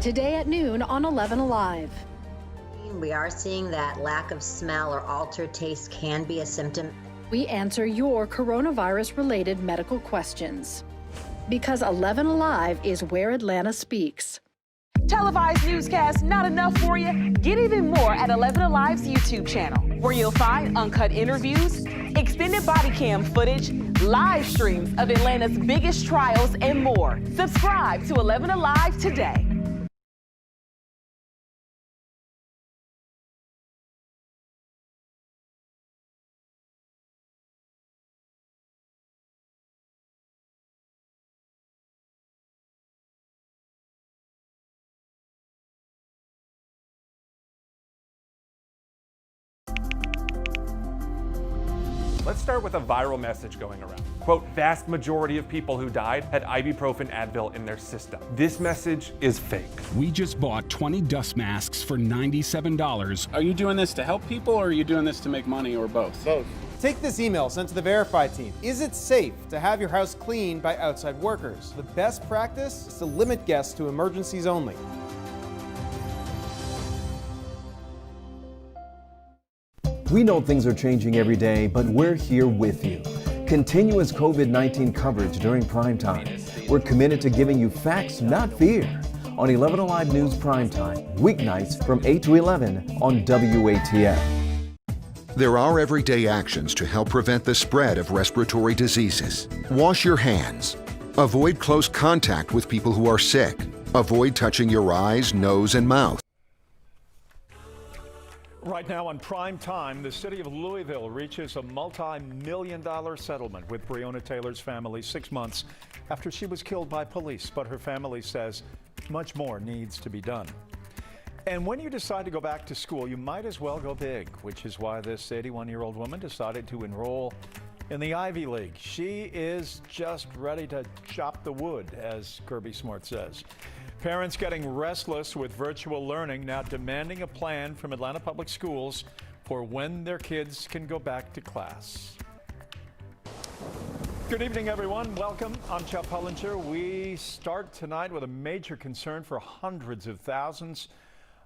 today at noon on 11 Alive. We are seeing that lack of smell or altered taste can be a symptom. We answer your coronavirus-related medical questions. Because 11 Alive is where Atlanta speaks. Televised newscasts not enough for you? Get even more at 11 Alive's YouTube channel, where you'll find uncut interviews, extended body cam footage, live streams of Atlanta's biggest trials, and more. Subscribe to 11 Alive today. Let's start with a viral message going around. Quote, vast majority of people who died had ibuprofen Advil in their system. This message is fake. We just bought 20 dust masks for $97. Are you doing this to help people, or are you doing this to make money, or both? Both. Take this email sent to the Verify team. Is it safe to have your house cleaned by outside workers? The best practice is to limit guests to emergencies only. We know things are changing every day, but we're here with you. Continuous COVID-19 coverage during prime time. We're committed to giving you facts, not fear. On 11 Alive News Primetime, weeknights from 8 to 11 on WATF. There are everyday actions to help prevent the spread of respiratory diseases. Wash your hands. Avoid close contact with people who are sick. Avoid touching your eyes, nose, and mouth. Right now on prime time, the city of Louisville reaches a multi-million-dollar settlement with Breonna Taylor's family 6 months after she was killed by police. But her family says much more needs to be done. And when you decide to go back to school, you might as well go big, which is why this 81-year-old woman decided to enroll in the Ivy League. She is just ready to chop the wood, as Kirby Smart says. Parents getting restless with virtual learning, now demanding a plan from Atlanta Public Schools for when their kids can go back to class. Good evening, everyone. Welcome. I'm Chuck Pullinger. We start tonight with a major concern for hundreds of thousands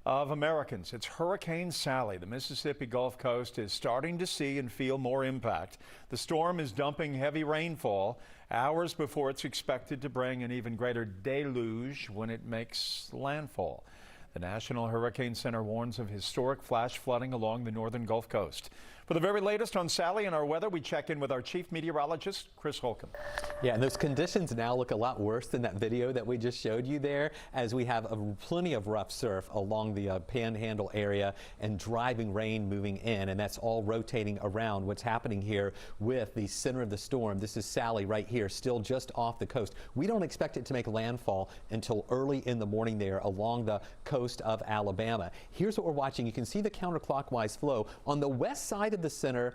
of Americans. It's Hurricane Sally. The Mississippi Gulf Coast is starting to see and feel more impact. The storm is dumping heavy rainfall hours before it's expected to bring an even greater deluge when it makes landfall. The National Hurricane Center warns of historic flash flooding along the northern Gulf Coast. For the very latest on Sally and our weather, we check in with our chief meteorologist, Chris Holcomb. Yeah, and those conditions now look a lot worse than that video that we just showed you there, as we have plenty of rough surf along the Panhandle area and driving rain moving in, and that's all rotating around. What's happening here with the center of the storm, this is Sally right here, still just off the coast. We don't expect it to make landfall until early in the morning there along the coast of Alabama. Here's what we're watching. You can see the counterclockwise flow. On the west side of the center,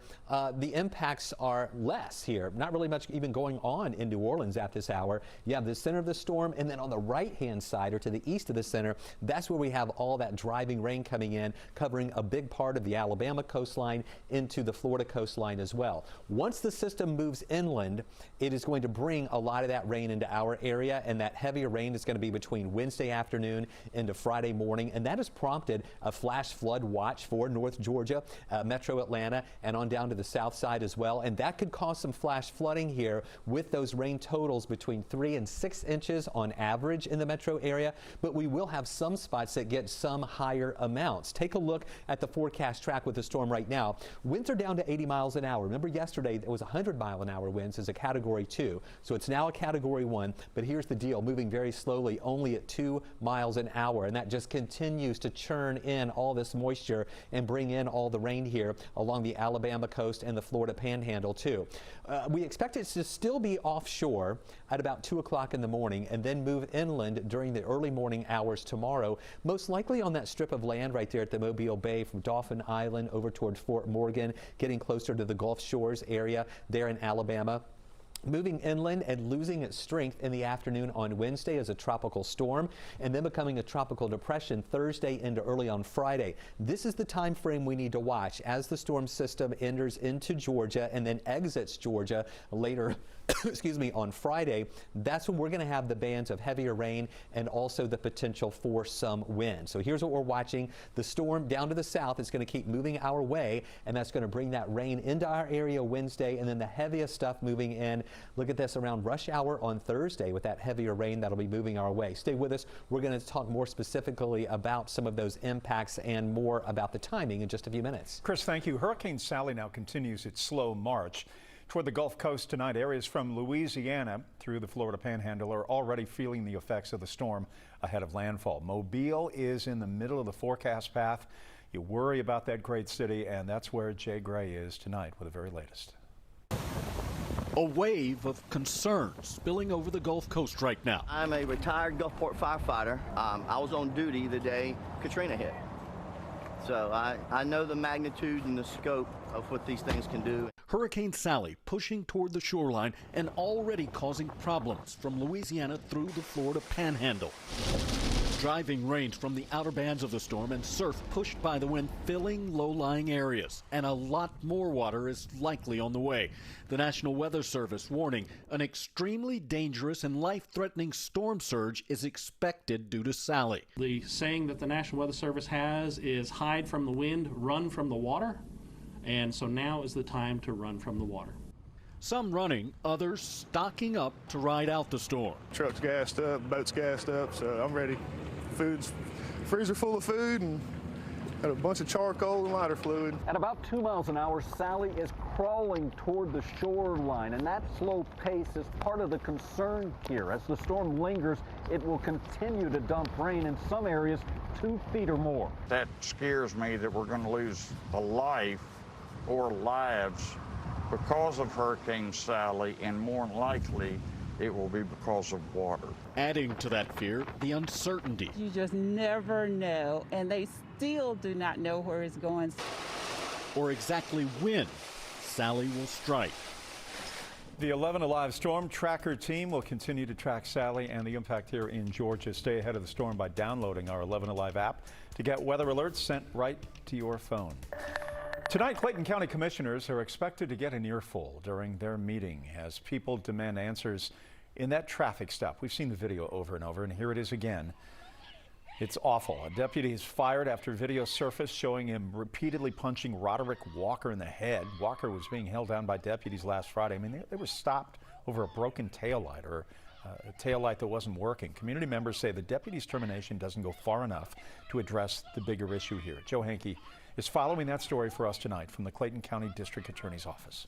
the impacts are less here. Not really much even going on in New Orleans at this hour. You have the center of the storm, and then on the right-hand side, or to the east of the center, that's where we have all that driving rain coming in, covering a big part of the Alabama coastline into the Florida coastline as well. Once the system moves inland, it is going to bring a lot of that rain into our area, and that heavier rain is going to be between Wednesday afternoon into Friday morning, and that has prompted a flash flood watch for North Georgia, Metro Atlanta, and on down to the south side as well, and that could cause some flash flooding here with those rain totals between 3 and 6 inches on average in the metro area, but we will have some spots that get some higher amounts. Take a look at the forecast track with the storm right now. Winds are down to 80 miles an hour. Remember yesterday it was 100-mile-an-hour winds as a Category 2, so it's now a Category 1, but here's the deal, moving very slowly, only at 2 miles an hour, and that just continues to churn in all this moisture and bring in all the rain here along the Alabama coast and the Florida Panhandle too. We expect it to still be offshore at about 2 o'clock in the morning and then move inland during the early morning hours tomorrow, most likely on that strip of land right there at the Mobile Bay from Dauphin Island over toward Fort Morgan, getting closer to the Gulf Shores area there in Alabama. moving inland and losing its strength in the afternoon on Wednesday as a tropical storm, and then becoming a tropical depression Thursday into early on Friday. This is the time frame we need to watch as the storm system enters into Georgia and then exits Georgia later excuse me, on Friday. That's when we're going to have the bands of heavier rain and also the potential for some wind. So here's what we're watching. The storm down to the south is going to keep moving our way, and that's going to bring that rain into our area Wednesday, and then the heaviest stuff moving in. Look at this around rush hour on Thursday with that heavier rain that'll be moving our way. Stay with us. We're going to talk more specifically about some of those impacts and more about the timing in just a few minutes. Chris, thank you. Hurricane Sally now continues its slow march toward the Gulf Coast tonight. Areas from Louisiana through the Florida Panhandle are already feeling the effects of the storm ahead of landfall. Mobile is in the middle of the forecast path. You worry about that great city, and that's where Jay Gray is tonight with the very latest. A wave of concern spilling over the Gulf Coast right now. I'm a retired Gulfport firefighter. I was on duty the day Katrina hit. So I know the magnitude and the scope of what these things can do. Hurricane Sally pushing toward the shoreline and already causing problems from Louisiana through the Florida Panhandle. Driving rains from the outer bands of the storm and surf pushed by the wind filling low-lying areas. And a lot more water is likely on the way. The National Weather Service warning an extremely dangerous and life-threatening storm surge is expected due to Sally. The saying that the National Weather Service has is hide from the wind, run from the water. And so now is the time to run from the water. Some running, others stocking up to ride out the storm. Truck's gassed up, boat's gassed up, so I'm ready. Food's freezer full of food and got a bunch of charcoal and lighter fluid. At about 2 miles an hour, Sally is crawling toward the shoreline, and that slow pace is part of the concern here. As the storm lingers, it will continue to dump rain in some areas 2 feet or more. That scares me that we're going to lose a life or lives because of Hurricane Sally, and more than likely it will be because of water. Adding to that fear, the uncertainty. You just never know, and they still do not know where it's going. Or exactly when Sally will strike. The 11 Alive Storm Tracker team will continue to track Sally and the impact here in Georgia. Stay ahead of the storm by downloading our 11 Alive app to get weather alerts sent right to your phone. Tonight, Clayton County commissioners are expected to get an earful during their meeting as people demand answers in that traffic stop. We've seen the video over and over, and here it is again. It's awful. A deputy is fired after video surfaced showing him repeatedly punching Roderick Walker in the head. Walker was being held down by deputies last Friday. I mean, they were stopped over a broken taillight or a taillight that wasn't working. Community members say the deputy's termination doesn't go far enough to address the bigger issue here. Joe Hankey is following that story for us tonight from the Clayton County District Attorney's Office.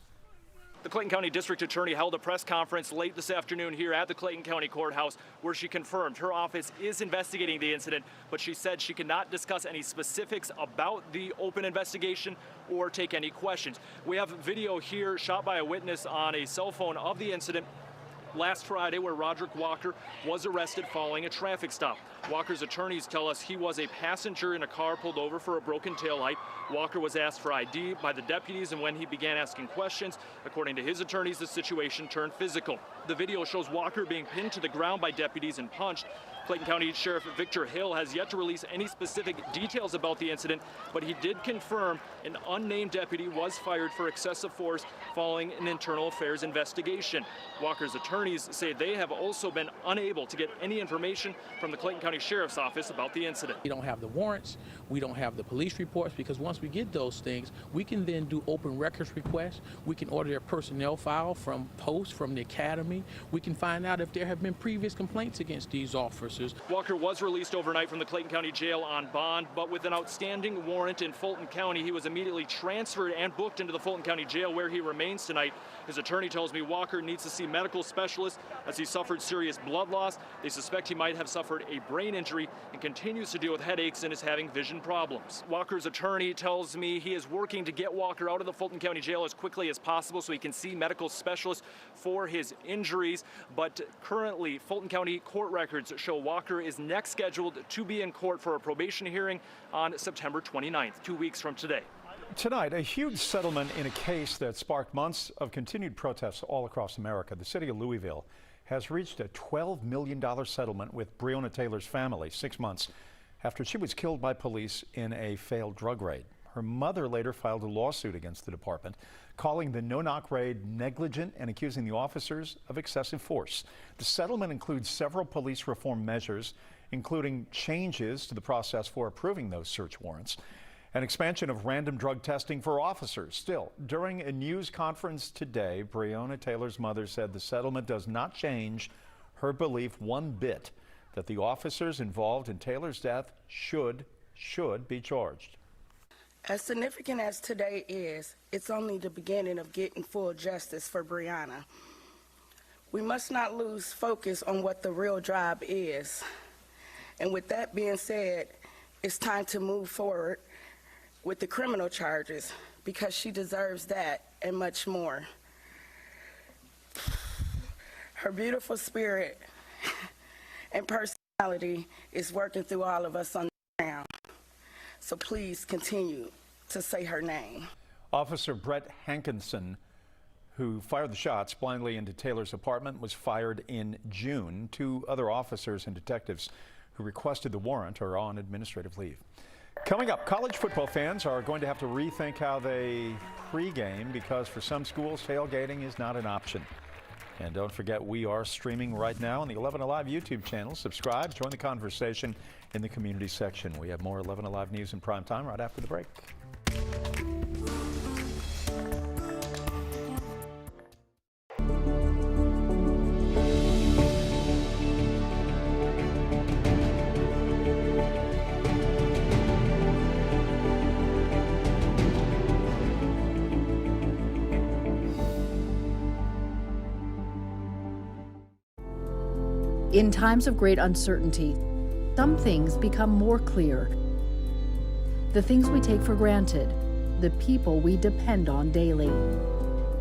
The Clayton County District Attorney held a press conference late this afternoon here at the Clayton County Courthouse where she confirmed her office is investigating the incident, but she said she cannot discuss any specifics about the open investigation or take any questions. We have video here shot by a witness on a cell phone of the incident last Friday where Roderick Walker was arrested following a traffic stop. Walker's attorneys tell us he was a passenger in a car pulled over for a broken taillight. Walker was asked for ID by the deputies, and when he began asking questions, according to his attorneys, the situation turned physical. The video shows Walker being pinned to the ground by deputies and punched. Clayton County Sheriff Victor Hill has yet to release any specific details about the incident, but he did confirm an unnamed deputy was fired for excessive force following an internal affairs investigation. Walker's attorneys say they have also been unable to get any information from the Clayton County Sheriff's Office about the incident. We don't have the warrants, we don't have the police reports, because once we get those things, we can then do open records requests. We can order their personnel file from posts from the academy. We can find out if there have been previous complaints against these officers. Walker was released overnight from the Clayton County Jail on bond, but with an outstanding warrant in Fulton County, he was immediately transferred and booked into the Fulton County Jail where he remains tonight. His attorney tells me Walker needs to see medical specialists as he suffered serious blood loss. They suspect he might have suffered a brain injury and continues to deal with headaches and is having vision problems. Walker's attorney tells me he is working to get Walker out of the Fulton County Jail as quickly as possible so he can see medical specialists for his injuries, but currently Fulton County court records show Walker is next scheduled to be in court for a probation hearing on September 29th, 2 weeks from today. Tonight, a huge settlement in a case that sparked months of continued protests all across America. The city of Louisville has reached a $12 million settlement with Breonna Taylor's family 6 months after she was killed by police in a failed drug raid. Her mother later filed a lawsuit against the department, calling the no-knock raid negligent and accusing the officers of excessive force. The settlement includes several police reform measures, including changes to the process for approving those search warrants, an expansion of random drug testing for officers. Still, during a news conference today, Breonna Taylor's mother said the settlement does not change her belief one bit that the officers involved in Taylor's death should be charged. As significant as today is, it's only the beginning of getting full justice for Breonna. We must not lose focus on what the real job is. And with that being said, it's time to move forward with the criminal charges, because she deserves that and much more. Her beautiful spirit and personality is working through all of us on the ground. So please continue to say her name. Officer Brett Hankinson, who fired the shots blindly into Taylor's apartment, was fired in June. 2 other officers and detectives who requested the warrant are on administrative leave. Coming up, college football fans are going to have to rethink how they pregame, because for some schools, tailgating is not an option. And don't forget, we are streaming right now on the 11 Alive YouTube channel. Subscribe, join the conversation in the community section. We have more 11 Alive news in prime time right after the break. In times of great uncertainty, some things become more clear. The things we take for granted, the people we depend on daily.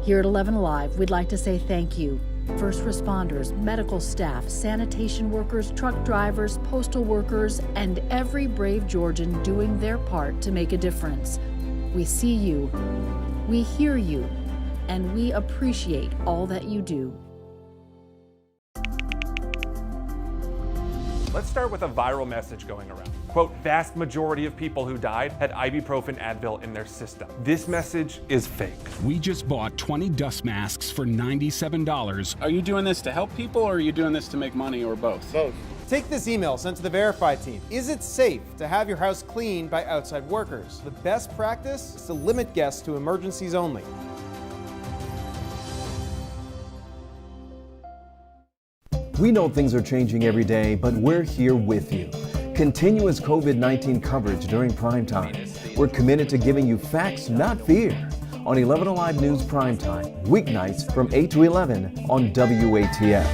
Here at 11 Alive, we'd like to say thank you. First responders, medical staff, sanitation workers, truck drivers, postal workers, and every brave Georgian doing their part to make a difference. We see you, we hear you, and we appreciate all that you do. Let's start with a viral message going around. Quote, vast majority of people who died had ibuprofen Advil in their system. This message is fake. We just bought 20 dust masks for $97. Are you doing this to help people, or are you doing this to make money, or both? Both. Take this email sent to the Verify team. Is it safe to have your house cleaned by outside workers? The best practice is to limit guests to emergencies only. We know things are changing every day, but we're here with you. Continuous COVID-19 coverage during prime time. We're committed to giving you facts, not fear. On 11 Alive News Primetime, weeknights from 8 to 11 on WATF.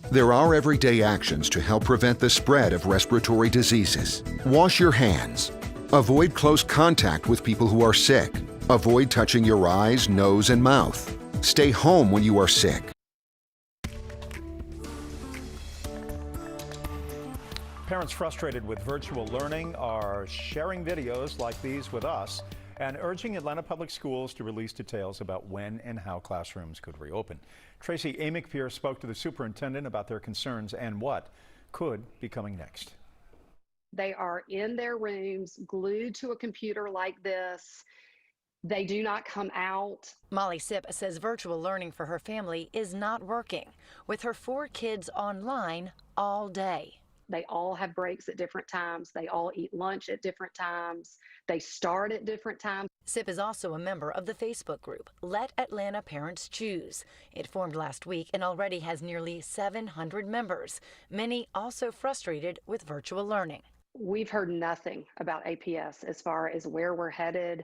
There are everyday actions to help prevent the spread of respiratory diseases. Wash your hands. Avoid close contact with people who are sick. Avoid touching your eyes, nose, and mouth. Stay home when you are sick. Parents frustrated with virtual learning are sharing videos like these with us and urging Atlanta Public Schools to release details about when and how classrooms could reopen. Tracy Amick-Pierce spoke to the superintendent about their concerns and what could be coming next. They are in their rooms, glued to a computer like this. They do not come out. Molly Sipp says virtual learning for her family is not working, with her 4 kids online all day. They all have breaks at different times. They all eat lunch at different times. They start at different times. Sipp is also a member of the Facebook group, Let Atlanta Parents Choose. It formed last week and already has nearly 700 members, many also frustrated with virtual learning. We've heard nothing about APS as far as where we're headed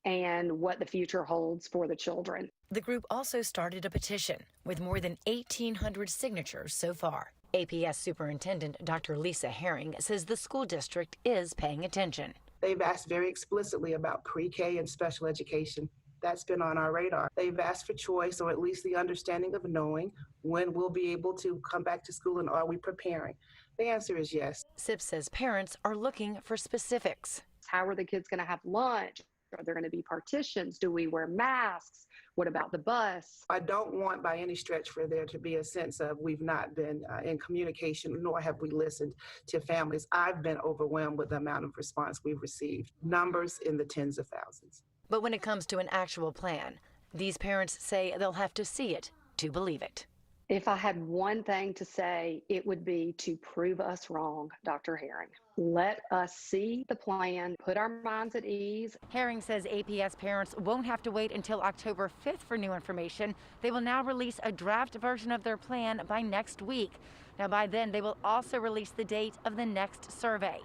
and what the future holds for the children. The group also started a petition with more than 1,800 signatures so far. APS Superintendent Dr. Lisa Herring says the school district is paying attention. They've asked very explicitly about pre-K and special education. That's been on our radar. They've asked for choice, or at least the understanding of knowing when we'll be able to come back to school and are we preparing. The answer is yes. Sipp says parents are looking for specifics. How are the kids going to have lunch? Are there going to be partitions? Do we wear masks? What about the bus? I don't want by any stretch for there to be a sense of we've not been in communication, nor have we listened to families. I've been overwhelmed with the amount of response we've received, numbers in the tens of thousands. But when it comes to an actual plan, these parents say they'll have to see it to believe it. If I had one thing to say, it would be to prove us wrong, Dr. Herring. Let us see the plan, put our minds at ease. Herring says APS parents won't have to wait until October 5th for new information. They will now release a draft version of their plan by next week. Now, by then, they will also release the date of the next survey.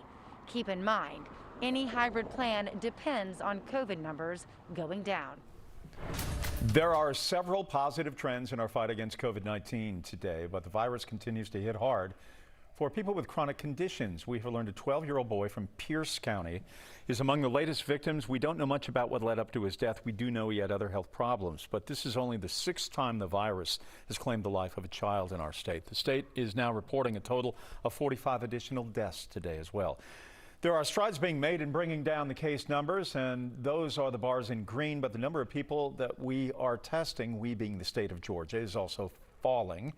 Keep in mind, any hybrid plan depends on COVID numbers going down. There are several positive trends in our fight against COVID-19 today, but the virus continues to hit hard. For people with chronic conditions, we have learned a 12-year-old boy from Pierce County is among the latest victims. We don't know much about what led up to his death. We do know he had other health problems, but this is only the 6th time the virus has claimed the life of a child in our state. The state is now reporting a total of 45 additional deaths today as well. There are strides being made in bringing down the case numbers, and those are the bars in green, but the number of people that we are testing, we being the state of Georgia, is also falling.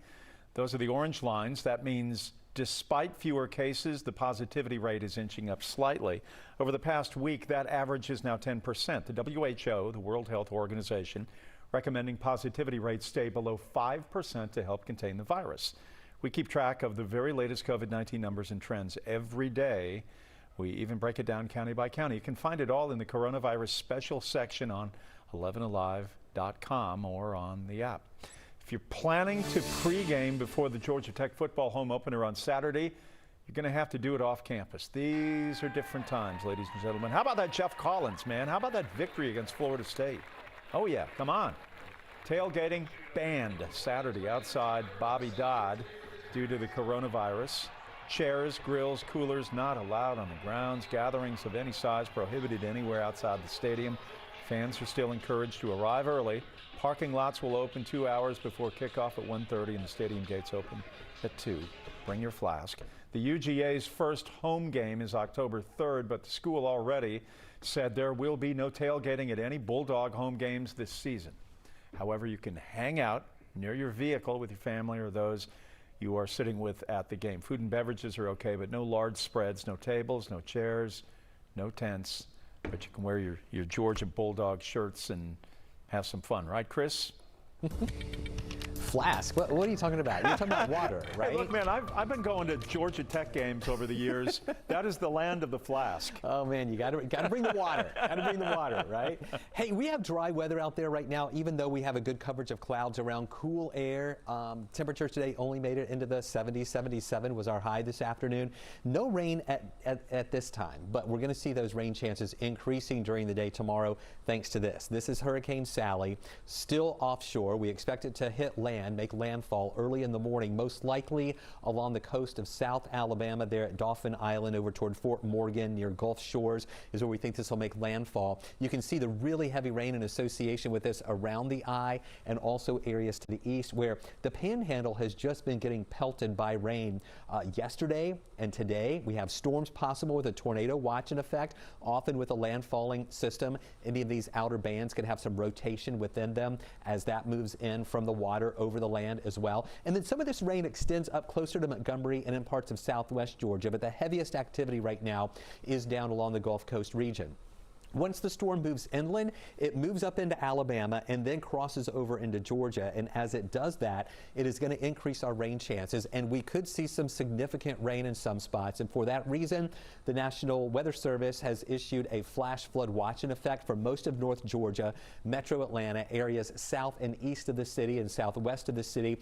Those are the orange lines. That means despite fewer cases, the positivity rate is inching up slightly. Over the past week, that average is now 10%. The WHO, the World Health Organization, recommending positivity rates stay below 5% to help contain the virus. We keep track of the very latest COVID-19 numbers and trends every day. We even break it down county by county. You can find it all in the coronavirus special section on 11alive.com or on the app. If you're planning to pregame before the Georgia Tech football home opener on Saturday, you're going to have to do it off campus. These are different times, ladies and gentlemen. How about that Jeff Collins, man? How about that victory against Florida State? Oh, yeah, come on. Tailgating banned Saturday outside Bobby Dodd due to the coronavirus. Chairs, grills, coolers not allowed on the grounds. Gatherings of any size prohibited anywhere outside the stadium. Fans are still encouraged to arrive early. Parking lots will open 2 hours before kickoff at 1:30 and the stadium gates open at 2. Bring your flask. The UGA's first home game is October 3rd, but the school already said there will be no tailgating at any Bulldog home games this season. However, you can hang out near your vehicle with your family or those you are sitting with at the game. Food and beverages are okay, but no large spreads, no tables, no chairs, no tents. But you can wear your Georgia Bulldog shirts and have some fun, right, Chris? Flask? What are you talking about? You're talking about water, right? Hey, look, man, I've been going to Georgia Tech games over the years. That is the land of the flask. Oh man, you got to bring the water. Got to bring the water, right? Hey, we have dry weather out there right now, even though we have a good coverage of clouds around, cool air. Temperature today only made it into the 70s. 77 was our high this afternoon. No rain at this time, but we're going to see those rain chances increasing during the day tomorrow thanks to this. This is Hurricane Sally, still offshore. We expect it to hit land, make landfall early in the morning, most likely along the coast of South Alabama there at Dauphin Island over toward Fort Morgan near Gulf Shores is where we think this will make landfall. You can see the really heavy rain in association with this around the eye and also areas to the east where the Panhandle has just been getting pelted by rain. Yesterday and today we have storms possible with a tornado watch in effect, often with a landfalling system. Any of these outer bands can have some rotation within them as that moves in from the water over the land as well. And then some of this rain extends up closer to Montgomery and in parts of southwest Georgia, but the heaviest activity right now is down along the Gulf Coast region. Once the storm moves inland, it moves up into Alabama and then crosses over into Georgia. And as it does that, it is going to increase our rain chances. And we could see some significant rain in some spots. And for that reason, the National Weather Service has issued a flash flood watch in effect for most of North Georgia, metro Atlanta, areas south and east of the city and southwest of the city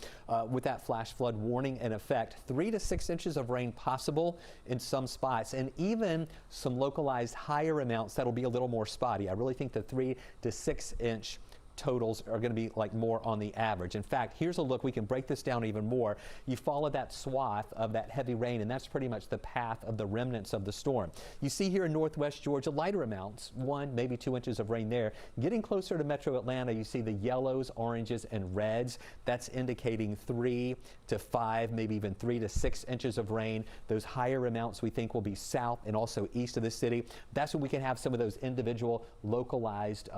with that flash flood warning in effect. 3 to 6 inches of rain possible in some spots and even some localized higher amounts that'll be a little more spotty. I really think the 3 to 6 inch totals are going to be like more on the average. In fact, here's a look. We can break this down even more. You follow that swath of that heavy rain, and that's pretty much the path of the remnants of the storm. You see here in northwest Georgia, lighter amounts, 1, maybe 2 inches of rain there. Getting closer to metro Atlanta, you see the yellows, oranges, and reds. That's indicating 3 to 5, maybe even 3 to 6 inches of rain. Those higher amounts we think will be south and also east of the city. That's when we can have some of those individual localized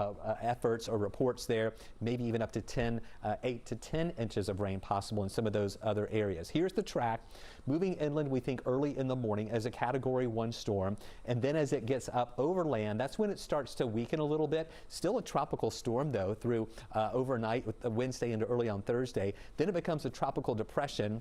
efforts or reports there, maybe even up to 8 to 10 inches of rain possible in some of those other areas. Here's the track. Moving inland, we think early in the morning as a Category 1 storm, and then as it gets up over land, that's when it starts to weaken a little bit. Still a tropical storm, though, through overnight with Wednesday into early on Thursday. Then it becomes a tropical depression.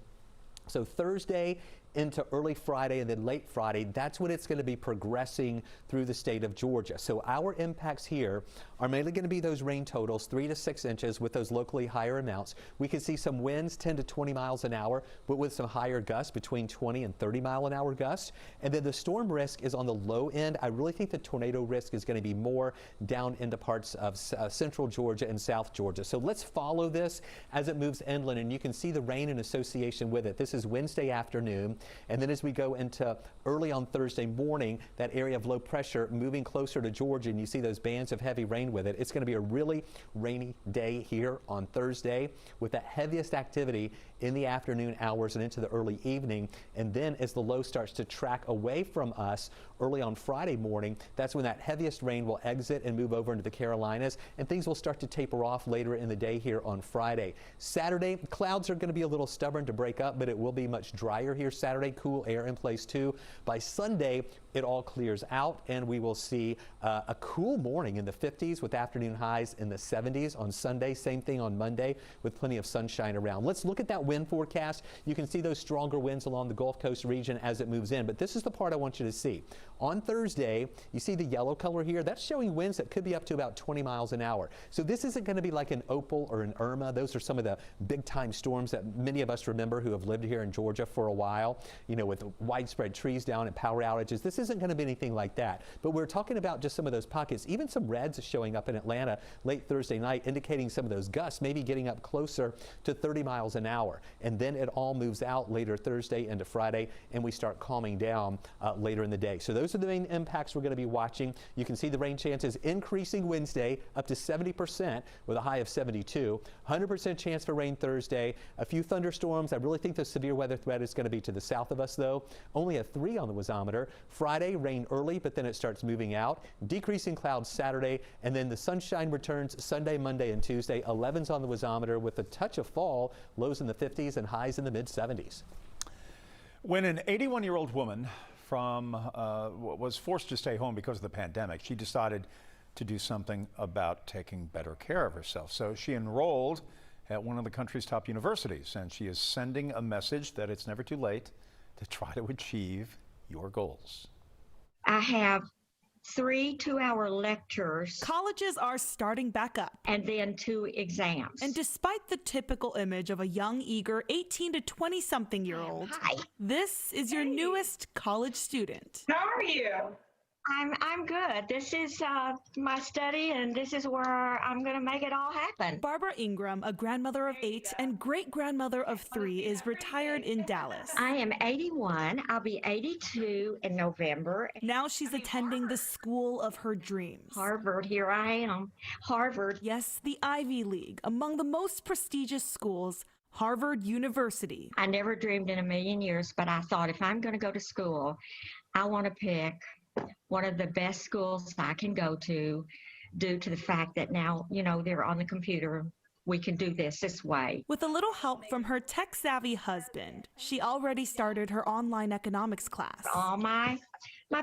So Thursday into early Friday and then late Friday, that's when it's going to be progressing through the state of Georgia. So our impacts here are mainly going to be those rain totals, 3 to 6 inches with those locally higher amounts. We can see some winds 10 to 20 miles an hour, but with some higher gusts between 20 and 30 mile an hour gusts. And then the storm risk is on the low end. I really think the tornado risk is going to be more down into parts of central Georgia and South Georgia. So let's follow this as it moves inland, and you can see the rain in association with it. This is Wednesday afternoon. And then as we go into early on Thursday morning, that area of low pressure moving closer to Georgia, and you see those bands of heavy rain with it. It's going to be a really rainy day here on Thursday with that heaviest activity in the afternoon hours and into the early evening. And then as the low starts to track away from us early on Friday morning, that's when that heaviest rain will exit and move over into the Carolinas, and things will start to taper off later in the day here on Friday. Saturday, clouds are going to be a little stubborn to break up, but it will be much drier here Saturday. Cool air in place too. By Sunday, it all clears out, and we will see a cool morning in the 50s with afternoon highs in the 70s on Sunday. Same thing on Monday with plenty of sunshine around. Let's look at that wind forecast. You can see those stronger winds along the Gulf Coast region as it moves in, but this is the part I want you to see. On Thursday, you see the yellow color here. That's showing winds that could be up to about 20 miles an hour. So this isn't going to be like an Opal or an Irma. Those are some of the big time storms that many of us remember who have lived here in Georgia for a while, you know, with widespread trees down and power outages. This isn't going to be anything like that, but we're talking about just some of those pockets, even some reds showing up in Atlanta late Thursday night, indicating some of those gusts maybe getting up closer to 30 miles an hour. And then it all moves out later Thursday into Friday, and we start calming down later in the day. So those are the main impacts we're going to be watching. You can see the rain chances increasing Wednesday up to 70% with a high of 72. 100% chance for rain Thursday. A few thunderstorms. I really think the severe weather threat is going to be to the south of us, though. Only a 3 on the wazometer. Friday, rain early, but then it starts moving out. Decreasing clouds Saturday, and then the sunshine returns Sunday, Monday, and Tuesday. 11s on the wazometer with a touch of fall. Lows in the 50s and highs in the mid-70s. When an 81-year-old woman was forced to stay home because of the pandemic, she decided to do something about taking better care of herself. So she enrolled at one of the country's top universities, and she is sending a message that it's never too late to try to achieve your goals. I have 3 two-hour lectures. Colleges are starting back up. And then 2 exams. And despite the typical image of a young, eager 18 to 20-something-year-old, this is your newest college student. How are you? I'm good. This is my study, and this is where I'm going to make it all happen. Barbara Ingram, a grandmother of 8 and great-grandmother of 3, is retired in Dallas. I am 81. I'll be 82 in November. Now she's attending the school of her dreams. Harvard, here I am. Harvard. Yes, the Ivy League, among the most prestigious schools, Harvard University. I never dreamed in a million years, but I thought if I'm going to go to school, I want to pick one of the best schools I can go to, due to the fact that now, you know, they're on the computer. We can do this way. With a little help from her tech-savvy husband, she already started her online economics class. All my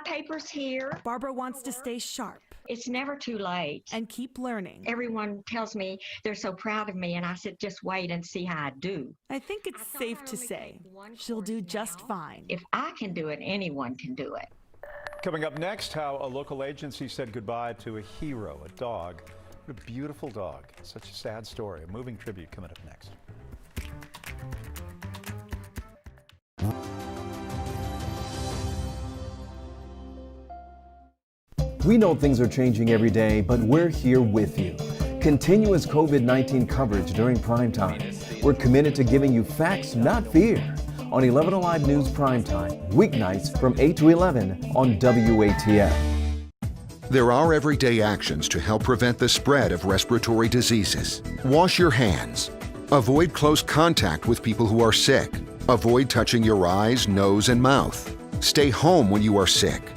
papers here. Barbara wants to stay sharp. It's never too late. And keep learning. Everyone tells me they're so proud of me, and I said, just wait and see how I do. I think it's safe to say she'll do just fine. If I can do it, anyone can do it. Coming up next, how a local agency said goodbye to a hero, a dog. What a beautiful dog. Such a sad story. A moving tribute coming up next. We know things are changing every day, but we're here with you. Continuous COVID-19 coverage during prime time. We're committed to giving you facts, not fear. On 11 Alive News Primetime, weeknights from 8 to 11 on WATF. There are everyday actions to help prevent the spread of respiratory diseases. Wash your hands. Avoid close contact with people who are sick. Avoid touching your eyes, nose, and mouth. Stay home when you are sick.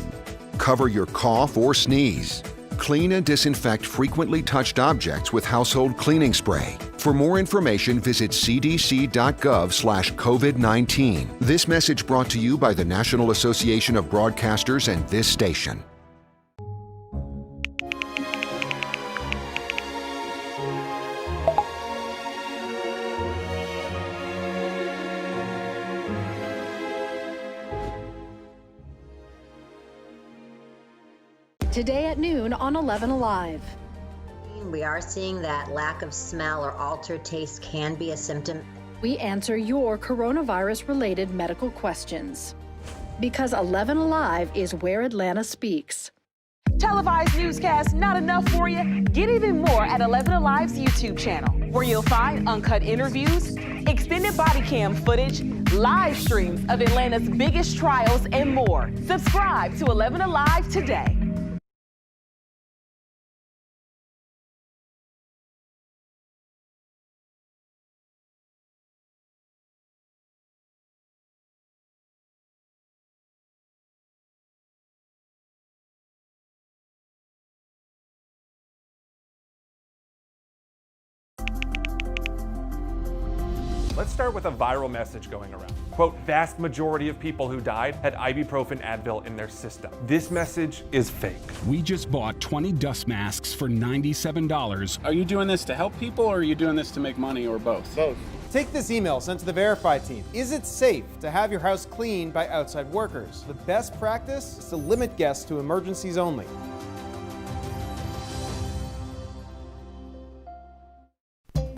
Cover your cough or sneeze. Clean and disinfect frequently touched objects with household cleaning spray. For more information, visit cdc.gov/COVID-19. This message brought to you by the National Association of Broadcasters and this station. Today at noon on 11 Alive. We are seeing that lack of smell or altered taste can be a symptom. We answer your coronavirus-related medical questions. Because 11 Alive is where Atlanta speaks. Televised newscasts not enough for you? Get even more at 11 Alive's YouTube channel, where you'll find uncut interviews, extended body cam footage, live streams of Atlanta's biggest trials, and more. Subscribe to 11 Alive today. Let's start with a viral message going around. Quote, vast majority of people who died had ibuprofen Advil in their system. This message is fake. We just bought 20 dust masks for $97. Are you doing this to help people or are you doing this to make money or both? Both. Take this email sent to the Verify team. Is it safe to have your house cleaned by outside workers? The best practice is to limit guests to emergencies only.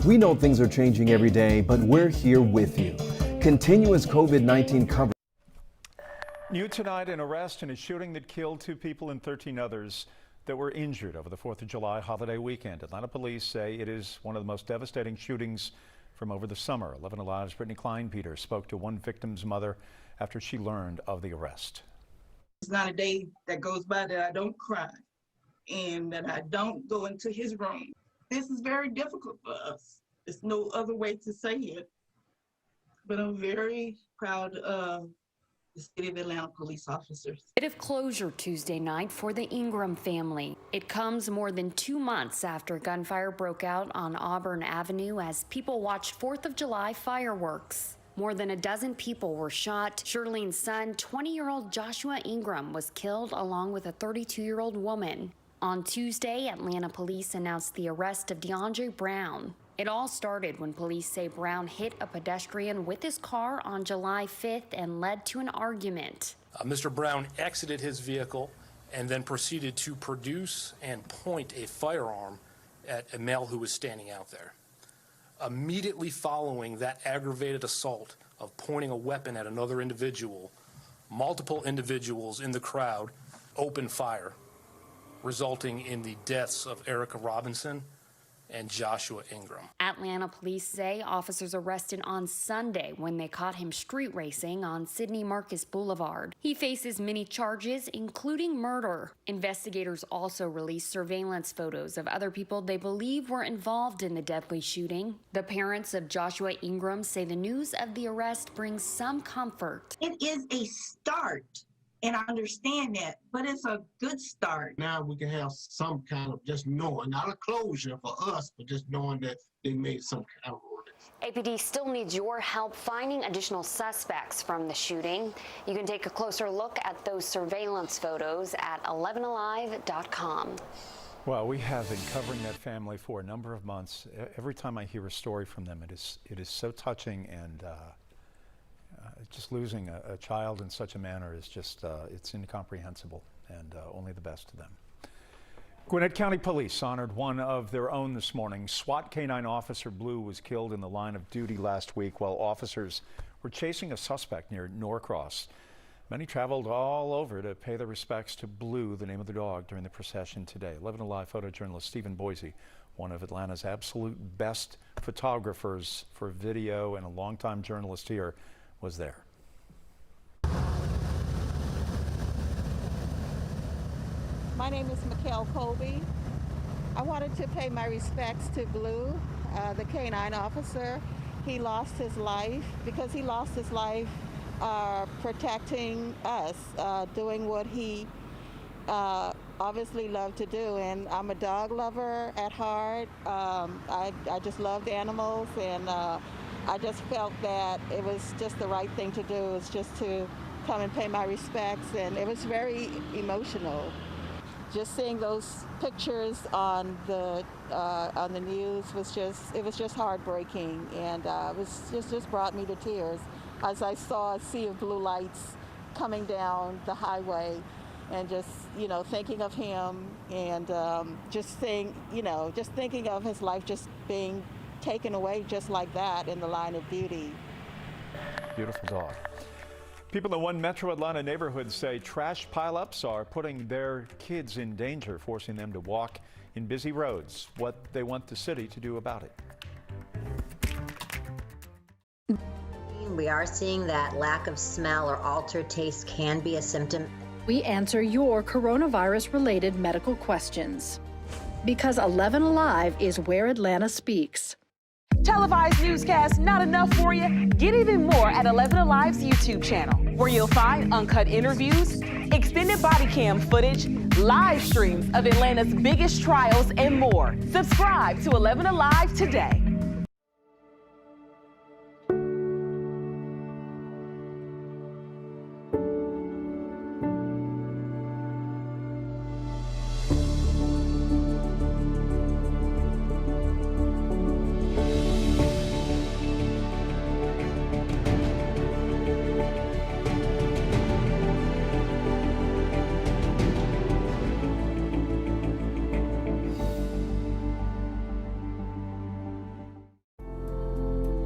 We know things are changing every day, but we're here with you. Continuous COVID-19 coverage. New tonight, an arrest in a shooting that killed 2 people and 13 others that were injured over the 4th of July holiday weekend. Atlanta police say it is one of the most devastating shootings from over the summer. 11 Alive's Brittany Klein-Peter spoke to one victim's mother after she learned of the arrest. It's not a day that goes by that I don't cry and that I don't go into his room. This is very difficult for us. There's no other way to say it. But I'm very proud of the City of Atlanta police officers. Bit of closure Tuesday night for the Ingram family. It comes more than 2 months after gunfire broke out on Auburn Avenue as people watched 4th of July fireworks. More than a dozen people were shot. Shirlene's son, 20-year-old Joshua Ingram, was killed along with a 32-year-old woman. On Tuesday, Atlanta police announced the arrest of DeAndre Brown. It all started when police say Brown hit a pedestrian with his car on July 5th and led to an argument. Mr. Brown exited his vehicle and then proceeded to produce and point a firearm at a male who was standing out there. Immediately following that aggravated assault of pointing a weapon at another individual, multiple individuals in the crowd opened fire, resulting in the deaths of Erica Robinson and Joshua Ingram. Atlanta police say officers arrested on Sunday when they caught him street racing on Sidney Marcus Boulevard. He faces many charges, including murder. Investigators also released surveillance photos of other people they believe were involved in the deadly shooting. The parents of Joshua Ingram say the news of the arrest brings some comfort. It is a start. And I understand that, but it's a good start. Now we can have some kind of just knowing, not a closure for us, but just knowing that they made some kind of verdict. APD still needs your help finding additional suspects from the shooting. You can take a closer look at those surveillance photos at 11alive.com. Well, we have been covering that family for a number of months. Every time I hear a story from them, it is so touching, and just losing a child in such a manner is just, it's incomprehensible, and only the best to them. Gwinnett County Police honored one of their own this morning. SWAT K-9 Officer Blue was killed in the line of duty last week while officers were chasing a suspect near Norcross. Many traveled all over to pay their respects to Blue, the name of the dog, during the procession today. 11 Alive photojournalist Stephen Boise one of Atlanta's absolute best photographers for video and a longtime journalist here, was there. My name is Mikkel Colby. I wanted to pay my respects to Blue, the K-9 officer. He lost his life because he lost his life protecting us, doing what he obviously loved to do. And I'm a dog lover at heart. I just loved animals, and I just felt that it was just the right thing to do. It's just to come and pay my respects, and it was very emotional. Just seeing those pictures on the news was just heartbreaking, and it was just brought me to tears as I saw a sea of blue lights coming down the highway, and just thinking of him, and just thinking of his life just being taken away just like that in the line of duty. Beautiful dog. People in one Metro Atlanta neighborhood say trash pileups are putting their kids in danger, forcing them to walk in busy roads. What they want the city to do about it. We are seeing that lack of smell or altered taste can be a symptom. We answer your coronavirus-related medical questions. Because 11 Alive is where Atlanta speaks. Televised newscasts not enough for you? Get even more at 11 Alive's YouTube channel, where you'll find uncut interviews, extended body cam footage, live streams of Atlanta's biggest trials, and more. Subscribe to 11 Alive today.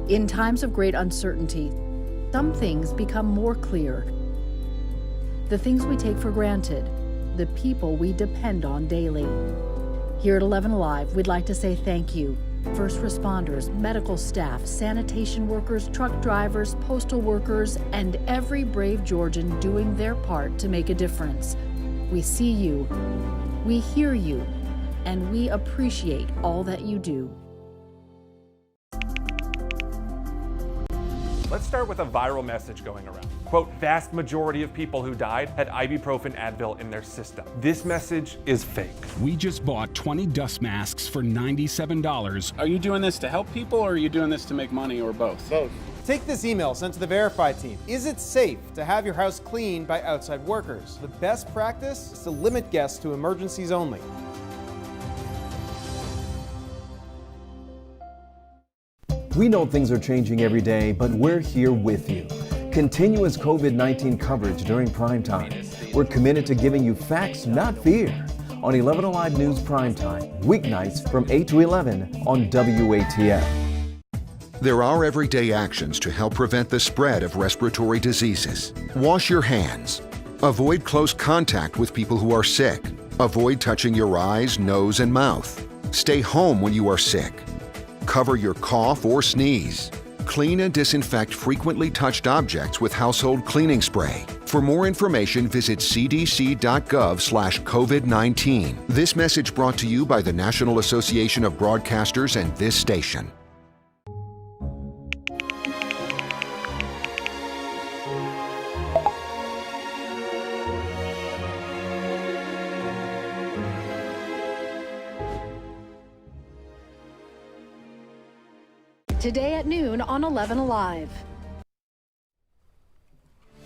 In times of great uncertainty, some things become more clear. The things we take for granted, the people we depend on daily. Here at 11 Alive, we'd like to say thank you. First responders, medical staff, sanitation workers, truck drivers, postal workers, and every brave Georgian doing their part to make a difference. We see you, we hear you, and we appreciate all that you do. Let's start with a viral message going around. Quote, vast majority of people who died had ibuprofen Advil in their system. This message is fake. We just bought 20 dust masks for $97. Are you doing this to help people, or are you doing this to make money, or both? Both. Take this email sent to the Verify team. Is it safe to have your house cleaned by outside workers? The best practice is to limit guests to emergencies only. We know things are changing every day, but we're here with you. Continuous COVID-19 coverage during prime time. We're committed to giving you facts, not fear. On 11 Alive News Primetime, weeknights from 8 to 11 on WATF. There are everyday actions to help prevent the spread of respiratory diseases. Wash your hands. Avoid close contact with people who are sick. Avoid touching your eyes, nose, and mouth. Stay home when you are sick. Cover your cough or sneeze. Clean and disinfect frequently touched objects with household cleaning spray. For more information, visit cdc.gov/COVID-19. This message brought to you by the National Association of Broadcasters and this station. Today at noon on 11 Alive. A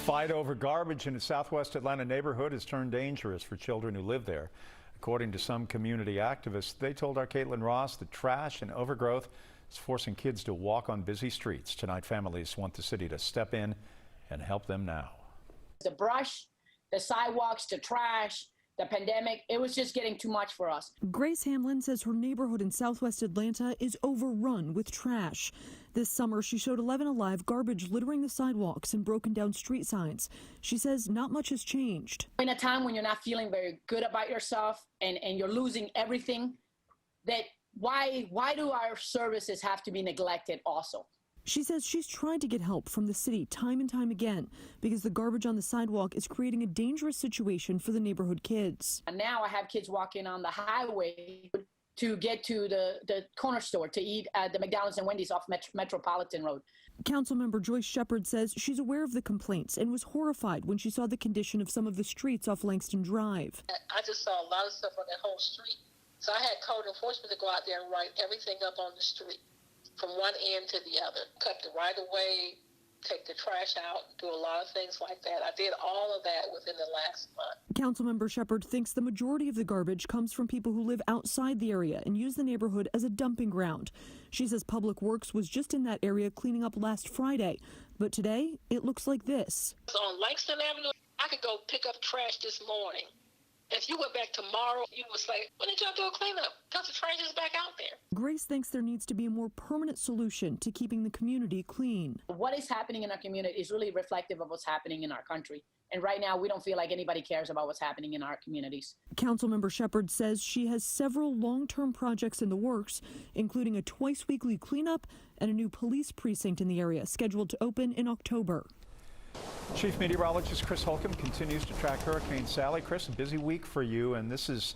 fight over garbage in a southwest Atlanta neighborhood has turned dangerous for children who live there. According to some community activists, they told our Caitlin Ross that trash and overgrowth is forcing kids to walk on busy streets. Tonight, families want the city to step in and help them now. The brush, the sidewalks, the trash, the pandemic, it was just getting too much for us. Grace Hamlin says her neighborhood in southwest Atlanta is overrun with trash. This summer, she showed 11 Alive garbage littering the sidewalks and broken down street signs. She says not much has changed. In a time when you're not feeling very good about yourself and you're losing everything, that why do our services have to be neglected also? She says she's tried to get help from the city time and time again because the garbage on the sidewalk is creating a dangerous situation for the neighborhood kids. And now I have kids walking on the highway to get to the corner store to eat at the McDonald's and Wendy's off Metropolitan Road. Councilmember Joyce Shepard says she's aware of the complaints and was horrified when she saw the condition of some of the streets off Langston Drive. I just saw a lot of stuff on that whole street. So I had code enforcement to go out there and write everything up on the street from one end to the other. Cut the right of way, take the trash out, do a lot of things like that. I did all of that within the last month. Councilmember Shepard thinks the majority of the garbage comes from people who live outside the area and use the neighborhood as a dumping ground. She says Public Works was just in that area cleaning up last Friday, but today it looks like this. On Langston Avenue, I could go pick up trash this morning. If you went back tomorrow, you would say, when did y'all do a cleanup? Because the trash is back out there. Grace thinks there needs to be a more permanent solution to keeping the community clean. What is happening in our community is really reflective of what's happening in our country. And right now, we don't feel like anybody cares about what's happening in our communities. Councilmember Shepard says she has several long-term projects in the works, including a twice-weekly cleanup and a new police precinct in the area scheduled to open in October. Chief Meteorologist Chris Holcomb continues to track Hurricane Sally. Chris, a busy week for you, and this is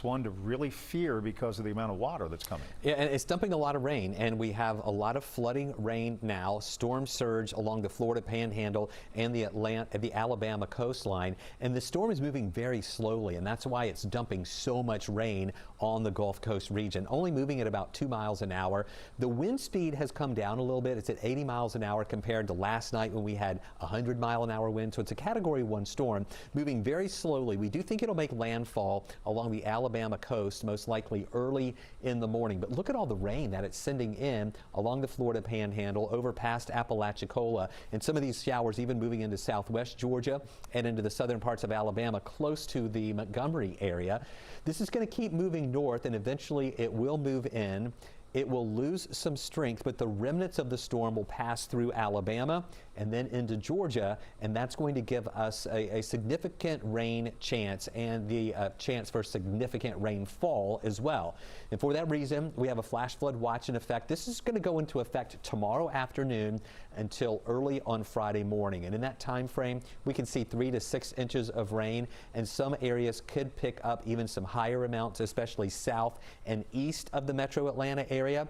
one to really fear because of the amount of water that's coming. Yeah, and it's dumping a lot of rain, and we have a lot of flooding rain now, storm surge along the Florida Panhandle and the Alabama coastline, and the storm is moving very slowly, and that's why it's dumping so much rain on the Gulf Coast region, only moving at about 2 miles an hour. The wind speed has come down a little bit. It's at 80 miles an hour compared to last night when we had 100-mile-an-hour wind, so it's a Category 1 storm, moving very slowly. We do think it'll make landfall along the Alabama coast, most likely early in the morning. But look at all the rain that it's sending in along the Florida Panhandle, over past Apalachicola, and some of these showers even moving into southwest Georgia and into the southern parts of Alabama, close to the Montgomery area. This is going to keep moving north, and eventually it will move in. It will lose some strength, but the remnants of the storm will pass through Alabama and then into Georgia, and that's going to give us a significant rain chance and the chance for significant rainfall as well. And for that reason, we have a flash flood watch in effect. This is going to go into effect tomorrow afternoon until early on Friday morning. And in that time frame, we can see 3 to 6 inches of rain, and some areas could pick up even some higher amounts, especially south and east of the metro Atlanta area.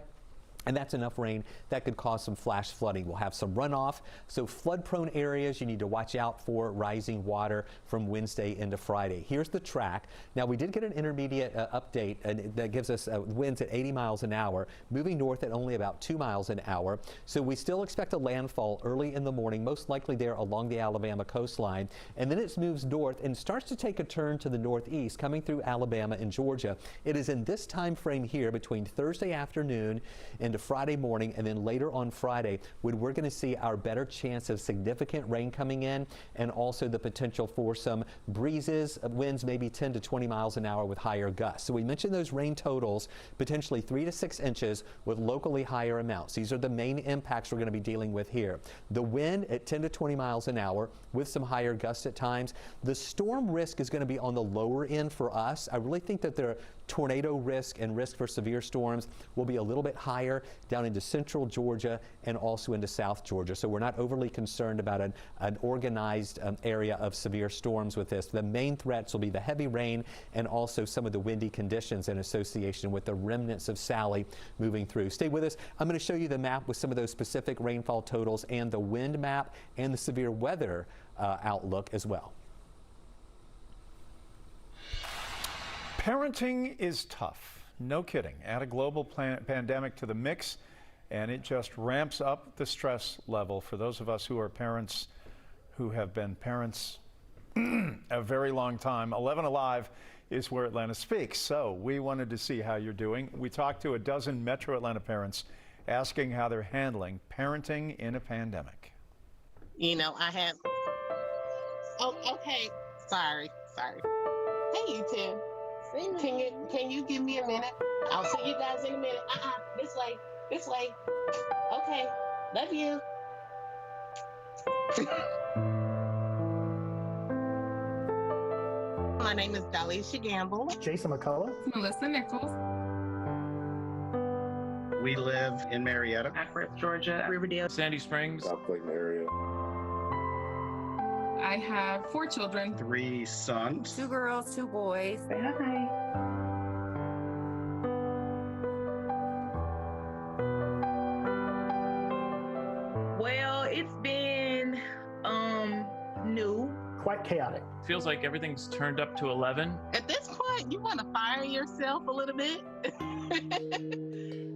And that's enough rain that could cause some flash flooding. We'll have some runoff, so flood-prone areas you need to watch out for rising water from Wednesday into Friday. Here's the track. Now, we did get an intermediate update that gives us winds at 80 miles an hour, moving north at only about 2 miles an hour. So we still expect a landfall early in the morning, most likely there along the Alabama coastline. And then it moves north and starts to take a turn to the northeast, coming through Alabama and Georgia. It is in this time frame here between Thursday afternoon into Friday morning, and then later on Friday when we're going to see our better chance of significant rain coming in, and also the potential for some breezes, winds maybe 10 to 20 miles an hour with higher gusts. So we mentioned those rain totals, potentially 3 to 6 inches with locally higher amounts. These are the main impacts we're going to be dealing with here. The wind at 10 to 20 miles an hour with some higher gusts at times. The storm risk is going to be on the lower end for us. I really think that the tornado risk and risk for severe storms will be a little bit higher down into central Georgia and also into south Georgia. So we're not overly concerned about an organized area of severe storms with this. The main threats will be the heavy rain and also some of the windy conditions in association with the remnants of Sally moving through. Stay with us. I'm going to show you the map with some of those specific rainfall totals and the wind map and the severe weather outlook as well. Parenting is tough, no kidding. Add a global pandemic to the mix, and it just ramps up the stress level for those of us who are parents, who have been parents a very long time. 11 Alive is where Atlanta speaks, so we wanted to see how you're doing. We talked to a dozen Metro Atlanta parents asking how they're handling parenting in a pandemic. You know, I have... Oh, okay. Sorry. Hey, you two. Can you give me a minute? I'll see you guys in a minute. This way. Okay, love you. My name is Dalisha Gamble. Jason McCullough. Melissa Nichols. We live in Marietta. Acworth, Georgia. Riverdale. Sandy Springs. South Clayton area. I have 4 children. 3 sons. 2 girls, 2 boys. Say hi. Well, it's been new. Quite chaotic. Feels like everything's turned up to 11. At this point, you want to fire yourself a little bit?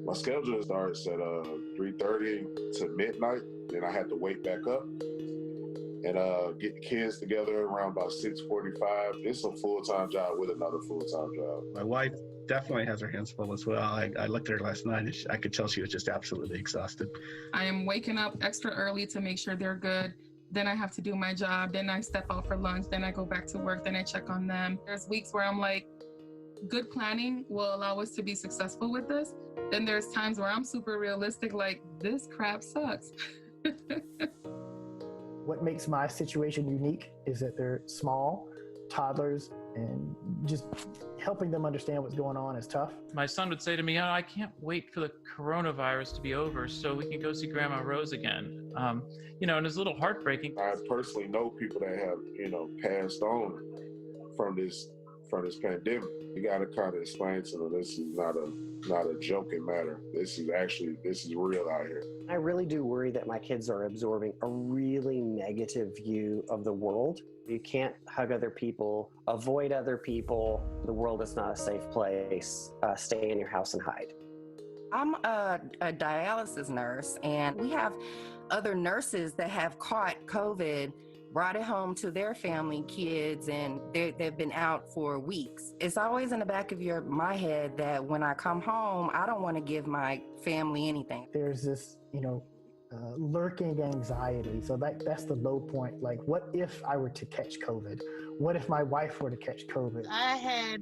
My schedule starts at 3:30 to midnight. Then I had to wake back up and get the kids together around about 6:45. It's a full-time job with another full-time job. My wife definitely has her hands full as well. I looked at her last night and I could tell she was just absolutely exhausted. I am waking up extra early to make sure they're good. Then I have to do my job. Then I step out for lunch. Then I go back to work. Then I check on them. There's weeks where I'm like, good planning will allow us to be successful with this. Then there's times where I'm super realistic, like, this crap sucks. What makes my situation unique is that they're small, toddlers, and just helping them understand what's going on is tough. My son would say to me, I can't wait for the coronavirus to be over so we can go see Grandma Rose again. And it's a little heartbreaking. I personally know people that have, passed on from this pandemic. You got to kind of explain to them this is not a joking matter. This is real out here. I really do worry that my kids are absorbing a really negative view of the world. You can't hug other people, avoid other people. The world is not a safe place. Stay in your house and hide. I'm a dialysis nurse, and we have other nurses that have caught COVID, brought it home to their family, kids, and they've been out for weeks. It's always in the back of my head that when I come home, I don't want to give my family anything. There's this, lurking anxiety. So that's the low point. Like, what if I were to catch COVID? What if my wife were to catch COVID? I had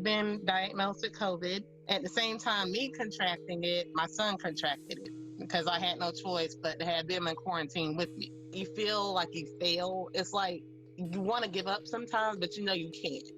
been diagnosed with COVID. At the same time, me contracting it, my son contracted it because I had no choice but to have them in quarantine with me. You feel like you fail. It's like you want to give up sometimes, but you know you can't.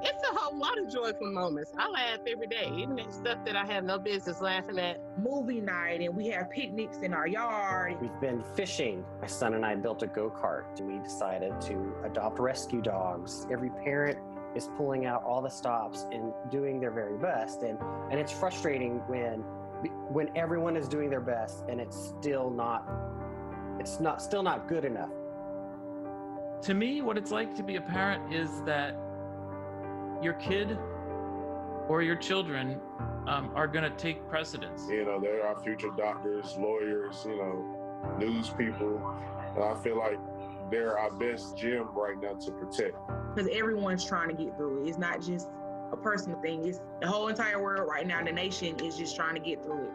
It's a whole lot of joyful moments. I laugh every day, even at stuff that I have no business laughing at. Movie night, and we have picnics in our yard. We've been fishing. My son and I built a go-kart. We decided to adopt rescue dogs. Every parent is pulling out all the stops and doing their very best. And it's frustrating when everyone is doing their best and it's still not good enough. To me, what it's like to be a parent is that your kid or your children are going to take precedence. There are future doctors, lawyers, news people. And I feel like they're our best gem right now to protect. Because everyone's trying to get through it. It's not just a personal thing. It's the whole entire world right now. The nation is just trying to get through it.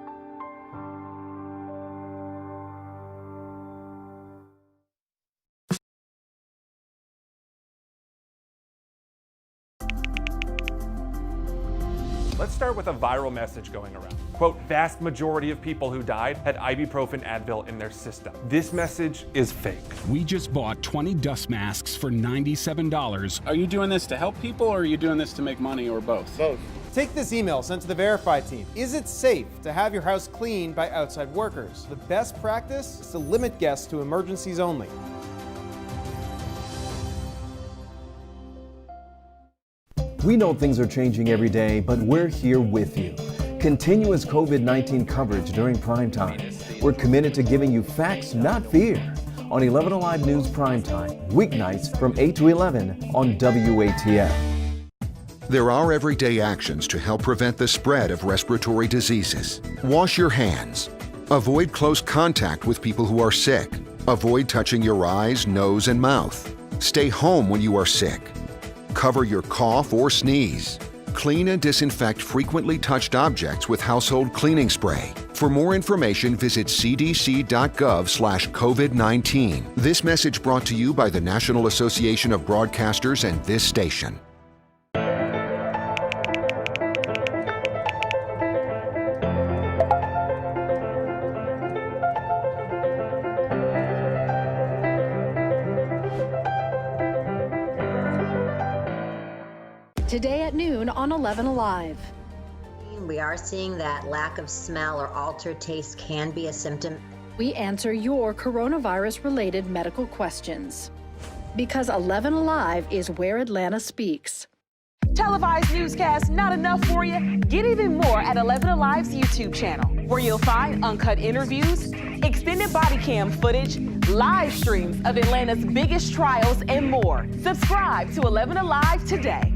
Let's start with a viral message going around. Quote, vast majority of people who died had ibuprofen Advil in their system. This message is fake. We just bought 20 dust masks for $97. Are you doing this to help people or are you doing this to make money or both? Both. Take this email sent to the Verify team. Is it safe to have your house cleaned by outside workers? The best practice is to limit guests to emergencies only. We know things are changing every day, but we're here with you. Continuous COVID-19 coverage during prime time. We're committed to giving you facts, not fear. On 11 Alive News Primetime, weeknights from 8 to 11 on WATF. There are everyday actions to help prevent the spread of respiratory diseases. Wash your hands. Avoid close contact with people who are sick. Avoid touching your eyes, nose, and mouth. Stay home when you are sick. Cover your cough or sneeze. Clean and disinfect frequently touched objects with household cleaning spray. For more information, visit cdc.gov/COVID-19. This message brought to you by the National Association of Broadcasters and this station. Today at noon on 11 Alive. We are seeing that lack of smell or altered taste can be a symptom. We answer your coronavirus-related medical questions. Because 11 Alive is where Atlanta speaks. Televised newscasts not enough for you? Get even more at 11 Alive's YouTube channel, where you'll find uncut interviews, extended body cam footage, live streams of Atlanta's biggest trials, and more. Subscribe to 11 Alive today.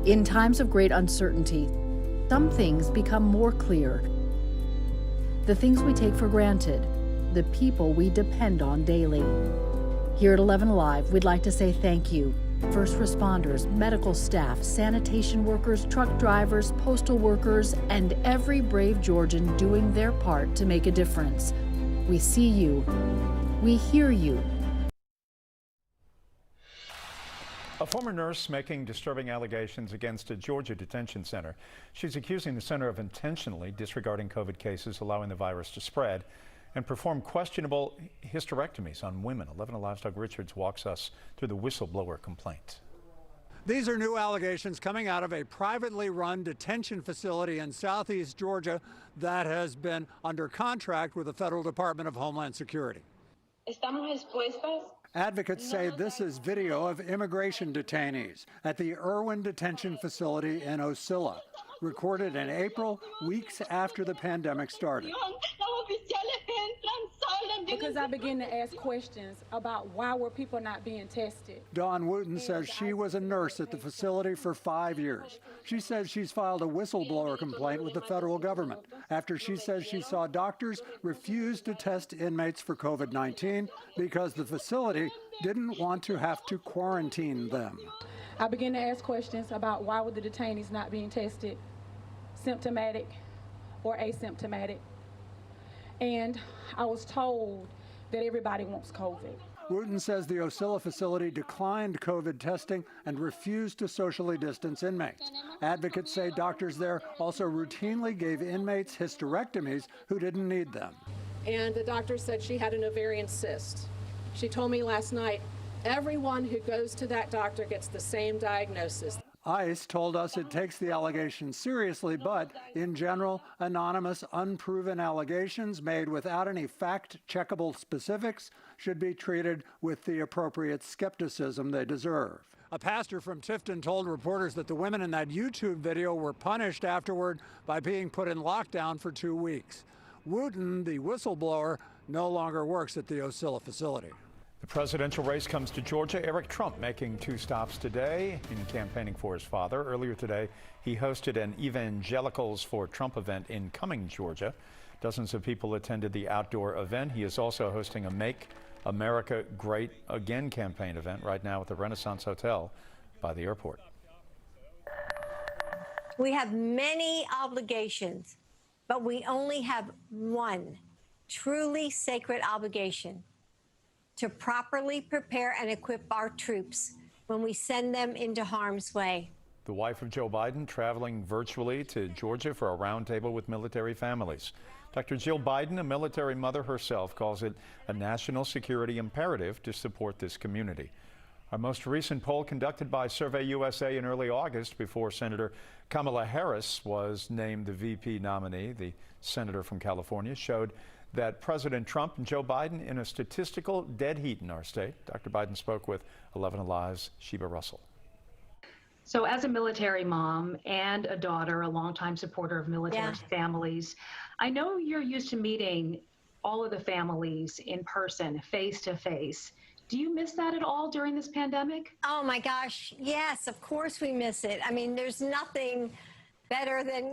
In times of great uncertainty, some things become more clear. The things we take for granted, the people we depend on daily. Here at 11 Alive, we'd like to say thank you. First responders, medical staff, sanitation workers, truck drivers, postal workers, and every brave Georgian doing their part to make a difference. We see you. We hear you. A former nurse making disturbing allegations against a Georgia detention center. She's accusing the center of intentionally disregarding COVID cases, allowing the virus to spread, and perform questionable hysterectomies on women. 11 Alive's Doug Richards walks us through the whistleblower complaint. These are new allegations coming out of a privately run detention facility in southeast Georgia that has been under contract with the Federal Department of Homeland Security. Estamos expuestas. Advocates say this is video of immigration detainees at the Irwin Detention Facility in Ocilla, recorded in April, weeks after the pandemic started. Because I began to ask questions about why were people not being tested. Dawn Wooten says she was a nurse at the facility for 5 years. She says she's filed a whistleblower complaint with the federal government after she says she saw doctors refuse to test inmates for COVID-19 because the facility didn't want to have to quarantine them. I began to ask questions about why were the detainees not being tested, symptomatic or asymptomatic. And I was told that everybody wants COVID. Wooten says the Ocilla facility declined COVID testing and refused to socially distance inmates. Advocates say doctors there also routinely gave inmates hysterectomies who didn't need them. And the doctor said she had an ovarian cyst. She told me last night, everyone who goes to that doctor gets the same diagnosis. ICE told us it takes the allegations seriously, but in general, anonymous, unproven allegations made without any fact-checkable specifics should be treated with the appropriate skepticism they deserve. A pastor from Tifton told reporters that the women in that YouTube video were punished afterward by being put in lockdown for 2 weeks. Wooten, the whistleblower, no longer works at the Ocilla facility. The presidential race comes to Georgia. Eric Trump making 2 stops today in campaigning for his father. Earlier today, he hosted an Evangelicals for Trump event in Cumming, Georgia. Dozens of people attended the outdoor event. He is also hosting a Make America Great Again campaign event right now at the Renaissance Hotel by the airport. We have many obligations, but we only have one truly sacred obligation: to properly prepare and equip our troops when we send them into harm's way. The wife of Joe Biden traveling virtually to Georgia for a roundtable with military families. Dr. Jill Biden, a military mother herself, calls it a national security imperative to support this community. Our most recent poll, conducted by Survey USA in early August before Senator Kamala Harris was named the VP nominee, the senator from California, showed that President Trump and Joe Biden in a statistical dead heat in our state. Dr. Biden spoke with 11 Alive's Sheba Russell. So as a military mom and a daughter, a longtime supporter of military families, I know you're used to meeting all of the families in person, face to face. Do you miss that at all during this pandemic? Oh my gosh, yes, of course we miss it. I mean, there's nothing better than,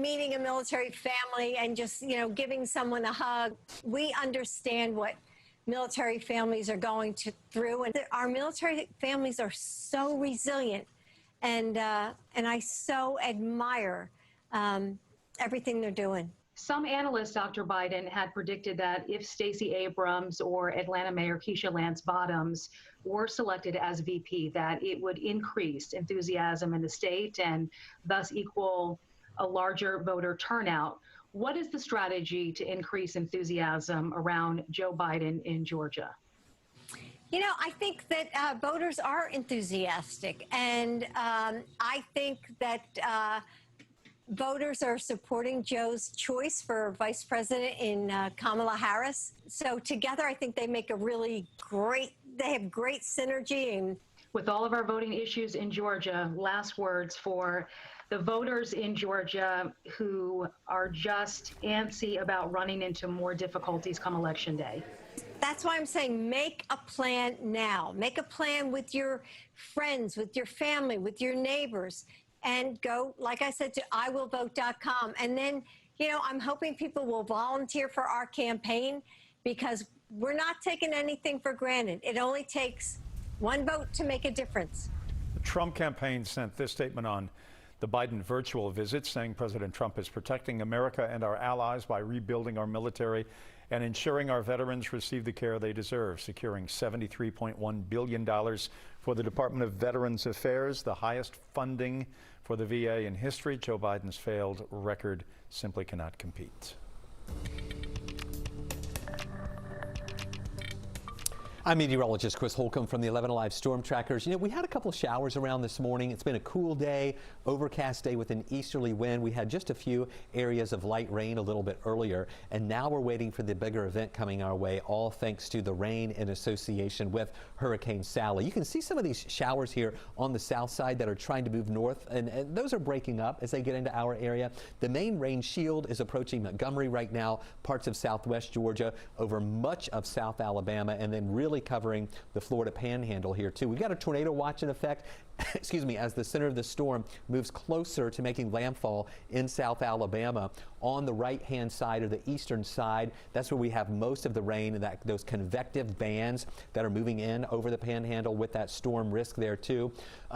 meeting a military family and just, giving someone a hug. We understand what military families are going through, and our military families are so resilient. and I so admire everything they're doing. Some analysts, Dr. Biden, had predicted that if Stacey Abrams or Atlanta Mayor Keisha Lance Bottoms were selected as VP, that it would increase enthusiasm in the state and thus equal a larger voter turnout. What is the strategy to increase enthusiasm around Joe Biden in Georgia? You know, I think that voters are enthusiastic, and I think that voters are supporting Joe's choice for vice president in Kamala Harris. So together, I think they make a really they have great synergy. And with all of our voting issues in Georgia, last words for the voters in Georgia who are just antsy about running into more difficulties come Election Day. That's why I'm saying make a plan now. Make a plan with your friends, with your family, with your neighbors, and go, like I said, to iwillvote.com. And then, you know, I'm hoping people will volunteer for our campaign, because we're not taking anything for granted. It only takes one vote to make a difference. The Trump campaign sent this statement on the Biden virtual visit, saying President Trump is protecting America and our allies by rebuilding our military and ensuring our veterans receive the care they deserve, securing $73.1 billion for the Department of Veterans Affairs, the highest funding for the VA in history. Joe Biden's failed record simply cannot compete. I'm meteorologist Chris Holcomb from the 11 Alive Storm Trackers. You know, we had a couple of showers around this morning. It's been a cool day, overcast day with an easterly wind. We had just a few areas of light rain a little bit earlier, and now we're waiting for the bigger event coming our way, all thanks to the rain in association with Hurricane Sally. You can see some of these showers here on the south side that are trying to move north, and those are breaking up as they get into our area. The main rain shield is approaching Montgomery right now, parts of southwest Georgia, over much of South Alabama, and then really covering the Florida Panhandle here too. We've got a tornado watch in effect, excuse me, as the center of the storm moves closer to making landfall in South Alabama. On the right-hand side or the eastern side, that's where we have most of the rain and those convective bands that are moving in over the Panhandle with that storm risk there too.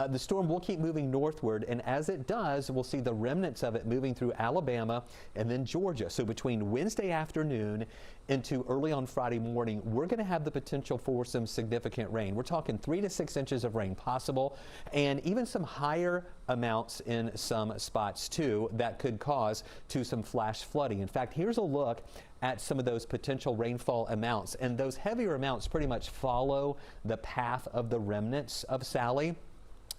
The storm will keep moving northward, and as it does, we'll see the remnants of it moving through Alabama and then Georgia. So between Wednesday afternoon into early on Friday morning, we're going to have the potential for some significant rain. We're talking 3 to 6 inches of rain possible, and even some higher amounts in some spots too that could cause to some flash flooding. In fact, here's a look at some of those potential rainfall amounts, and those heavier amounts pretty much follow the path of the remnants of Sally.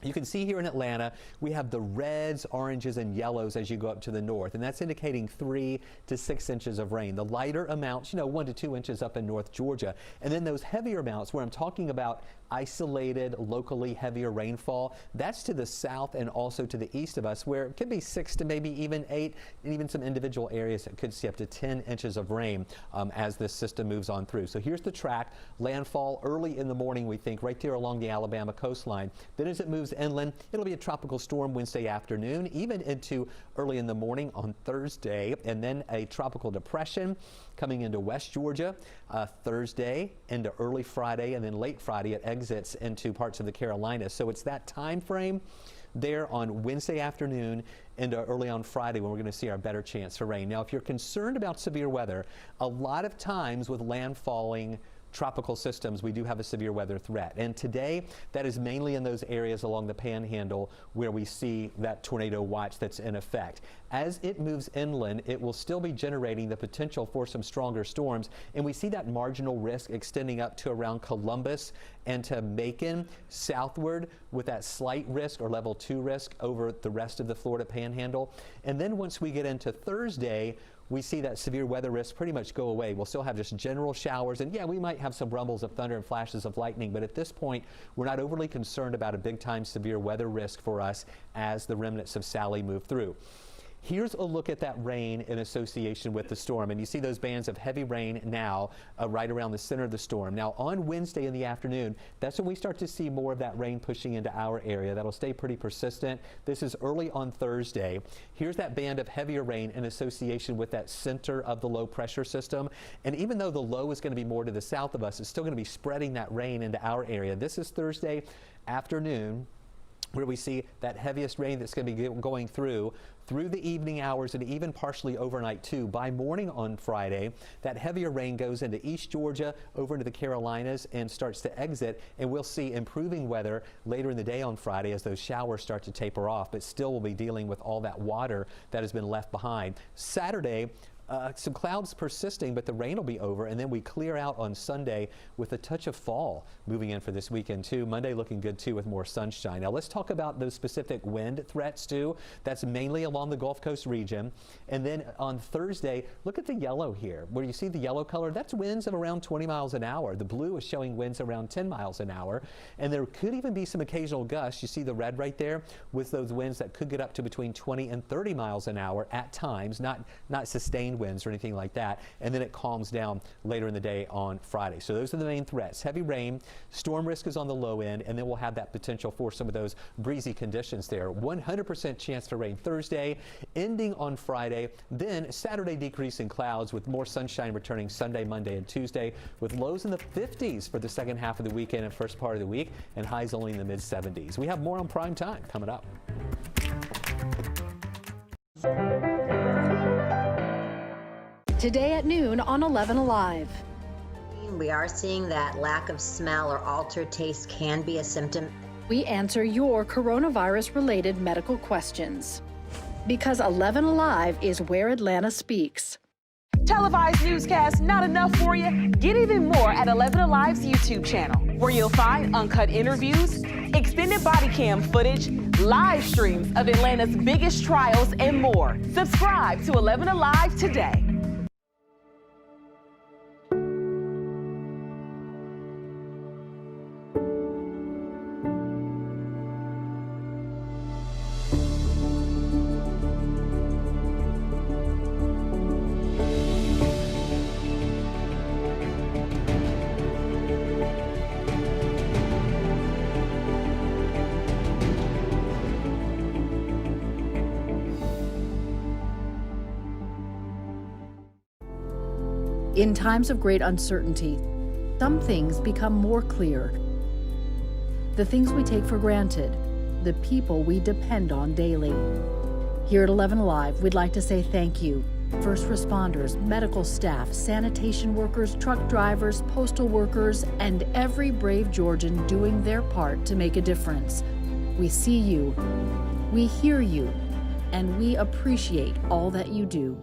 You can see here in Atlanta, we have the reds, oranges, and yellows as you go up to the north, and that's indicating 3 to 6 inches of rain. The lighter amounts, 1 to 2 inches up in North Georgia. And then those heavier amounts, where I'm talking about isolated, locally heavier rainfall, that's to the south and also to the east of us, where it could be 6 to maybe even 8, and even some individual areas that could see up to 10 inches of rain as this system moves on through. So here's the track. Landfall early in the morning, we think, right there along the Alabama coastline. Then as it moves inland, it'll be a tropical storm Wednesday afternoon, even into early in the morning on Thursday, and then a tropical depression coming into West Georgia Thursday into early Friday, and then late Friday it exits into parts of the Carolinas. So it's that time frame there on Wednesday afternoon into early on Friday when we're going to see our better chance for rain. Now, if you're concerned about severe weather, a lot of times with landfalling tropical systems, we do have a severe weather threat. And today, that is mainly in those areas along the Panhandle where we see that tornado watch that's in effect. As it moves inland, it will still be generating the potential for some stronger storms. And we see that marginal risk extending up to around Columbus and to Macon, southward, with that slight risk or level 2 risk over the rest of the Florida Panhandle. And then once we get into Thursday, we see that severe weather risk pretty much go away. We'll still have just general showers, and yeah, we might have some rumbles of thunder and flashes of lightning, but at this point, we're not overly concerned about a big-time severe weather risk for us as the remnants of Sally move through. Here's a look at that rain in association with the storm, and you see those bands of heavy rain now right around the center of the storm. Now on Wednesday in the afternoon, that's when we start to see more of that rain pushing into our area. That'll stay pretty persistent. This is early on Thursday. Here's that band of heavier rain in association with that center of the low pressure system, and even though the low is going to be more to the south of us, it's still going to be spreading that rain into our area. This is Thursday afternoon. where we see that heaviest rain that's going to be going through the evening hours and even partially overnight too. By morning on Friday, that heavier rain goes into East Georgia, over into the Carolinas, and starts to exit, and we'll see improving weather later in the day on Friday as those showers start to taper off, but still we'll be dealing with all that water that has been left behind. Saturday, some clouds persisting, but the rain will be over, and then we clear out on Sunday with a touch of fall moving in for this weekend too. Monday looking good too with more sunshine. Now let's talk about those specific wind threats too. That's mainly along the Gulf Coast region. And then on Thursday, look at the yellow here. Where you see the yellow color, that's winds of around 20 miles an hour. The blue is showing winds around 10 miles an hour. And there could even be some occasional gusts. You see the red right there with those winds that could get up to between 20 and 30 miles an hour at times, not sustained winds or anything like that, and then it calms down later in the day on Friday. So those are the main threats. Heavy rain, storm risk is on the low end, and then we'll have that potential for some of those breezy conditions there. 100% chance for rain Thursday, ending on Friday, then Saturday decrease in clouds with more sunshine returning Sunday, Monday, and Tuesday, with lows in the 50s for the second half of the weekend and first part of the week, and highs only in the mid 70s. We have more on Prime Time coming up. Today at noon on 11 Alive. We are seeing that lack of smell or altered taste can be a symptom. We answer your coronavirus-related medical questions. Because 11 Alive is where Atlanta speaks. Televised newscasts not enough for you? Get even more at 11 Alive's YouTube channel, where you'll find uncut interviews, extended body cam footage, live streams of Atlanta's biggest trials, and more. Subscribe to 11 Alive today. In times of great uncertainty, some things become more clear. The things we take for granted, the people we depend on daily. Here at 11 Alive, we'd like to say thank you. First responders, medical staff, sanitation workers, truck drivers, postal workers, and every brave Georgian doing their part to make a difference. We see you, we hear you, and we appreciate all that you do.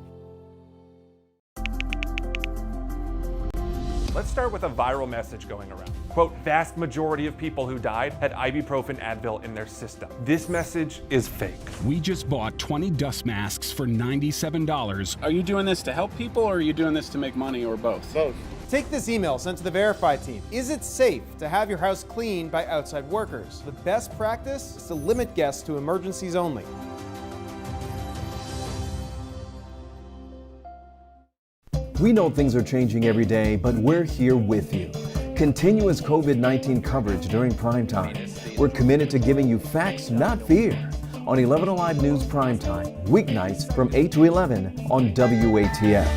Let's start with a viral message going around. Quote, vast majority of people who died had ibuprofen Advil in their system. This message is fake. We just bought 20 dust masks for $97. Are you doing this to help people, or are you doing this to make money, or both? Both. Take this email sent to the Verify team. Is it safe to have your house cleaned by outside workers? The best practice is to limit guests to emergencies only. We know things are changing every day, but we're here with you. Continuous COVID-19 coverage during prime time. We're committed to giving you facts, not fear. On 11 Alive News Prime Time, weeknights from 8 to 11 on WATF.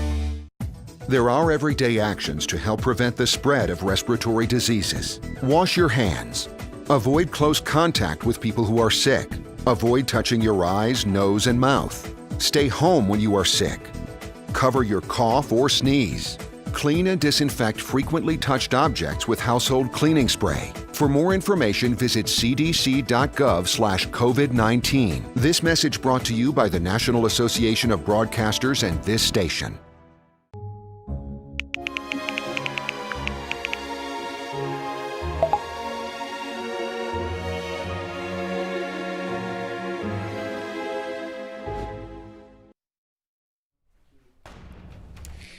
There are everyday actions to help prevent the spread of respiratory diseases. Wash your hands. Avoid close contact with people who are sick. Avoid touching your eyes, nose, and mouth. Stay home when you are sick. Cover your cough or sneeze. Clean and disinfect frequently touched objects with household cleaning spray. For more information, visit cdc.gov/COVID-19. This message brought to you by the National Association of Broadcasters and this station.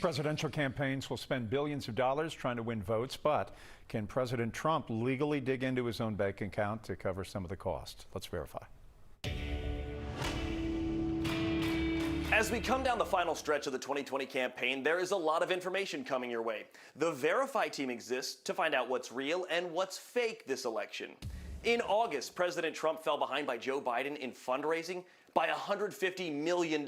Presidential campaigns will spend billions of dollars trying to win votes, but can President Trump legally dig into his own bank account to cover some of the cost? Let's verify. As we come down the final stretch of the 2020 campaign, there is a lot of information coming your way. The Verify team exists to find out what's real and what's fake this election. In August, President Trump fell behind by Joe Biden in fundraising by $150 million.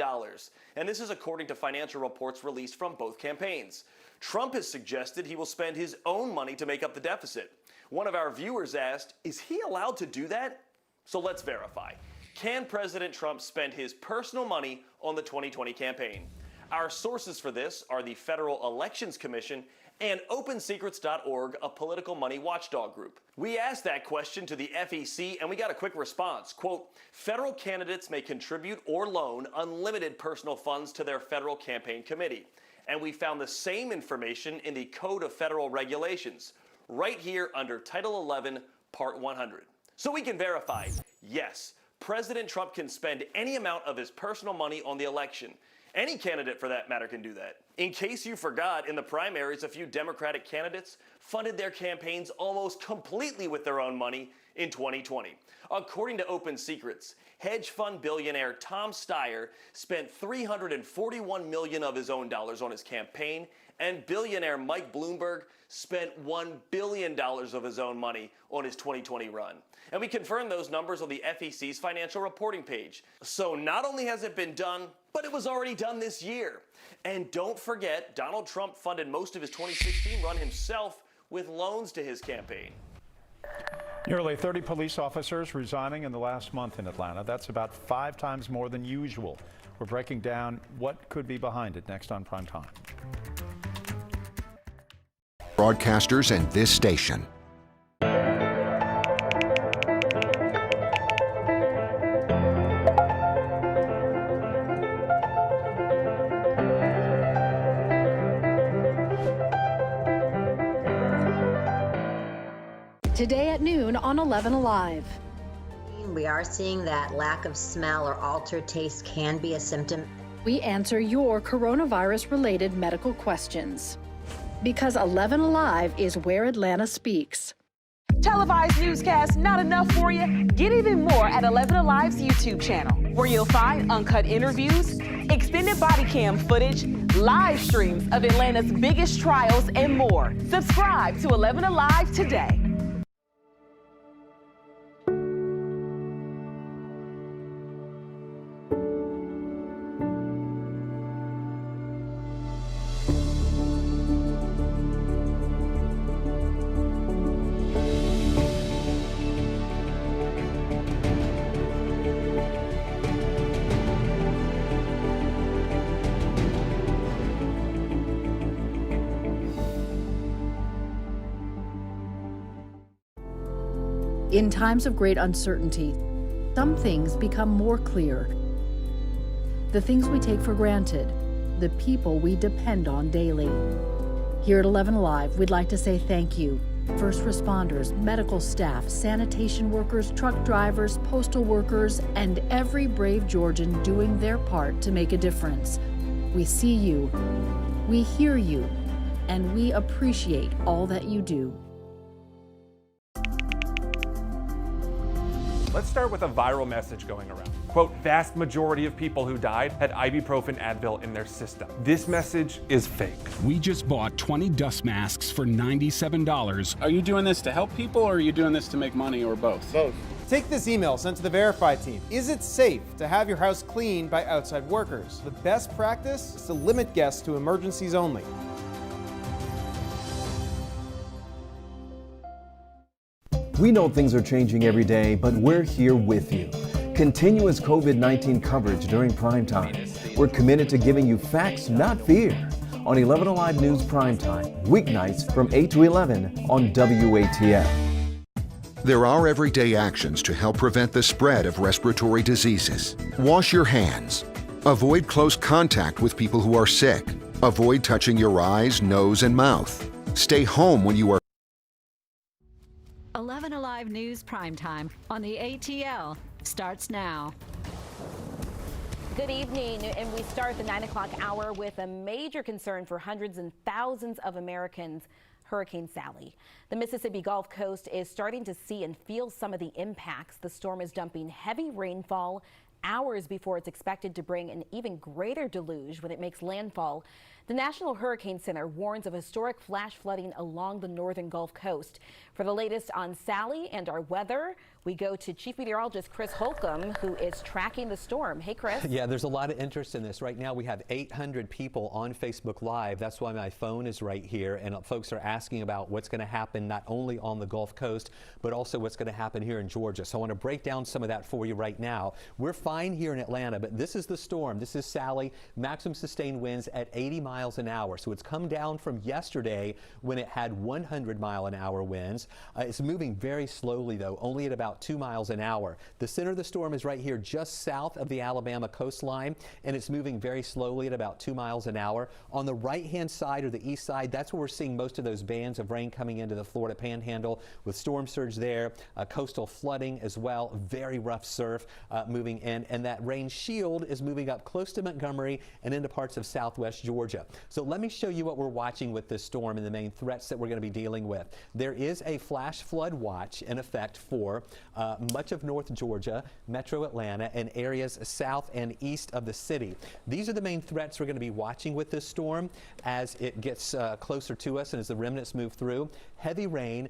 And this is according to financial reports released from both campaigns. Trump has suggested he will spend his own money to make up the deficit. One of our viewers asked, is he allowed to do that? So let's verify. Can President Trump spend his personal money on the 2020 campaign? Our sources for this are the Federal Elections Commission and OpenSecrets.org, a political money watchdog group. We asked that question to the FEC and we got a quick response. Quote, federal candidates may contribute or loan unlimited personal funds to their federal campaign committee. And we found the same information in the Code of Federal Regulations, right here under Title 11, Part 100. So we can verify, yes, President Trump can spend any amount of his personal money on the election. Any candidate, for that matter, can do that. In case you forgot, in the primaries, a few Democratic candidates funded their campaigns almost completely with their own money in 2020. According to Open Secrets, hedge fund billionaire Tom Steyer spent $341 million of his own dollars on his campaign, and billionaire Mike Bloomberg spent $1 billion of his own money on his 2020 run. And we confirmed those numbers on the FEC's financial reporting page. So not only has it been done, but it was already done this year. And don't forget, Donald Trump funded most of his 2016 run himself with loans to his campaign. Nearly 30 police officers resigning in the last month in Atlanta. That's about 5 times more than usual. We're breaking down what could be behind it next on Prime Time. Broadcasters and this station. Today at noon on 11 Alive. We are seeing that lack of smell or altered taste can be a symptom. We answer your coronavirus-related medical questions. Because 11 Alive is where Atlanta speaks. Televised newscasts not enough for you? Get even more at 11 Alive's YouTube channel, where you'll find uncut interviews, extended body cam footage, live streams of Atlanta's biggest trials, and more. Subscribe to 11 Alive today. In times of great uncertainty, some things become more clear. The things we take for granted, the people we depend on daily. Here at 11 Alive, we'd like to say thank you. First responders, medical staff, sanitation workers, truck drivers, postal workers, and every brave Georgian doing their part to make a difference. We see you, we hear you, and we appreciate all that you do. Let's start with a viral message going around. Quote, vast majority of people who died had ibuprofen Advil in their system. This message is fake. We just bought 20 dust masks for $97. Are you doing this to help people or are you doing this to make money or both? Both. Take this email sent to the Verify team. Is it safe to have your house cleaned by outside workers? The best practice is to limit guests to emergencies only. We know things are changing every day, but we're here with you. Continuous COVID-19 coverage during prime time. We're committed to giving you facts, not fear. On 11 Alive News Prime Time, weeknights from 8 to 11 on WATF. There are everyday actions to help prevent the spread of respiratory diseases. Wash your hands. Avoid close contact with people who are sick. Avoid touching your eyes, nose, and mouth. Stay home when you are 11 Alive News Primetime on the ATL starts now. Good evening, and we start the 9 o'clock hour with a major concern for hundreds and thousands of Americans, Hurricane Sally. The Mississippi Gulf Coast is starting to see and feel some of the impacts. The storm is dumping heavy rainfall hours before it's expected to bring an even greater deluge when it makes landfall. The National Hurricane Center warns of historic flash flooding along the northern Gulf Coast. For the latest on Sally and our weather, We go to Chief Meteorologist Chris Holcomb, who is tracking the storm. Hey, Chris. Yeah, there's a lot of interest in this. Right now we have 800 people on Facebook Live. That's why my phone is right here, and folks are asking about what's going to happen not only on the Gulf Coast, but also what's going to happen here in Georgia. So I want to break down some of that for you right now. We're fine here in Atlanta, but this is the storm. This is Sally. Maximum sustained winds at 80 miles an hour. So it's come down from yesterday when it had 100-mile-an-hour winds. It's moving very slowly, though, only at about 2 miles an hour. The center of the storm is right here just south of the Alabama coastline, and it's moving very slowly at about 2 miles an hour. On the right-hand side or the east side, that's where we're seeing most of those bands of rain coming into the Florida Panhandle with storm surge there, coastal flooding as well, very rough surf moving in, and that rain shield is moving up close to Montgomery and into parts of southwest Georgia. So let me show you what we're watching with this storm and the main threats that we're going to be dealing with. There is a flash flood watch in effect for much of North Georgia, metro Atlanta, and areas south and east of the city. These are the main threats we're going to be watching with this storm as it gets closer to us and as the remnants move through. Heavy rain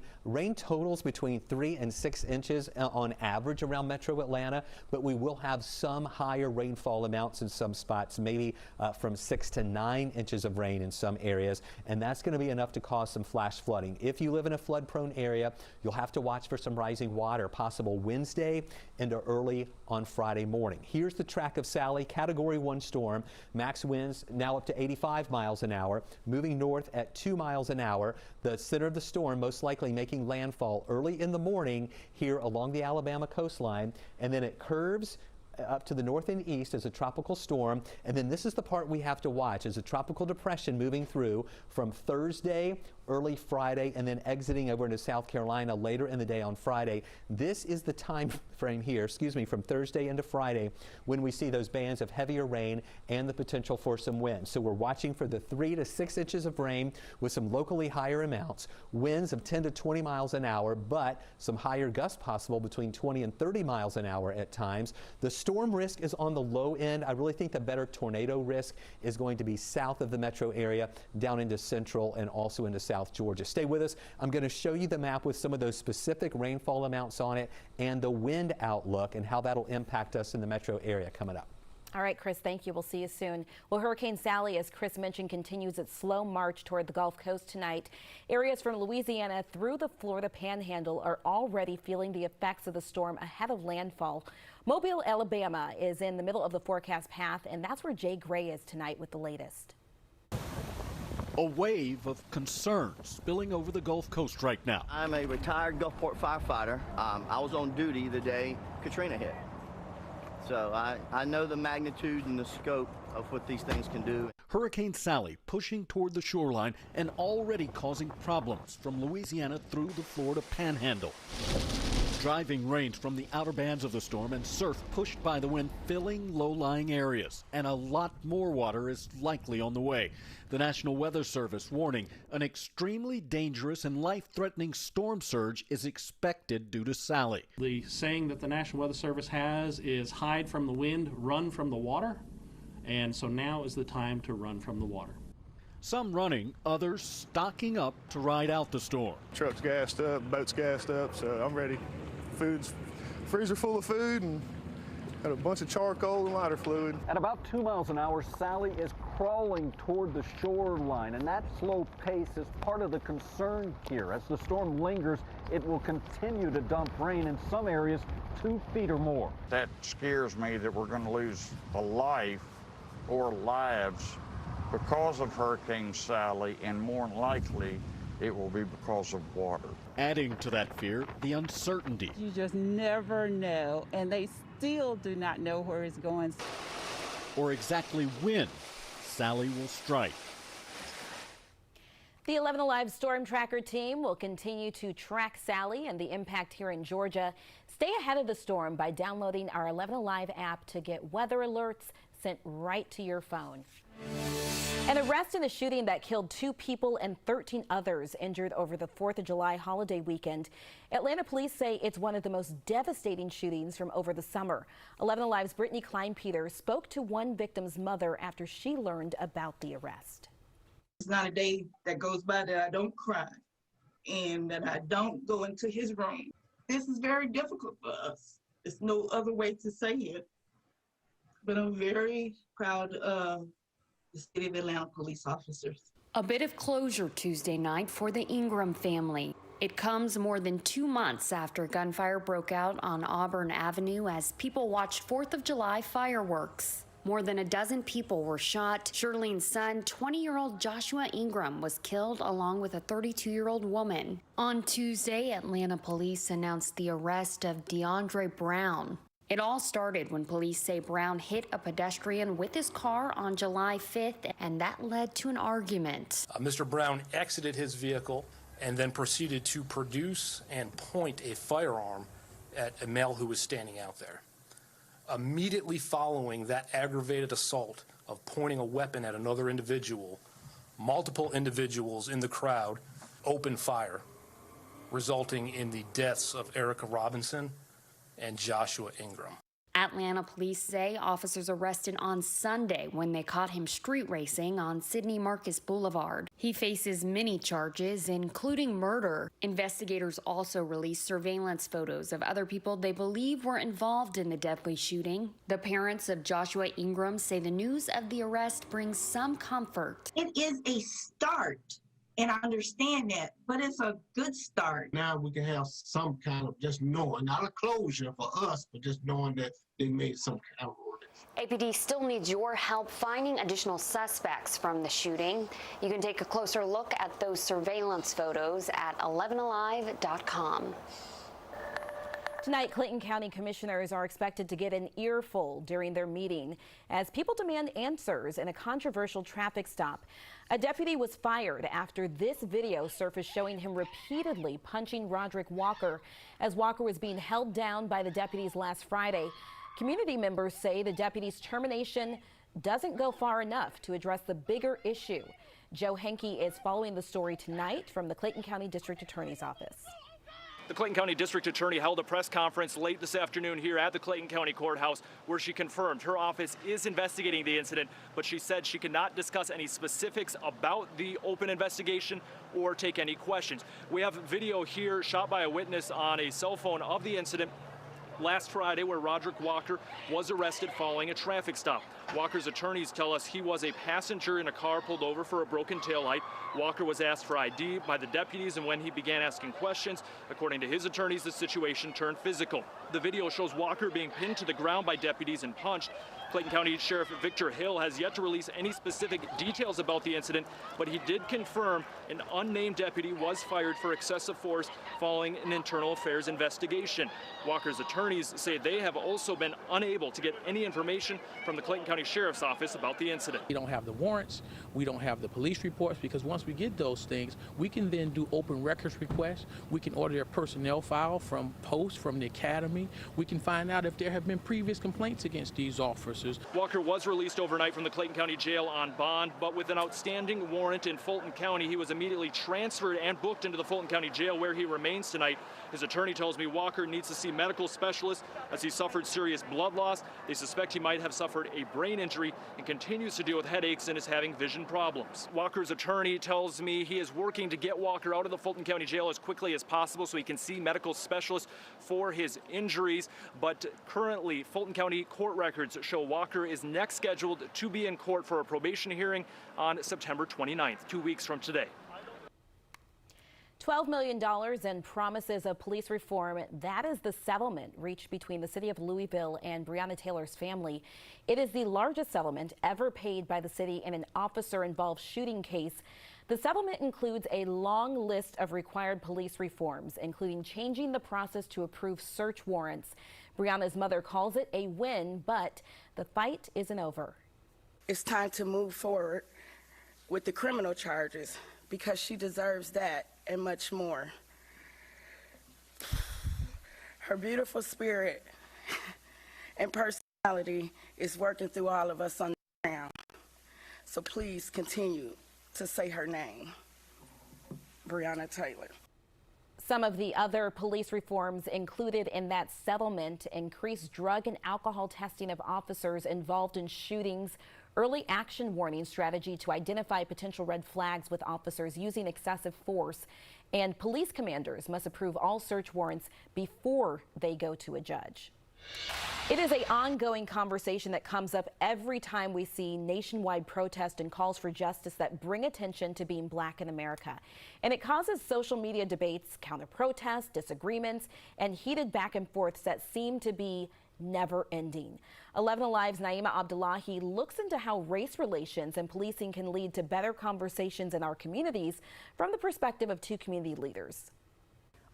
totals between 3 and 6 inches on average around metro Atlanta, but we will have some higher rainfall amounts in some spots, maybe from 6 to 9 inches of rain in some areas, and that's going to be enough to cause some flash flooding. If you live in a flood-prone area, you'll have to watch for some rising water, possible Wednesday into early on Friday morning. Here's the track of Sally, Category 1 storm. Max winds now up to 85 miles an hour, moving north at 2 miles an hour. The center of the storm most likely making landfall early in the morning here along the Alabama coastline, and then it curves up to the north and east as a tropical storm, and then this is the part we have to watch as a tropical depression moving through from Thursday, early Friday, and then exiting over into South Carolina later in the day on Friday. This is the time frame here, from Thursday into Friday when we see those bands of heavier rain and the potential for some wind. So we're watching for the 3 to 6 inches of rain with some locally higher amounts, winds of 10 to 20 miles an hour, but some higher gusts possible between 20 and 30 miles an hour at times. The storm risk is on the low end. I really think the better tornado risk is going to be south of the metro area, down into central and also into South Georgia. Stay with us. I'm going to show you the map with some of those specific rainfall amounts on it and the wind outlook and how that'll impact us in the metro area coming up. All right, Chris, thank you. We'll see you soon. Well, Hurricane Sally, as Chris mentioned, continues its slow march toward the Gulf Coast tonight. Areas from Louisiana through the Florida Panhandle are already feeling the effects of the storm ahead of landfall. Mobile, Alabama is in the middle of the forecast path, and that's where Jay Gray is tonight with the latest. A wave of concern spilling over the Gulf Coast right now. I'm a retired Gulfport firefighter. I was on duty the day Katrina hit. So I know the magnitude and the scope of what these things can do. Hurricane Sally pushing toward the shoreline and already causing problems from Louisiana through the Florida Panhandle. Driving rains from the outer bands of the storm and surf pushed by the wind filling low-lying areas. And a lot more water is likely on the way. The National Weather Service warning an extremely dangerous and life-threatening storm surge is expected due to Sally. The saying that the National Weather Service has is hide from the wind, run from the water. And so now is the time to run from the water. Some running, others stocking up to ride out the storm. Truck's gassed up, boat's gassed up, so I'm ready. Food's freezer full of food and got a bunch of charcoal and lighter fluid. At about 2 miles an hour, Sally is crawling toward the shoreline, and that slow pace is part of the concern here. As the storm lingers, it will continue to dump rain in some areas 2 feet or more. That scares me that we're going to lose a life or lives because of Hurricane Sally, and more than likely it will be because of water. Adding to that fear, the uncertainty. You just never know, and they still do not know where it's going. Or exactly when Sally will strike. The 11 Alive Storm Tracker team will continue to track Sally and the impact here in Georgia. Stay ahead of the storm by downloading our 11 Alive app to get weather alerts sent right to your phone. An arrest in the shooting that killed 2 people and 13 others injured over the 4th of July holiday weekend. Atlanta police say it's one of the most devastating shootings from over the summer. 11 Alive's Brittany Klein-Peter spoke to one victim's mother after she learned about the arrest. It's not a day that goes by that I don't cry and that I don't go into his room This is very difficult for us. There's no other way to say it. But I'm very proud of the City of Atlanta police officers. A bit of closure Tuesday night for the Ingram family. It comes more than 2 months after gunfire broke out on Auburn Avenue as people watched 4th of July fireworks. More than a dozen people were shot. Shirlene's son, 20-year-old Joshua Ingram, was killed along with a 32-year-old woman. On Tuesday, Atlanta police announced the arrest of DeAndre Brown. It all started when police say Brown hit a pedestrian with his car on July 5th, and that led to an argument. Mr. Brown exited his vehicle and then proceeded to produce and point a firearm at a male who was standing out there. Immediately following that aggravated assault of pointing a weapon at another individual, multiple individuals in the crowd opened fire, resulting in the deaths of Erica Robinson and Joshua Ingram. Atlanta police say officers arrested on Sunday when they caught him street racing on Sidney Marcus Boulevard. He faces many charges, including murder. Investigators also released surveillance photos of other people they believe were involved in the deadly shooting. The parents of Joshua Ingram say the news of the arrest brings some comfort. It is a start, and I understand that, but it's a good start. Now we can have some kind of just knowing, not a closure for us, but just knowing that they made some kind of ruling. APD still needs your help finding additional suspects from the shooting. You can take a closer look at those surveillance photos at 11alive.com. Tonight, Clayton County commissioners are expected to get an earful during their meeting as people demand answers in a controversial traffic stop. A deputy was fired after this video surfaced showing him repeatedly punching Roderick Walker as Walker was being held down by the deputies last Friday. Community members say the deputy's termination doesn't go far enough to address the bigger issue. Joe Henke is following the story tonight from the Clayton County District Attorney's Office. The Clayton County District Attorney held a press conference late this afternoon here at the Clayton County Courthouse where she confirmed her office is investigating the incident, but she said she cannot discuss any specifics about the open investigation or take any questions. We have video here shot by a witness on a cell phone of the incident last Friday where Roderick Walker was arrested following a traffic stop. Walker's attorneys tell us he was a passenger in a car pulled over for a broken taillight. Walker was asked for ID by the deputies, and when he began asking questions, according to his attorneys, the situation turned physical. The video shows Walker being pinned to the ground by deputies and punched. Clayton County Sheriff Victor Hill has yet to release any specific details about the incident, but he did confirm an unnamed deputy was fired for excessive force following an internal affairs investigation. Walker's attorneys say they have also been unable to get any information from the Clayton County Sheriff's Office about the incident. We don't have the warrants, we don't have the police reports, because once we get those things, we can then do open records requests. We can order a personnel file from posts from the academy. We can find out if there have been previous complaints against these officers. Walker was released overnight from the Clayton County Jail on bond, but with an outstanding warrant in Fulton County, he was immediately transferred and booked into the Fulton County Jail where he remains tonight. His attorney tells me Walker needs to see medical specialists as he suffered serious blood loss. They suspect he might have suffered a brain injury and continues to deal with headaches and is having vision problems. Walker's attorney tells me he is working to get Walker out of the Fulton County Jail as quickly as possible so he can see medical specialists for his injuries. But currently, Fulton County court records show Walker is next scheduled to be in court for a probation hearing on September 29th, 2 weeks from today. $12 million in promises of police reform. That is the settlement reached between the city of Louisville and Breonna Taylor's family. It is the largest settlement ever paid by the city in an officer-involved shooting case. The settlement includes a long list of required police reforms, including changing the process to approve search warrants. Breonna's mother calls it a win, but the fight isn't over. It's time to move forward with the criminal charges because she deserves that and much more. Her beautiful spirit and personality is working through all of us on the ground. So please continue to say her name, Breonna Taylor. Some of the other police reforms included in that settlement: increased drug and alcohol testing of officers involved in shootings, early action warning strategy to identify potential red flags with officers using excessive force, and police commanders must approve all search warrants before they go to a judge. It is an ongoing conversation that comes up every time we see nationwide protests and calls for justice that bring attention to being black in America. And it causes social media debates, counter-protests, disagreements, and heated back and forths that seem to be never ending. 11 Alive's Naima Abdullahi looks into how race relations and policing can lead to better conversations in our communities from the perspective of two community leaders.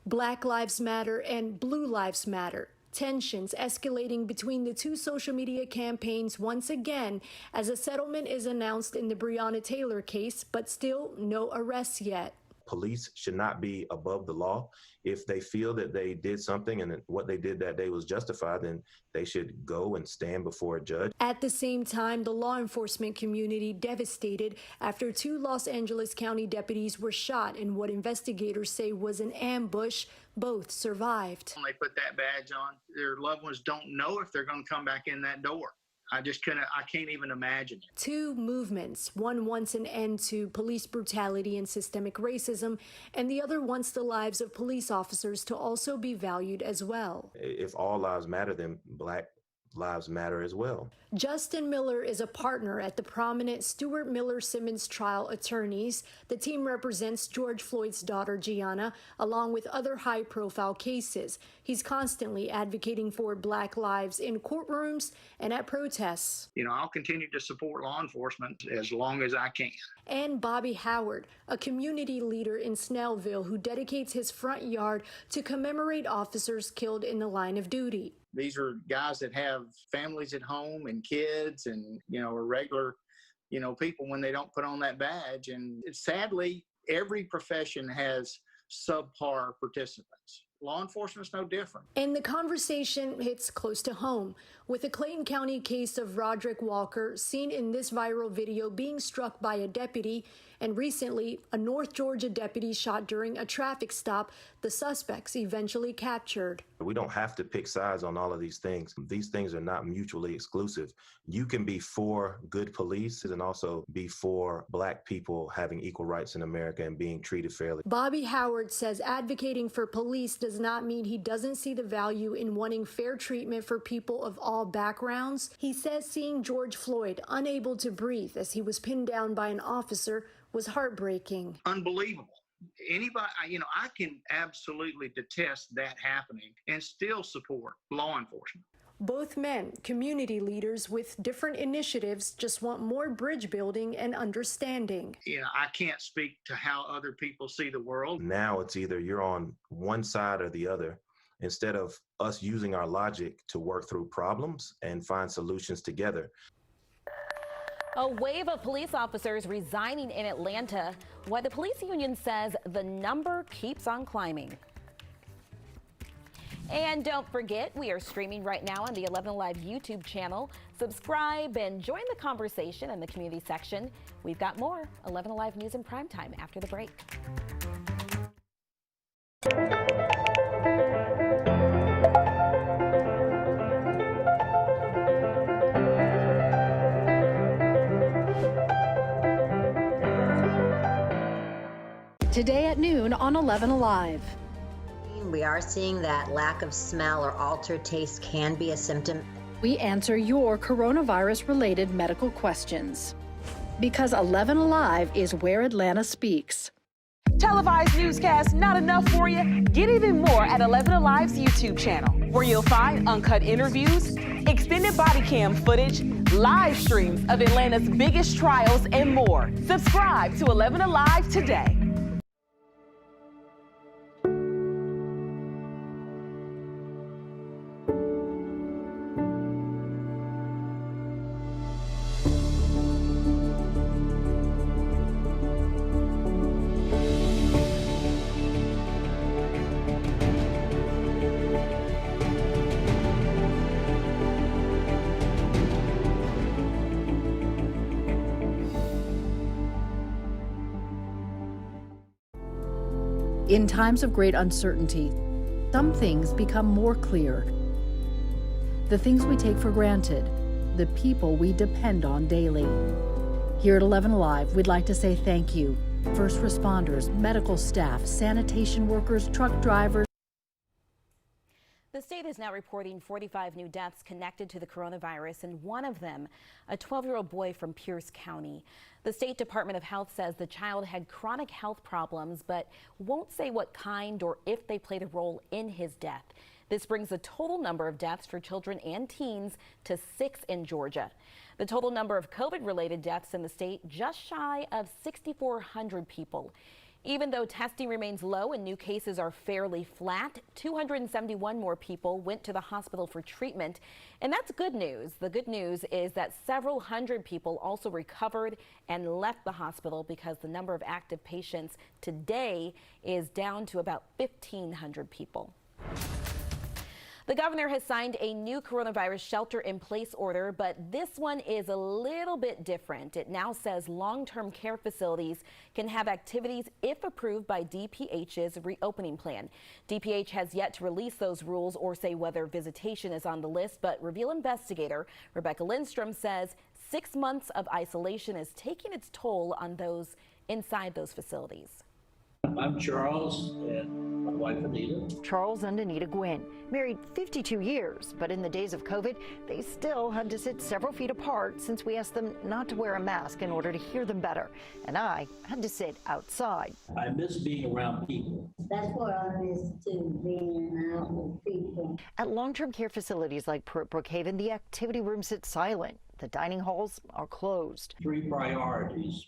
Black Lives Matter and Blue Lives Matter. Tensions escalating between the two social media campaigns once again as a settlement is announced in the Breonna Taylor case, but still no arrests yet. Police should not be above the law. If they feel that they did something and what they did that day was justified, then they should go and stand before a judge. At the same time, the law enforcement community devastated after 2 Los Angeles County deputies were shot in what investigators say was an ambush. Both survived. When they put that badge on, their loved ones don't know if they're going to come back in that door. I can't even imagine it. 2 movements. One wants an end to police brutality and systemic racism, and the other wants the lives of police officers to also be valued as well. If all lives matter, then Black lives matter as well. Justin Miller is a partner at the prominent Stuart Miller Simmons trial attorneys. The team represents George Floyd's daughter, Gianna, along with other high-profile cases. He's constantly advocating for Black lives in courtrooms and at protests. I'll continue to support law enforcement as long as I can. And Bobby Howard, a community leader in Snellville who dedicates his front yard to commemorate officers killed in the line of duty. These are guys that have families at home and kids and, are regular, people when they don't put on that badge. And sadly, every profession has subpar participants. Law enforcement's no different. And the conversation hits close to home, with a Clayton County case of Roderick Walker seen in this viral video being struck by a deputy, and recently a North Georgia deputy shot during a traffic stop. The suspects eventually captured. We don't have to pick sides on all of these things. These things are not mutually exclusive. You can be for good police and also be for Black people having equal rights in America and being treated fairly. Bobby Howard says advocating for police does not mean he doesn't see the value in wanting fair treatment for people of all backgrounds. He says seeing George Floyd unable to breathe as he was pinned down by an officer was heartbreaking. Unbelievable. Anybody, I can absolutely detest that happening and still support law enforcement. Both men, community leaders with different initiatives, just want more bridge building and understanding. I can't speak to how other people see the world. Now it's either you're on one side or the other, instead of us using our logic to work through problems and find solutions together. A wave of police officers resigning in Atlanta, while the police union says the number keeps on climbing. And don't forget, we are streaming right now on the 11 Alive YouTube channel. Subscribe and join the conversation in the community section. We've got more 11 Alive News in Primetime after the break. Today at noon on 11 Alive. We are seeing that lack of smell or altered taste can be a symptom. We answer your coronavirus-related medical questions. Because 11 Alive is where Atlanta speaks. Televised newscasts not enough for you? Get even more at 11 Alive's YouTube channel, where you'll find uncut interviews, extended body cam footage, live streams of Atlanta's biggest trials, and more. Subscribe to 11 Alive today. In times of great uncertainty, some things become more clear. The things we take for granted, the people we depend on daily. Here at 11 Alive, we'd like to say thank you First responders, medical staff, sanitation workers, truck drivers. The state is now reporting 45 new deaths connected to the coronavirus, and one of them, a 12-year-old boy from Pierce County. The State Department of Health says the child had chronic health problems, but won't say what kind or if they played a role in his death. This brings the total number of deaths for children and teens to 6 in Georgia. The total number of COVID-related deaths in the state just shy of 6,400 people. Even though testing remains low and new cases are fairly flat, 271 more people went to the hospital for treatment, and that's good news. The good news is that several hundred people also recovered and left the hospital because the number of active patients today is down to about 1,500 people. The governor has signed a new coronavirus shelter-in-place order, but this one is a little bit different. It now says long-term care facilities can have activities if approved by DPH's reopening plan. DPH has yet to release those rules or say whether visitation is on the list, but Reveal investigator Rebecca Lindstrom says 6 months of isolation is taking its toll on those inside those facilities. I'm Charles, and my wife Anita. Charles and Anita Gwynn, married 52 years, but in the days of COVID, they still had to sit several feet apart since we asked them not to wear a mask in order to hear them better. And I had to sit outside. I miss being around people. That's what I miss too, being out with people. At long-term care facilities like Brookhaven, the activity room sits silent. The dining halls are closed. 3 priorities.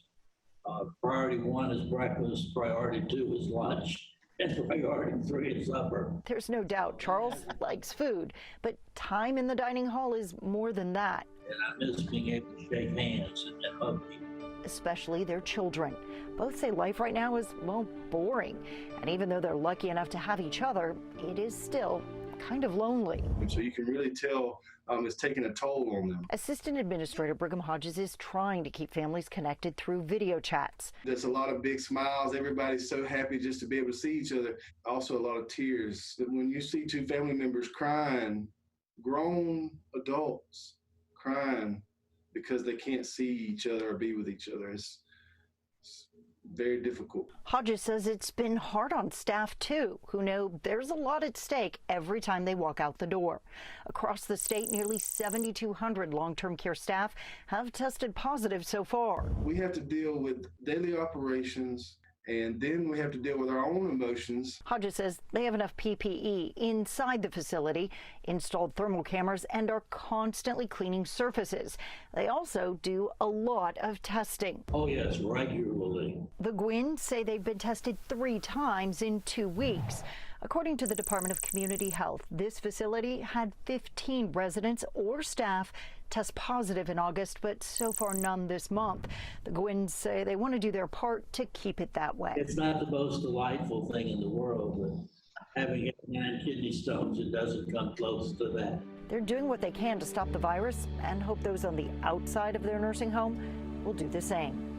Priority 1 is breakfast, priority 2 is lunch, and priority 3 is supper. There's no doubt Charles likes food, but time in the dining hall is more than that. And I miss being able to shake hands and hug people. Especially their children. Both say life right now is, well, boring. And even though they're lucky enough to have each other, it is still kind of lonely. And so you can really tell it's taking a toll on them. Assistant Administrator Brigham Hodges is trying to keep families connected through video chats. There's a lot of big smiles. Everybody's so happy just to be able to see each other. Also a lot of tears. When you see 2 family members crying, grown adults crying because they can't see each other or be with each other, it's very difficult. Hodges says it's been hard on staff too, who know there's a lot at stake every time they walk out the door. Across the state, nearly 7,200 long-term care staff have tested positive so far. We have to deal with daily operations, and then we have to deal with our own emotions. Hodges says they have enough PPE inside the facility, installed thermal cameras, and are constantly cleaning surfaces. They also do a lot of testing. Oh yes, regularly. The Gwynns say they've been tested 3 times in 2 weeks. According to the Department of Community Health, this facility had 15 residents or staff test positive in August, but so far none this month. The Gwynns say they want to do their part to keep it that way. It's not the most delightful thing in the world, but having 9 kidney stones, it doesn't come close to that. They're doing what they can to stop the virus and hope those on the outside of their nursing home will do the same.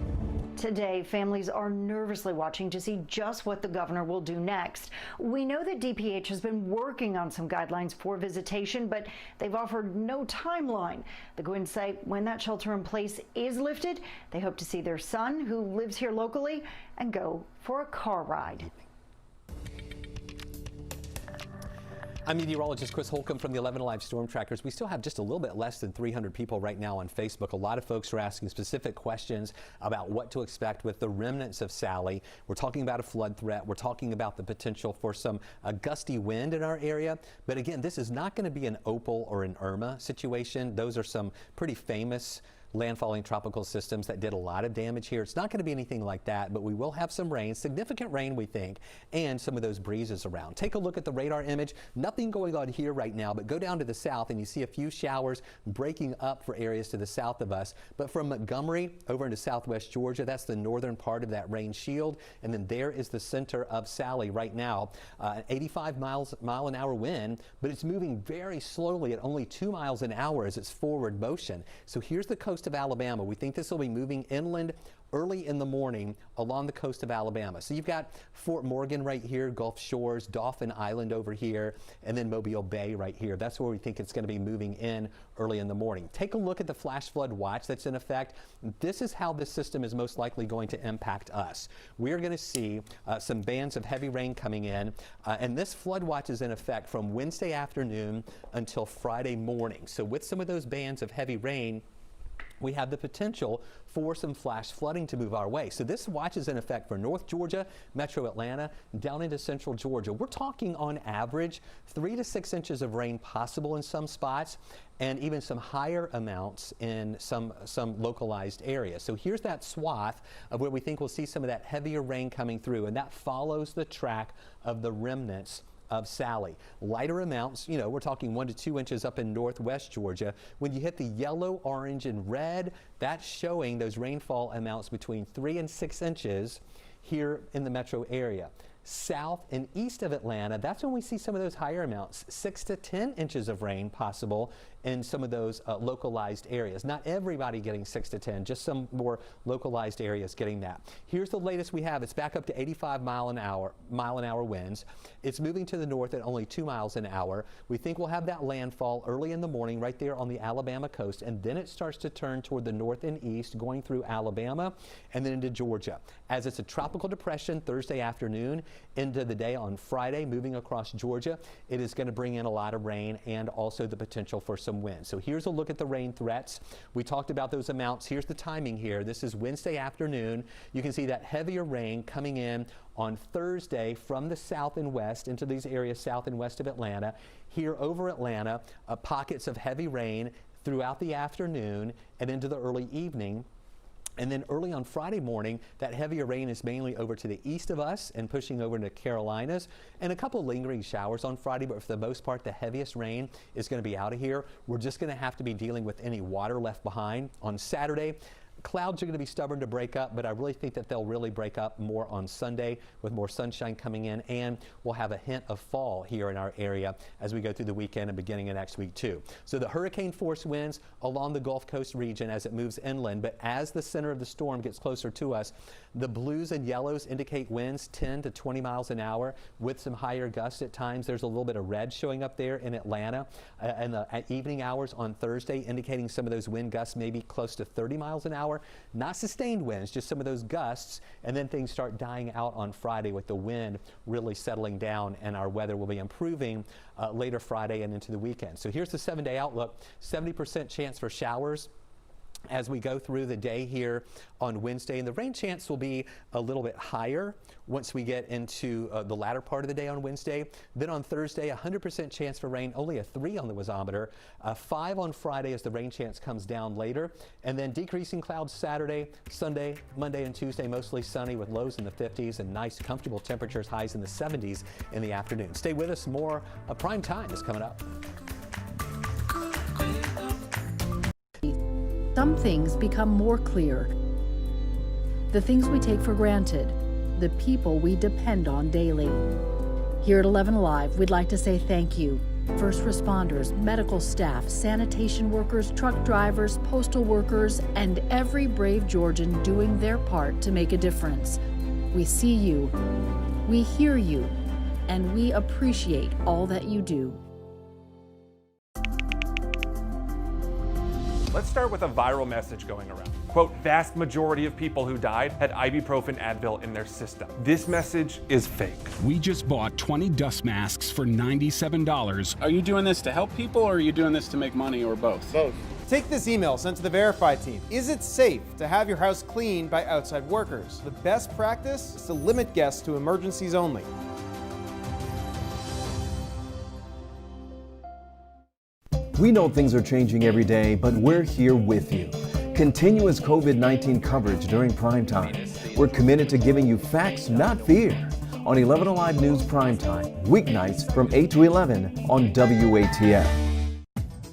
Today, families are nervously watching to see just what the governor will do next. We know that DPH has been working on some guidelines for visitation, but they've offered no timeline. The Gwynns say when that shelter in place is lifted, they hope to see their son, who lives here locally, and go for a car ride. I'm meteorologist Chris Holcomb from the 11 Alive Storm Trackers. We still have just a little bit less than 300 people right now on Facebook. A lot of folks are asking specific questions about what to expect with the remnants of Sally. We're talking about a flood threat. We're talking about the potential for some gusty wind in our area. But again, this is not going to be an Opal or an Irma situation. Those are some pretty famous landfalling tropical systems that did a lot of damage here. It's not going to be anything like that, but we will have some rain, significant rain we think, and some of those breezes around. Take a look at the radar image. Nothing going on here right now, but go down to the south and you see a few showers breaking up for areas to the south of us. But from Montgomery over into southwest Georgia, that's the northern part of that rain shield, and then there is the center of Sally right now. 85 mile an hour wind, but it's moving very slowly at only 2 miles an hour as its forward motion. So here's the coast coast of Alabama. We think this will be moving inland early in the morning along the coast of Alabama. So you've got Fort Morgan right here, Gulf Shores, Dauphin Island over here, and then Mobile Bay right here. That's where we think it's going to be moving in early in the morning. Take a look at the flash flood watch that's in effect. This is how this system is most likely going to impact us. We're going to see some bands of heavy rain coming in, and this flood watch is in effect from Wednesday afternoon until Friday morning. So with some of those bands of heavy rain, we have the potential for some flash flooding to move our way. So this watch is in effect for North Georgia, Metro Atlanta, down into Central Georgia. We're talking on average 3 to 6 inches of rain possible in some spots, and even some higher amounts in some localized areas. So here's that swath of where we think we'll see some of that heavier rain coming through, and that follows the track of the remnants of Sally. Lighter amounts, you know, we're talking 1 to 2 inches up in northwest Georgia. When you hit the yellow, orange, and red, that's showing those rainfall amounts between 3 and 6 inches here in the metro area. South and east of Atlanta, that's when we see some of those higher amounts, 6 to 10 inches of rain possible in some of those localized areas. Not everybody getting 6 to 10, just some more localized areas getting that. Here's the latest we have. It's back up to 85 mile an hour winds. It's moving to the north at only 2 miles an hour. We think we'll have that landfall early in the morning right there on the Alabama coast, and then it starts to turn toward the north and east, going through Alabama and then into Georgia. As it's a tropical depression Thursday afternoon into the day on Friday, moving across Georgia, it is going to bring in a lot of rain and also the potential for some wind. So here's a look at the rain threats. We talked about those amounts. Here's the timing here. This is Wednesday afternoon. You can see that heavier rain coming in on Thursday from the south and west into these areas south and west of Atlanta. Here over Atlanta, pockets of heavy rain throughout the afternoon and into the early evening. And then early on Friday morning, that heavier rain is mainly over to the east of us and pushing over into Carolinas, and a couple lingering showers on Friday, but for the most part, the heaviest rain is going to be out of here. We're just going to have to be dealing with any water left behind. On Saturday, clouds are going to be stubborn to break up, but I really think that they'll really break up more on Sunday with more sunshine coming in, and we'll have a hint of fall here in our area as we go through the weekend and beginning of next week too. So the hurricane force winds along the Gulf Coast region as it moves inland, but as the center of the storm gets closer to us, the blues and yellows indicate winds 10 to 20 miles an hour with some higher gusts at times. There's a little bit of red showing up there in Atlanta at evening hours on Thursday, indicating some of those wind gusts may be close to 30 miles an hour. Not sustained winds, just some of those gusts, and then things start dying out on Friday with the wind really settling down, and our weather will be improving later Friday and into the weekend. So here's the 7-day outlook. 70% chance for showers as we go through the day here on Wednesday, and the rain chance will be a little bit higher once we get into the latter part of the day on Wednesday. Then on Thursday, 100% chance for rain, only a 3 on the wasometer, 5 on Friday as the rain chance comes down later, and then decreasing clouds Saturday, Sunday, Monday, and Tuesday, mostly sunny with lows in the 50s and nice comfortable temperatures, highs in the 70s in the afternoon. Stay with us. More Prime Time is coming up. Some things become more clear. The things we take for granted, the people we depend on daily. Here at 11 Alive, we'd like to say thank you. First responders, medical staff, sanitation workers, truck drivers, postal workers, and every brave Georgian doing their part to make a difference. We see you, we hear you, and we appreciate all that you do. Let's start with a viral message going around. Quote, vast majority of people who died had ibuprofen Advil in their system. This message is fake. We just bought 20 dust masks for $97. Are you doing this to help people, or are you doing this to make money, or both? Both. Take this email sent to the Verify team. Is it safe to have your house cleaned by outside workers? The best practice is to limit guests to emergencies only. We know things are changing every day, but we're here with you. Continuous COVID-19 coverage during prime time. We're committed to giving you facts, not fear. On 11 Alive News Prime Time, weeknights from 8 to 11 on WATF.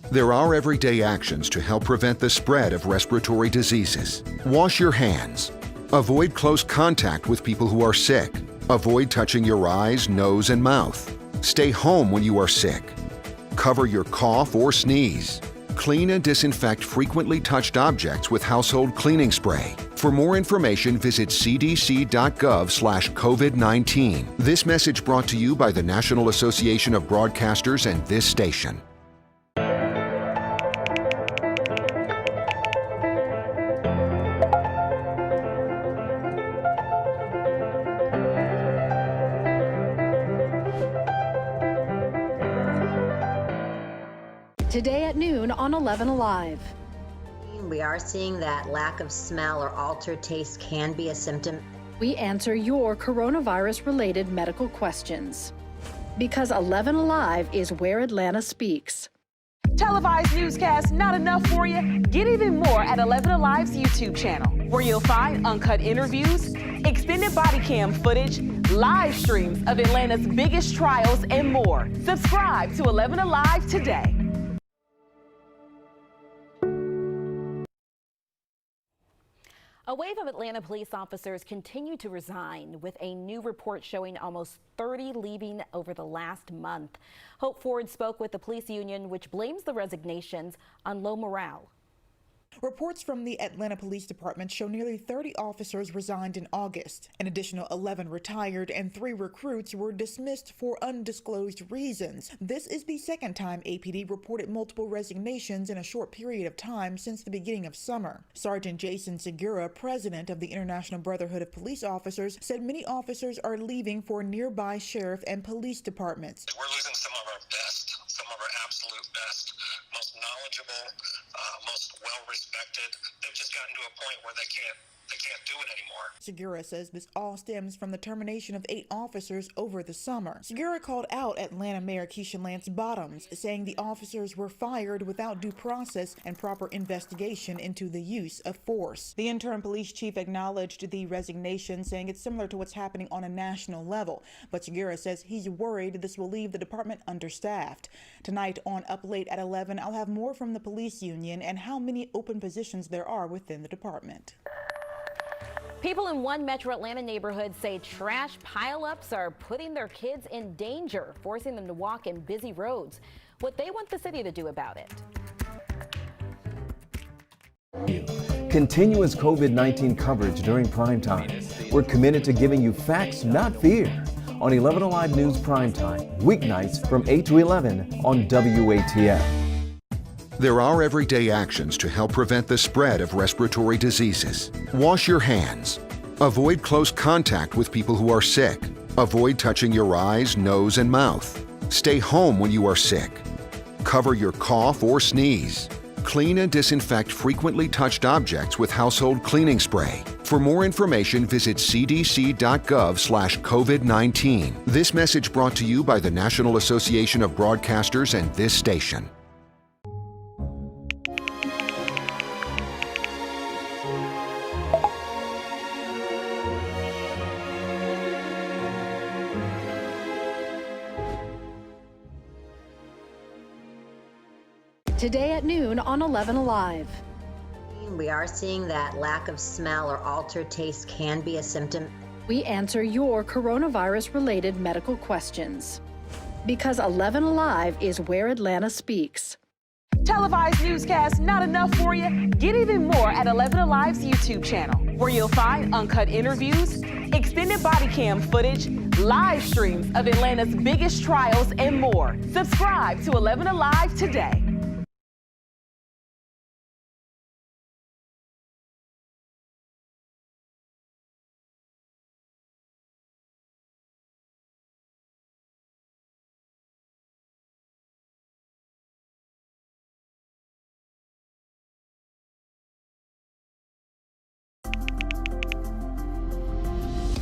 There are everyday actions to help prevent the spread of respiratory diseases. Wash your hands. Avoid close contact with people who are sick. Avoid touching your eyes, nose, and mouth. Stay home when you are sick. Cover your cough or sneeze. Clean and disinfect frequently touched objects with household cleaning spray. For more information, visit cdc.gov/COVID-19. This message brought to you by the National Association of Broadcasters and this station. Today at noon on 11 Alive. We are seeing that lack of smell or altered taste can be a symptom. We answer your coronavirus-related medical questions. Because 11 Alive is where Atlanta speaks. Televised newscasts not enough for you? Get even more at 11 Alive's YouTube channel, where you'll find uncut interviews, extended body cam footage, live streams of Atlanta's biggest trials, and more. Subscribe to 11 Alive today. A wave of Atlanta police officers continue to resign, with a new report showing almost 30 leaving over the last month. Hope Ford spoke with the police union, which blames the resignations on low morale. Reports from the Atlanta Police Department show nearly 30 officers resigned in August. An additional 11 retired and 3 recruits were dismissed for undisclosed reasons. This is the second time APD reported multiple resignations in a short period of time since the beginning of summer. Sergeant Jason Segura, president of the International Brotherhood of Police Officers, said many officers are leaving for nearby sheriff and police departments. We're losing some of our best, some of our absolute best, most knowledgeable, most well-respected. They've just gotten to a point where they can't do it anymore. Segura says this all stems from the termination of 8 officers over the summer. Segura called out Atlanta Mayor Keisha Lance Bottoms, saying the officers were fired without due process and proper investigation into the use of force. The interim police chief acknowledged the resignation, saying it's similar to what's happening on a national level. But Segura says he's worried this will leave the department understaffed. Tonight on Up Late at 11, I'll have more from the police union and how many open positions there are within the department. People in one Metro Atlanta neighborhood say trash pileups are putting their kids in danger, forcing them to walk in busy roads. What they want the city to do about it. Continuous COVID-19 coverage during prime time. We're committed to giving you facts, not fear. On 11 Alive News Primetime, weeknights from 8 to 11 on WATF. There are everyday actions to help prevent the spread of respiratory diseases. Wash your hands. Avoid close contact with people who are sick. Avoid touching your eyes, nose, and mouth. Stay home when you are sick. Cover your cough or sneeze. Clean and disinfect frequently touched objects with household cleaning spray. For more information, visit cdc.gov/COVID-19. This message brought to you by the National Association of Broadcasters and this station. Today at noon on 11 Alive. We are seeing that lack of smell or altered taste can be a symptom. We answer your coronavirus-related medical questions. Because 11 Alive is where Atlanta speaks. Televised newscasts not enough for you? Get even more at 11 Alive's YouTube channel, where you'll find uncut interviews, extended body cam footage, live streams of Atlanta's biggest trials, and more. Subscribe to 11 Alive today.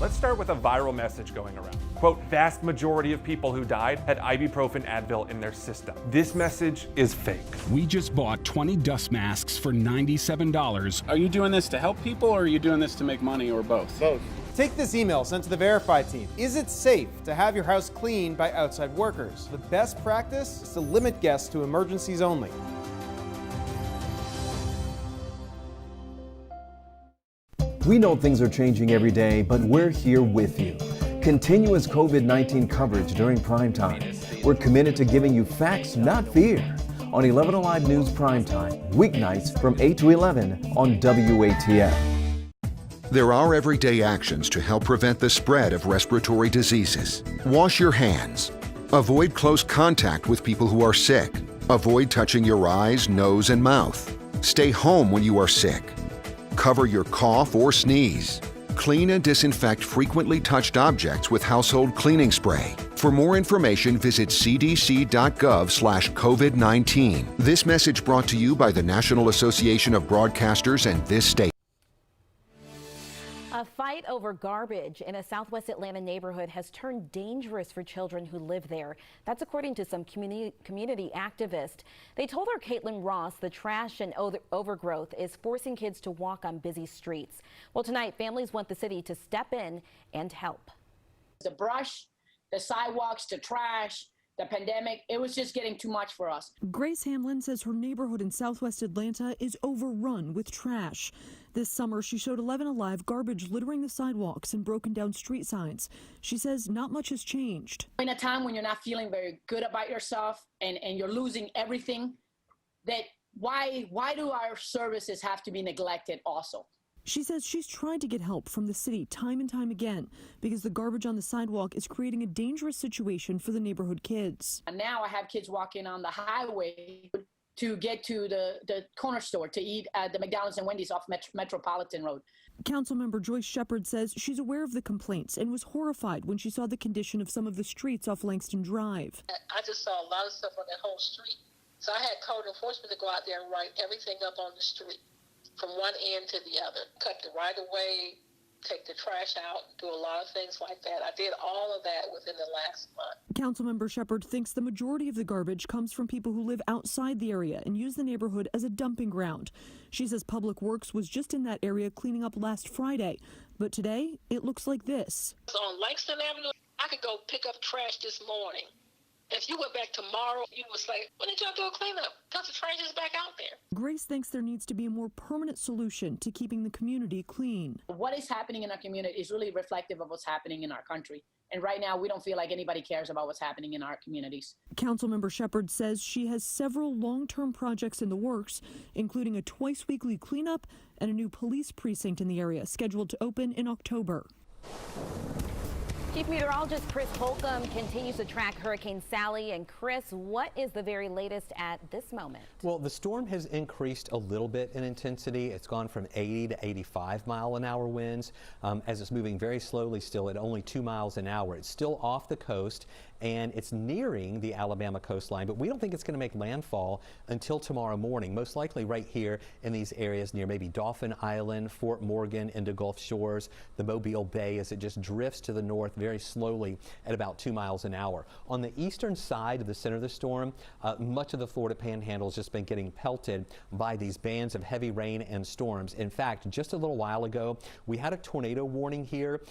Let's start with a viral message going around. Quote, vast majority of people who died had ibuprofen Advil in their system. This message is fake. We just bought 20 dust masks for $97. Are you doing this to help people or are you doing this to make money or both? Both. Take this email sent to the Verify team. Is it safe to have your house cleaned by outside workers? The best practice is to limit guests to emergencies only. We know things are changing every day, but we're here with you. Continuous COVID-19 coverage during prime time. We're committed to giving you facts, not fear. on 11 Alive News Primetime, weeknights from 8 to 11 on WATF. There are everyday actions to help prevent the spread of respiratory diseases. Wash your hands. Avoid close contact with people who are sick. Avoid touching your eyes, nose, and mouth. Stay home when you are sick. Cover your cough or sneeze. Clean and disinfect frequently touched objects with household cleaning spray. For more information, visit cdc.gov/COVID-19. This message brought to you by the National Association of Broadcasters and this state. A fight over garbage in a Southwest Atlanta neighborhood has turned dangerous for children who live there. That's according to some community activists. They told our Caitlin Ross the trash and overgrowth is forcing kids to walk on busy streets. Well, tonight, families want the city to step in and help. The brush, the sidewalks, the trash, the pandemic, it was just getting too much for us. Grace Hamlin says her neighborhood in Southwest Atlanta is overrun with trash. This summer, she showed 11 Alive garbage littering the sidewalks and broken down street signs. She says not much has changed. In a time when you're not feeling very good about yourself and you're losing everything, that why do our services have to be neglected also? She says she's tried to get help from the city time and time again because the garbage on the sidewalk is creating a dangerous situation for the neighborhood kids. And now I have kids walking on the highway to get to the corner store to eat at the McDonald's and Wendy's off Metropolitan Road. Councilmember Joyce Shepard says she's aware of the complaints and was horrified when she saw the condition of some of the streets off Langston Drive. I just saw a lot of stuff on that whole street. So I had code enforcement to go out there and write everything up on the street from one end to the other. Cut the right of way, take the trash out, do a lot of things like that. I did all of that within the last month. Councilmember Shepard thinks the majority of the garbage comes from people who live outside the area and use the neighborhood as a dumping ground. She says Public Works was just in that area cleaning up last Friday, but today it looks like this. On Langston Avenue, I could go pick up trash this morning. If you went back tomorrow, you would say, when did y'all do a cleanup? Because the trash is back out there. Grace thinks there needs to be a more permanent solution to keeping the community clean. What is happening in our community is really reflective of what's happening in our country. And right now, we don't feel like anybody cares about what's happening in our communities. Councilmember Shepard says she has several long-term projects in the works, including a twice-weekly cleanup and a new police precinct in the area scheduled to open in October. Chief Meteorologist Chris Holcomb continues to track Hurricane Sally. And Chris, what is the very latest at this moment? Well, the storm has increased a little bit in intensity. It's gone from 80 to 85 mile an hour winds as it's moving very slowly still at only 2 miles an hour. It's still off the coast and it's nearing the Alabama coastline, but we don't think it's going to make landfall until tomorrow morning, most likely right here in these areas near maybe Dauphin Island, Fort Morgan, into Gulf Shores, the Mobile Bay, as it just drifts to the north very slowly at about 2 miles an hour. On the eastern side of the center of the storm, much of the Florida Panhandle has just been getting pelted by these bands of heavy rain and storms. In fact, just a little while ago, we had a tornado warning here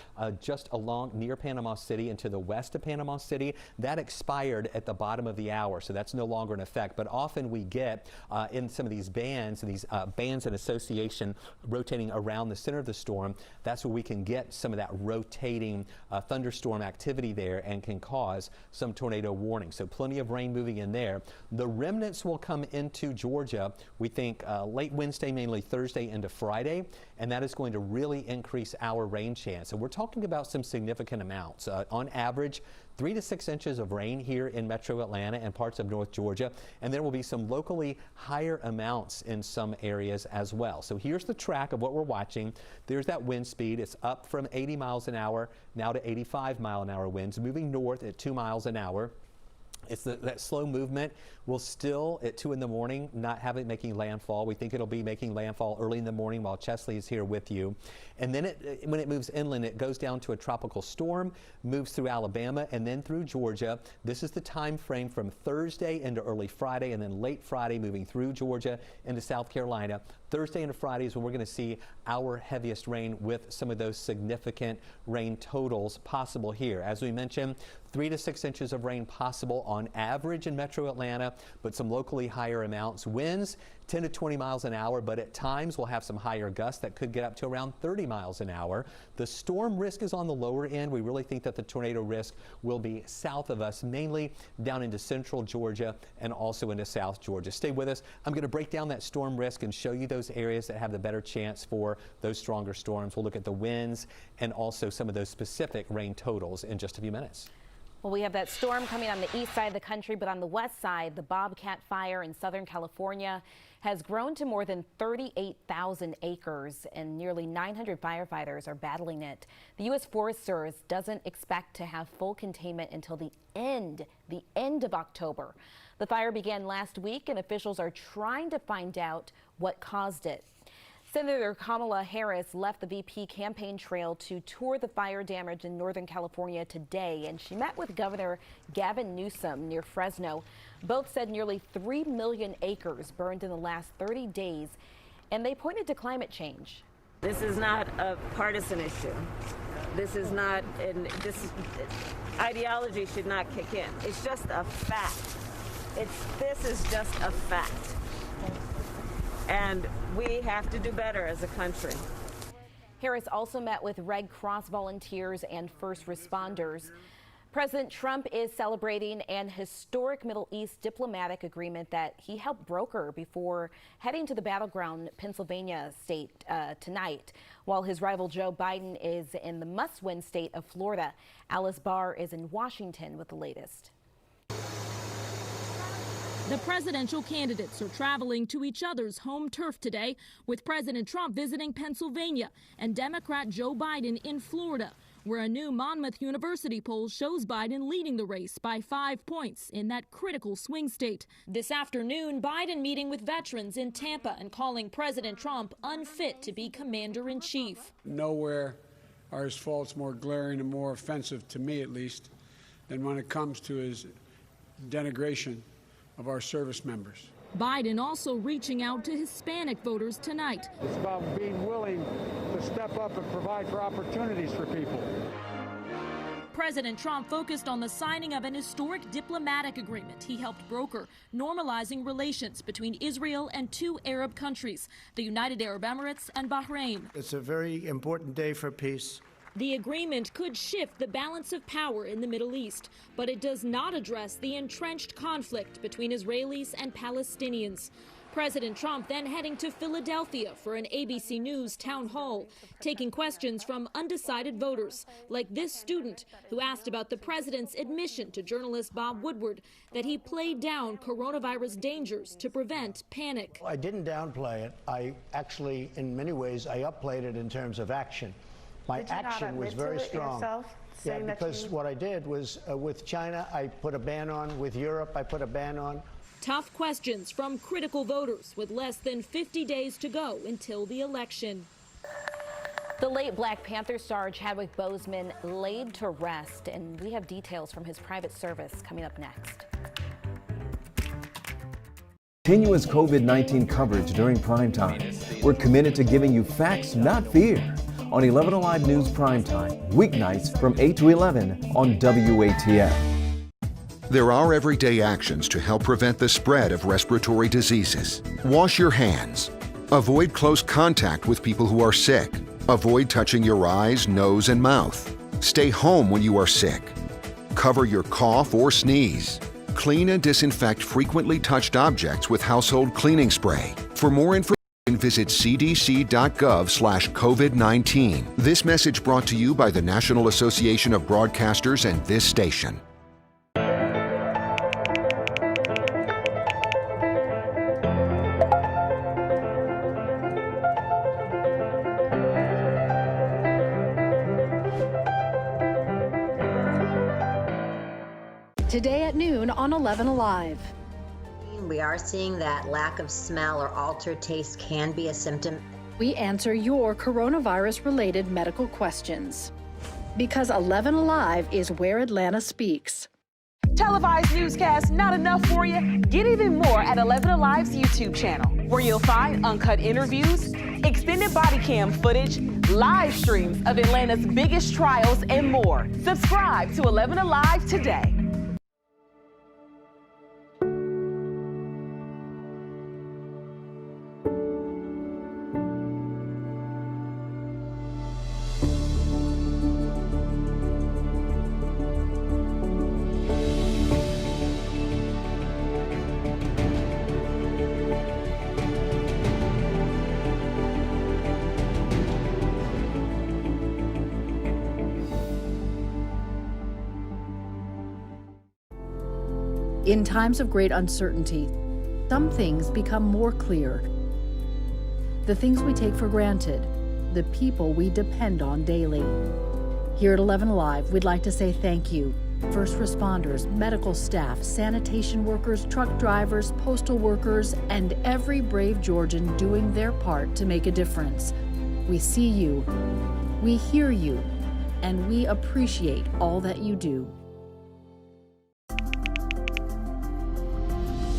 just along near Panama City and to the west of Panama City. That expired at the bottom of the hour, so that's no longer in effect. But often we get in some of these bands and association rotating around the center of the storm, that's where we can get some of that rotating thunderstorm activity there and can cause some tornado warning. So plenty of rain moving in there. The remnants will come into Georgia, we think late Wednesday, mainly Thursday into Friday, and that is going to really increase our rain chance. And we're talking about some significant amounts. On average, 3 to 6 inches of rain here in metro Atlanta and parts of North Georgia, and there will be some locally higher amounts in some areas as well. So here's the track of what we're watching. There's that wind speed. It's up from 80 miles an hour now to 85 mile an hour winds, moving north at 2 miles an hour. It's that slow movement will still at 2 in the morning not have it making landfall. We think it'll be making landfall early in the morning while Chesley is here with you. And then when it moves inland, it goes down to a tropical storm, moves through Alabama and then through Georgia. This is the time frame from Thursday into early Friday and then late Friday moving through Georgia into South Carolina. Thursday into Friday is when we're going to see our heaviest rain with some of those significant rain totals possible here. As we mentioned, 3 to 6 inches of rain possible on average in metro Atlanta, but some locally higher amounts. Winds 10 to 20 miles an hour, but at times we'll have some higher gusts that could get up to around 30 miles an hour. The storm risk is on the lower end. We really think that the tornado risk will be south of us, mainly down into central Georgia and also into South Georgia. Stay with us. I'm going to break down that storm risk and show you those areas that have the better chance for those stronger storms. We'll look at the winds and also some of those specific rain totals in just a few minutes. Well, we have that storm coming on the east side of the country, but on the west side, the Bobcat fire in Southern California has grown to more than 38,000 acres, and nearly 900 firefighters are battling it. The U.S. Forest Service doesn't expect to have full containment until the end of October. The fire began last week, and officials are trying to find out what caused it. Senator Kamala Harris left the VP campaign trail to tour the fire damage in Northern California today, and she met with Governor Gavin Newsom near Fresno. Both said nearly 3 million acres burned in the last 30 days, and they pointed to climate change. This is not a partisan issue. This is not, this ideology should not kick in. It's just a fact. This is just a fact. And we have to do better as a country. Harris also met with Red Cross volunteers and first responders. President Trump is celebrating an historic Middle East diplomatic agreement that he helped broker before heading to the battleground Pennsylvania state tonight, while his rival Joe Biden is in the must-win state of Florida. Alice Barr is in Washington with the latest. The presidential candidates are traveling to each other's home turf today, with President Trump visiting Pennsylvania and Democrat Joe Biden in Florida, where a new Monmouth University poll shows Biden leading the race by 5 points in that critical swing state. This afternoon, Biden meeting with veterans in Tampa and calling President Trump unfit to be commander-in-chief. Nowhere are his faults more glaring and more offensive, to me at least, than when it comes to his denigration of our service members. Biden also reaching out to Hispanic voters tonight. It's about being willing to step up and provide for opportunities for people. President Trump focused on the signing of an historic diplomatic agreement he helped broker, normalizing relations between Israel and two Arab countries, the United Arab Emirates and Bahrain. It's a very important day for peace. The agreement could shift the balance of power in the Middle East, but it does not address the entrenched conflict between Israelis and Palestinians. President Trump then heading to Philadelphia for an ABC News town hall, taking questions from undecided voters, like this student who asked about the president's admission to journalist Bob Woodward that he played down coronavirus dangers to prevent panic. I didn't downplay it. I actually, in many ways, I upplayed it in terms of action. My action was very strong. Yeah, because what I did was with China, I put a ban on. With Europe, I put a ban on. Tough questions from critical voters with less than 50 days to go until the election. The late Black Panther star Chadwick Boseman laid to rest, and we have details from his private service coming up next. Continuous COVID-19 coverage during prime time. We're committed to giving you facts, not fear. On 11 Alive News Primetime, weeknights from 8 to 11 on WATF. There are everyday actions to help prevent the spread of respiratory diseases. Wash your hands. Avoid close contact with people who are sick. Avoid touching your eyes, nose, and mouth. Stay home when you are sick. Cover your cough or sneeze. Clean and disinfect frequently touched objects with household cleaning spray. For more information, visit cdc.gov/COVID-19. This message brought to you by the National Association of Broadcasters and this station. Today at noon on 11 Alive. We are seeing that lack of smell or altered taste can be a symptom. We answer your coronavirus-related medical questions. Because 11 Alive is where Atlanta speaks. Televised newscasts not enough for you? Get even more at 11 Alive's YouTube channel, where you'll find uncut interviews, extended body cam footage, live streams of Atlanta's biggest trials, and more. Subscribe to 11 Alive today. In times of great uncertainty, some things become more clear. The things we take for granted, the people we depend on daily. Here at 11 Alive, we'd like to say thank you. First responders, medical staff, sanitation workers, truck drivers, postal workers, and every brave Georgian doing their part to make a difference. We see you, we hear you, and we appreciate all that you do.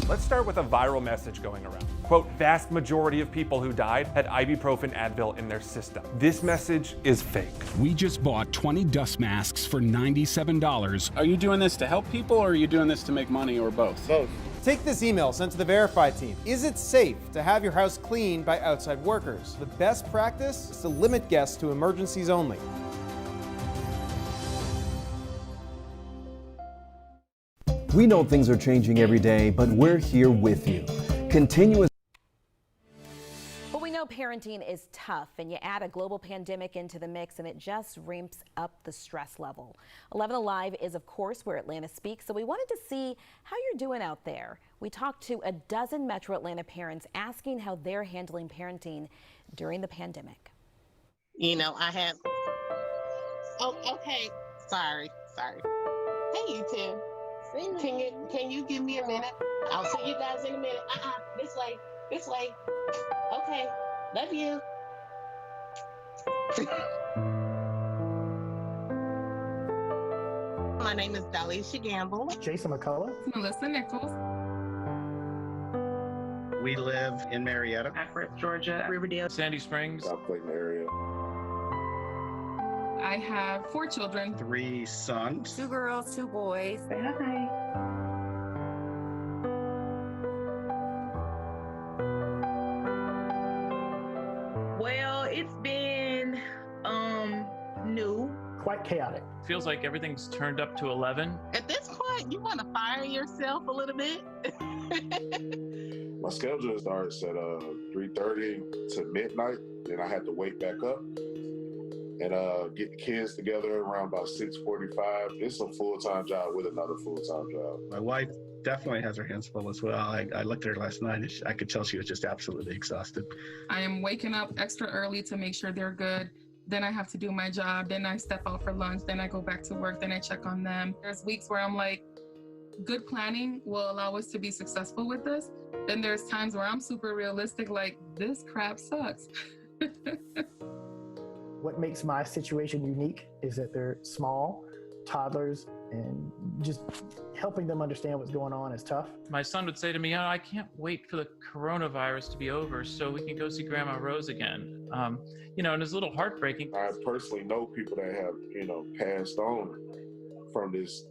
Let's start with a viral message going around. Quote, vast majority of people who died had ibuprofen Advil in their system. This message is fake. We just bought 20 dust masks for $97. Are you doing this to help people or are you doing this to make money or both? Both. Take this email sent to the Verify team. Is it safe to have your house cleaned by outside workers? The best practice is to limit guests to emergencies only. We know things are changing every day, but we're here with you. Continuous. Well, we know parenting is tough, and you add a global pandemic into the mix, and it just ramps up the stress level. 11 Alive is, of course, where Atlanta speaks, so we wanted to see how you're doing out there. We talked to a dozen Metro Atlanta parents asking how they're handling parenting during the pandemic. You know, I have. Oh, okay. Sorry. Hey, you two. Can you give me a minute? I'll see you guys in a minute. This way. Okay, love you. My name is Dalisha Gamble. Jason McCullough. Melissa Nichols. We live in Marietta, Akron, Georgia. Riverdale, Sandy Springs. South Clayton area. I have 4 children. 3 sons. 2 girls, 2 boys. Say hi. Well, it's been new. Quite chaotic. Feels like everything's turned up to 11. At this point, you want to fire yourself a little bit. My schedule starts at 3:30 to midnight, then I had to wake back up and get the kids together around about 6:45. It's a full-time job with another full-time job. My wife definitely has her hands full as well. I looked at her last night and I could tell she was just absolutely exhausted. I am waking up extra early to make sure they're good. Then I have to do my job. Then I step out for lunch. Then I go back to work. Then I check on them. There's weeks where I'm like, good planning will allow us to be successful with this. Then there's times where I'm super realistic, like, this crap sucks. What makes my situation unique is that they're small, toddlers, and just helping them understand what's going on is tough. My son would say to me, I can't wait for the coronavirus to be over so we can go see Grandma Rose again. And it's a little heartbreaking. I personally know people that have, passed on from this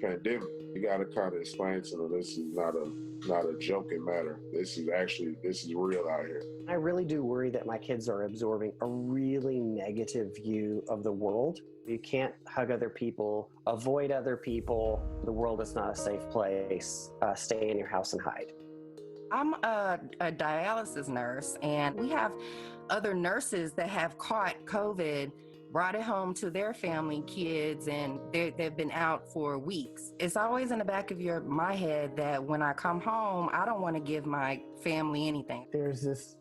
pandemic. You got to kind of explain to them, this is not a joking matter. This is real out here. I really do worry that my kids are absorbing a really negative view of the world. You can't hug other people, avoid other people. The world is not a safe place. Stay in your house and hide. I'm a dialysis nurse, and we have other nurses that have caught COVID, brought it home to their family, kids, and they've been out for weeks. It's always in the back of my head that when I come home, I don't want to give my family anything. There's this,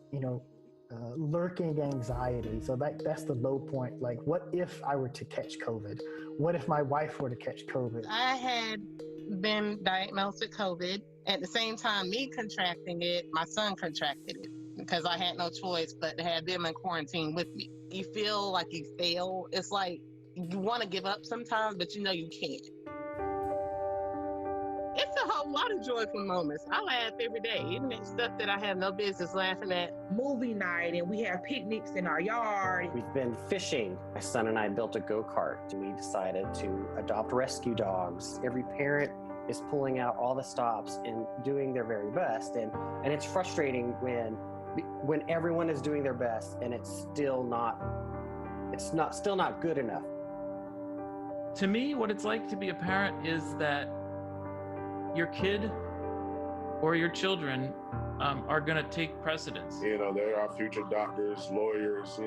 lurking anxiety. So that's the low point. Like, what if I were to catch COVID? What if my wife were to catch COVID? I had been diagnosed with COVID. At the same time, me contracting it, my son contracted it because I had no choice but to have them in quarantine with me. You feel like you fail. It's like you want to give up sometimes, but you know you can't. It's a whole lot of joyful moments. I laugh every day, even at stuff that I have no business laughing at. Movie night, and we have picnics in our yard. We've been fishing. My son and I built a go-kart. We decided to adopt rescue dogs. Every parent is pulling out all the stops and doing their very best. And it's frustrating when everyone is doing their best and it's still not good enough. To me, what it's like to be a parent is that your kid or your children are going to take precedence. There are future doctors, lawyers,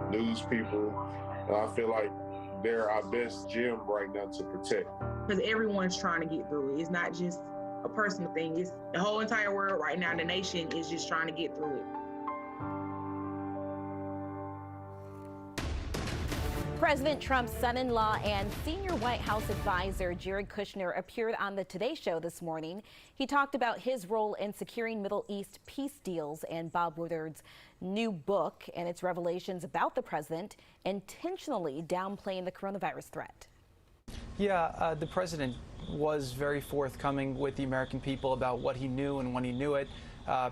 news people. And I feel like they're our best gym right now to protect. because everyone's trying to get through it. It's not just a personal thing. It's the whole entire world right now. The nation is just trying to get through it. President Trump's son-in-law and senior White House advisor Jared Kushner appeared on the Today Show this morning. He talked about his role in securing Middle East peace deals and Bob Woodward's new book and its revelations about the president intentionally downplaying the coronavirus threat. Yeah, the president was very forthcoming with the American people about what he knew and when he knew it.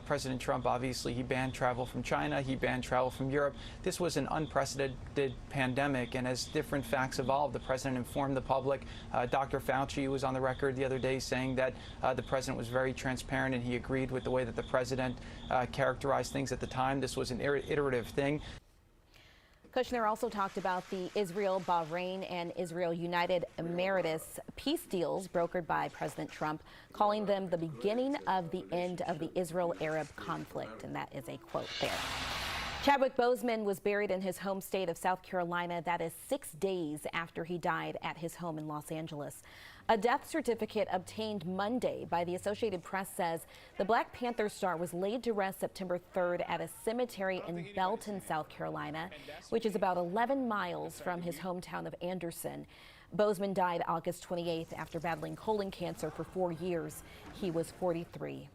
President Trump, obviously, he banned travel from China, he banned travel from Europe. This was an unprecedented pandemic, and as different facts evolved, the president informed the public. Dr. Fauci was on the record the other day saying that the president was very transparent, and he agreed with the way that the president characterized things at the time. This was an iterative thing. Kushner also talked about the Israel, Bahrain, and Israel United Emirates peace deals brokered by President Trump, calling them the beginning of the end of the Israel-Arab conflict. And that is a quote there. Chadwick Boseman was buried in his home state of South Carolina. That is 6 days after he died at his home in Los Angeles. A death certificate obtained Monday by the Associated Press says the Black Panther star was laid to rest September 3rd at a cemetery in Belton, South Carolina, which is about 11 miles from his hometown of Anderson. Boseman died August 28th after battling colon cancer for 4 years. He was 43.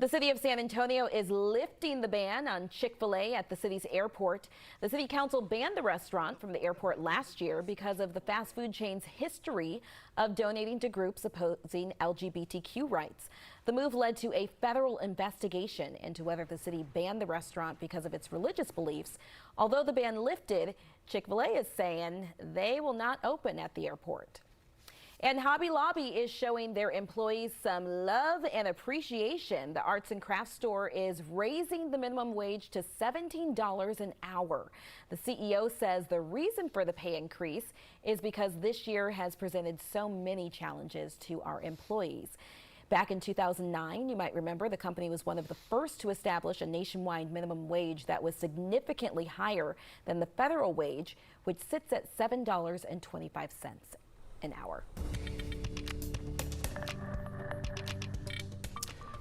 The city of San Antonio is lifting the ban on Chick-fil-A at the city's airport. The city council banned the restaurant from the airport last year because of the fast food chain's history of donating to groups opposing LGBTQ rights. The move led to a federal investigation into whether the city banned the restaurant because of its religious beliefs. Although the ban lifted, Chick-fil-A is saying they will not open at the airport. And Hobby Lobby is showing their employees some love and appreciation. The arts and crafts store is raising the minimum wage to $17 an hour. The CEO says the reason for the pay increase is because this year has presented so many challenges to our employees. Back in 2009, you might remember, the company was one of the first to establish a nationwide minimum wage that was significantly higher than the federal wage, which sits at $7.25 an hour.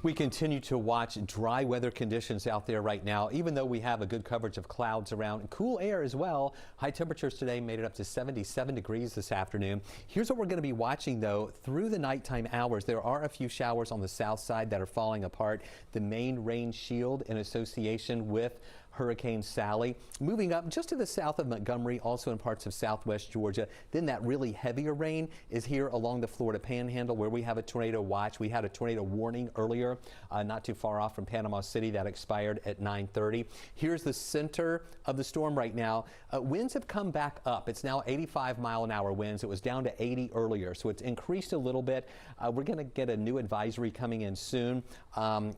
We continue to watch dry weather conditions out there right now, even though we have a good coverage of clouds around. Cool air as well. High temperatures today made it up to 77 degrees this afternoon. Here's what we're going to be watching, though. Through the nighttime hours, there are a few showers on the south side that are falling apart. The main rain shield in association with Hurricane Sally. Moving up just to the south of Montgomery, also in parts of southwest Georgia. Then that really heavier rain is here along the Florida Panhandle, where we have a tornado watch. We had a tornado warning earlier, not too far off from Panama City, that expired at 9:30. Here's the center of the storm right now. Winds have come back up. It's now 85-mile-an-hour winds. It was down to 80 earlier, so it's increased a little bit. We're going to get a new advisory coming in soon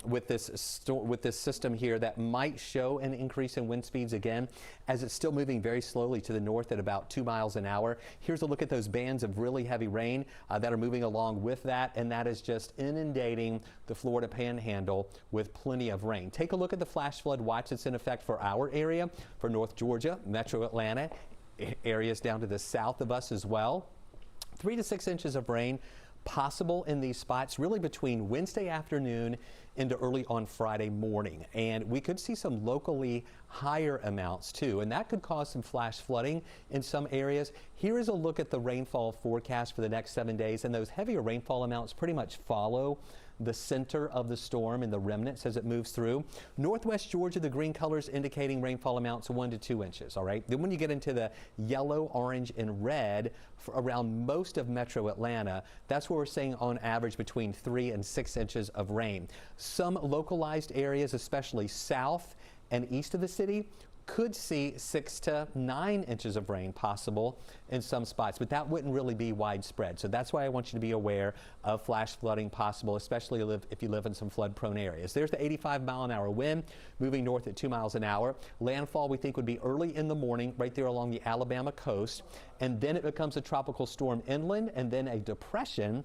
with this system here that might show an increase in wind speeds again, as it's still moving very slowly to the north at about 2 miles an hour. Here's a look at those bands of really heavy rain that are moving along with that, and that is just inundating the Florida Panhandle with plenty of rain. Take a look at the flash flood watch that's in effect for our area, for North Georgia, Metro Atlanta, areas down to the south of us as well. 3 to 6 inches of rain possible in these spots really between Wednesday afternoon into early on Friday morning, and we could see some locally higher amounts too, and that could cause some flash flooding in some areas. Here is a look at the rainfall forecast for the next 7 days, and those heavier rainfall amounts pretty much follow the center of the storm and the remnants as it moves through. Northwest Georgia, the green colors indicating rainfall amounts of 1 to 2 inches, all right? Then when you get into the yellow, orange, and red for around most of Metro Atlanta, that's where we're seeing on average between 3 and 6 inches of rain. Some localized areas, especially south and east of the city, could see 6 to 9 inches of rain possible in some spots, but that wouldn't really be widespread. So that's why I want you to be aware of flash flooding possible, especially if you live in some flood-prone areas. There's the 85-mile-an-hour wind moving north at 2 miles an hour. Landfall we think would be early in the morning right there along the Alabama coast, and then it becomes a tropical storm inland and then a depression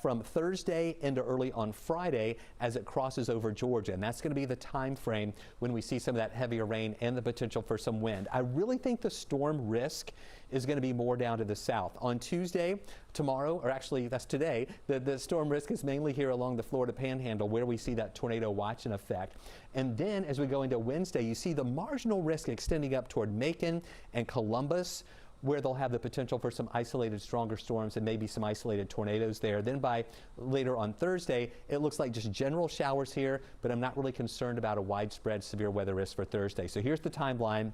from Thursday into early on Friday as it crosses over Georgia, and that's going to be the time frame when we see some of that heavier rain and the potential for some wind. I really think the storm risk is going to be more down to the south. On Tuesday, tomorrow, or actually that's today, the storm risk is mainly here along the Florida Panhandle where we see that tornado watch in effect. And then as we go into Wednesday, you see the marginal risk extending up toward Macon and Columbus, where they'll have the potential for some isolated stronger storms and maybe some isolated tornadoes there. Then by later on Thursday, it looks like just general showers here, but I'm not really concerned about a widespread severe weather risk for Thursday. So here's the timeline.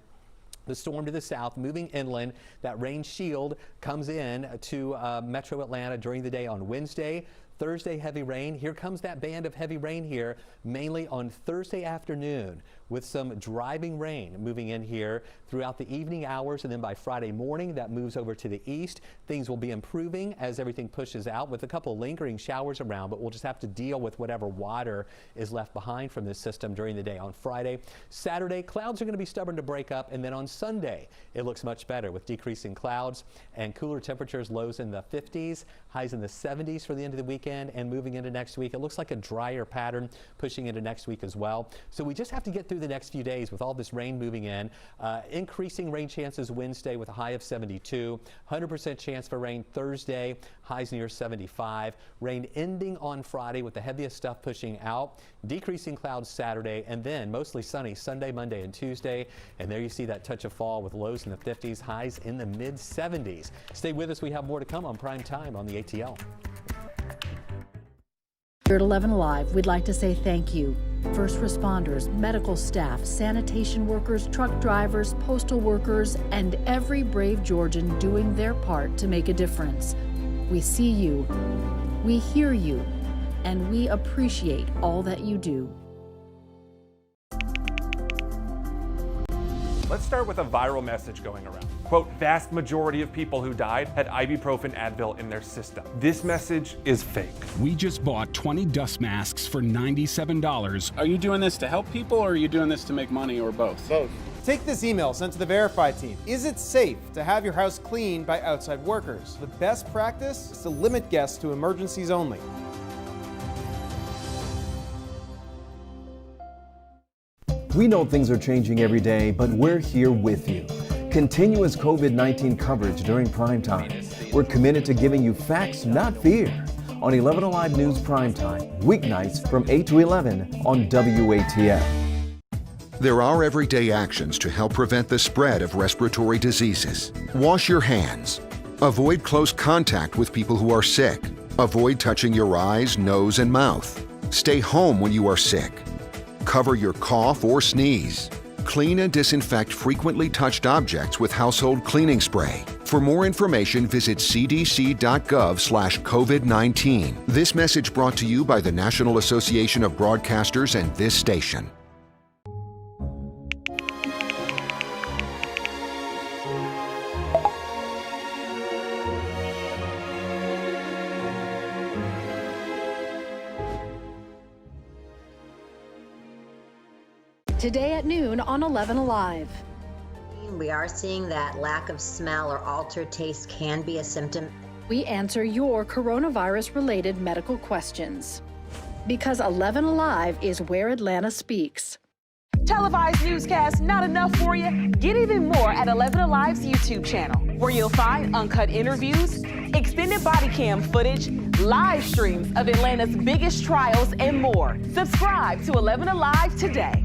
The storm to the south moving inland. That rain shield comes in to metro Atlanta during the day on Wednesday. Thursday, heavy rain. Here comes that band of heavy rain here, mainly on Thursday afternoon, with some driving rain moving in here throughout the evening hours. And then by Friday morning, that moves over to the east. Things will be improving as everything pushes out with a couple lingering showers around, but we'll just have to deal with whatever water is left behind from this system during the day on Friday. Saturday, clouds are going to be stubborn to break up. And then on Sunday, it looks much better with decreasing clouds and cooler temperatures, lows in the 50s, highs in the 70s for the end of the weekend. And moving into next week, it looks like a drier pattern pushing into next week as well. So we just have to get through the next few days with all this rain moving in. Increasing rain chances Wednesday with a high of 72, 100% chance for rain Thursday, highs near 75. Rain ending on Friday with the heaviest stuff pushing out. Decreasing clouds Saturday, and then mostly sunny Sunday, Monday, and Tuesday. And there you see that touch of fall with lows in the 50s, highs in the mid 70s. Stay with us. We have more to come on Prime Time on the ATL. Here at 11 Alive, we'd like to say thank you. First responders, medical staff, sanitation workers, truck drivers, postal workers, and every brave Georgian doing their part to make a difference. We see you, we hear you, and we appreciate all that you do. Let's start with a viral message going around. Quote, vast majority of people who died had ibuprofen Advil in their system. This message is fake. We just bought 20 dust masks for $97. Are you doing this to help people or are you doing this to make money or both? Both. Take this email sent to the Verify team. Is it safe to have your house cleaned by outside workers? The best practice is to limit guests to emergencies only. We know things are changing every day, but we're here with you. Continuous COVID-19 coverage during prime time. We're committed to giving you facts, not fear. On 11 Alive News Prime Time, weeknights from 8 to 11 on WATF. There are everyday actions to help prevent the spread of respiratory diseases. Wash your hands. Avoid close contact with people who are sick. Avoid touching your eyes, nose, and mouth. Stay home when you are sick. Cover your cough or sneeze. Clean and disinfect frequently touched objects with household cleaning spray. For more information, visit cdc.gov/COVID-19. This message brought to you by the National Association of Broadcasters and this station. Today at noon on 11 Alive. We are seeing that lack of smell or altered taste can be a symptom. We answer your coronavirus-related medical questions. Because 11 Alive is where Atlanta speaks. Televised newscasts not enough for you? Get even more at 11 Alive's YouTube channel, where you'll find uncut interviews, extended body cam footage, live streams of Atlanta's biggest trials, and more. Subscribe to 11 Alive today.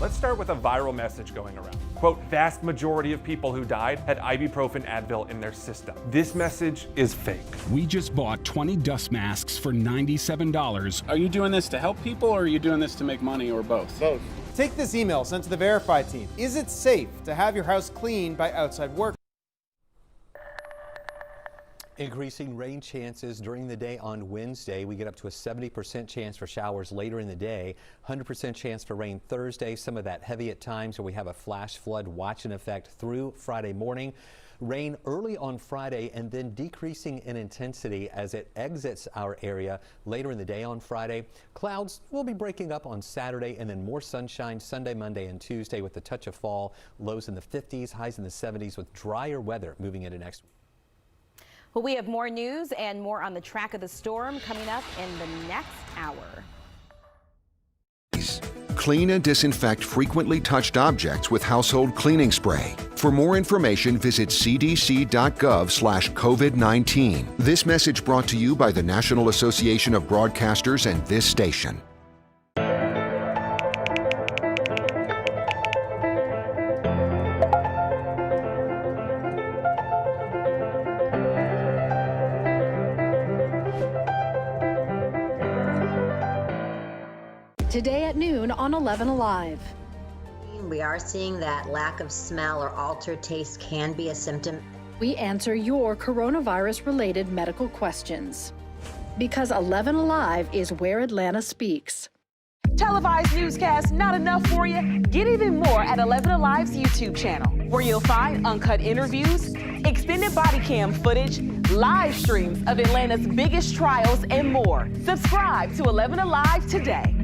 Let's start with a viral message going around. Quote, vast majority of people who died had ibuprofen Advil in their system. This message is fake. We just bought 20 dust masks for $97. Are you doing this to help people or are you doing this to make money or both? Both. Take this email sent to the Verify team. Is it safe to have your house cleaned by outside workers? Increasing rain chances during the day on Wednesday. We get up to a 70% chance for showers later in the day, 100% chance for rain Thursday, some of that heavy at times where we have a flash flood watch in effect through Friday morning. Rain early on Friday and then decreasing in intensity as it exits our area later in the day on Friday. Clouds will be breaking up on Saturday and then more sunshine Sunday, Monday, and Tuesday with a touch of fall. Lows in the 50s, highs in the 70s with drier weather moving into next week. Well, we have more news and more on the track of the storm coming up in the next hour. Clean and disinfect frequently touched objects with household cleaning spray. For more information, visit cdc.gov/COVID-19. This message brought to you by the National Association of Broadcasters and this station. Today at noon on 11 Alive. We are seeing that lack of smell or altered taste can be a symptom. We answer your coronavirus-related medical questions. Because 11 Alive is where Atlanta speaks. Televised newscasts not enough for you? Get even more at 11 Alive's YouTube channel, where you'll find uncut interviews, extended body cam footage, live streams of Atlanta's biggest trials, and more. Subscribe to 11 Alive today.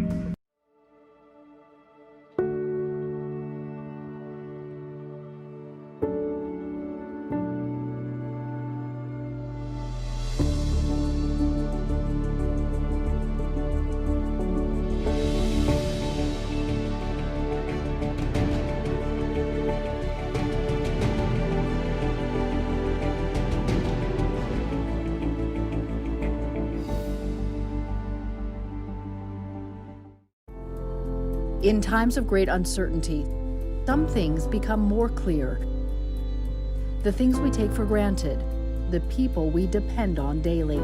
In times of great uncertainty, some things become more clear. The things we take for granted, the people we depend on daily.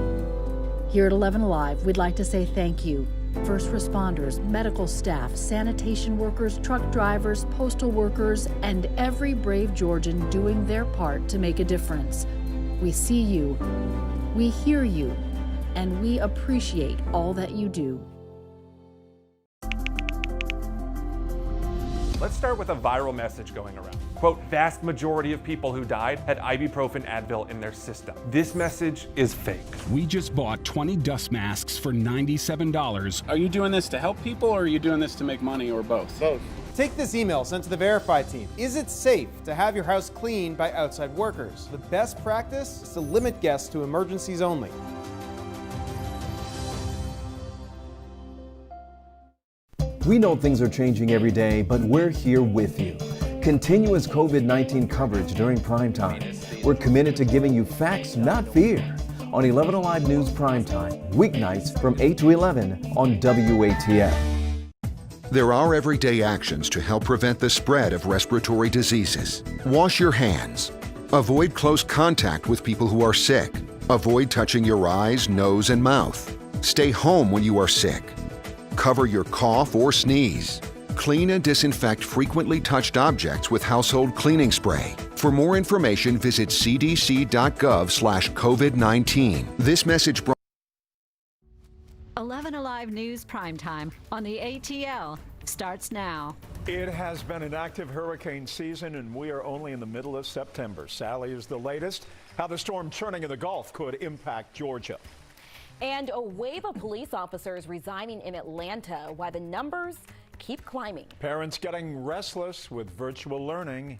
Here at 11 Alive, we'd like to say thank you. First responders, medical staff, sanitation workers, truck drivers, postal workers, and every brave Georgian doing their part to make a difference. We see you, we hear you, and we appreciate all that you do. Let's start with a viral message going around. Quote, vast majority of people who died had ibuprofen Advil in their system. This message is fake. We just bought 20 dust masks for $97. Are you doing this to help people or are you doing this to make money or both? Both. Take this email sent to the Verify team. Is it safe to have your house cleaned by outside workers? The best practice is to limit guests to emergencies only. We know things are changing every day, but we're here with you. Continuous COVID-19 coverage during prime time. We're committed to giving you facts, not fear. On 11 Alive News Primetime, weeknights from 8 to 11 on WATF. There are everyday actions to help prevent the spread of respiratory diseases. Wash your hands. Avoid close contact with people who are sick. Avoid touching your eyes, nose, and mouth. Stay home when you are sick. Cover your cough or sneeze. Clean and disinfect frequently touched objects with household cleaning spray. For more information, visit cdc.gov/COVID-19. This message brought 11 Alive News Primetime on the ATL starts now. It has been an active hurricane season, and we are only in the middle of September. Sally is the latest. How the storm churning in the Gulf could impact Georgia. And a wave of police officers resigning in Atlanta while the numbers keep climbing. Parents getting restless with virtual learning.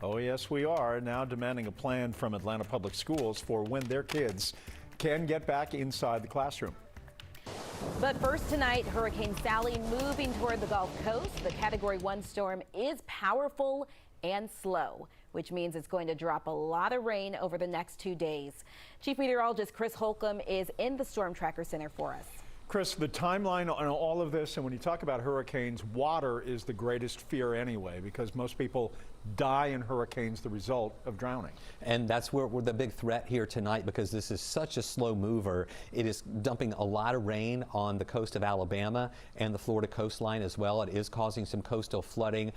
Oh, yes, we are now demanding a plan from Atlanta Public Schools for when their kids can get back inside the classroom. But first tonight, Hurricane Sally moving toward the Gulf Coast. The Category 1 storm is powerful and slow, which means it's going to drop a lot of rain over the next 2 days. Chief Meteorologist Chris Holcomb is in the Storm Tracker Center for us. Chris, the timeline on all of this, and when you talk about hurricanes, water is the greatest fear anyway, because most people die in hurricanes the result of drowning. And that's where we're the big threat here tonight, because this is such a slow mover. It is dumping a lot of rain on the coast of Alabama and the Florida coastline as well. It is causing some coastal flooding,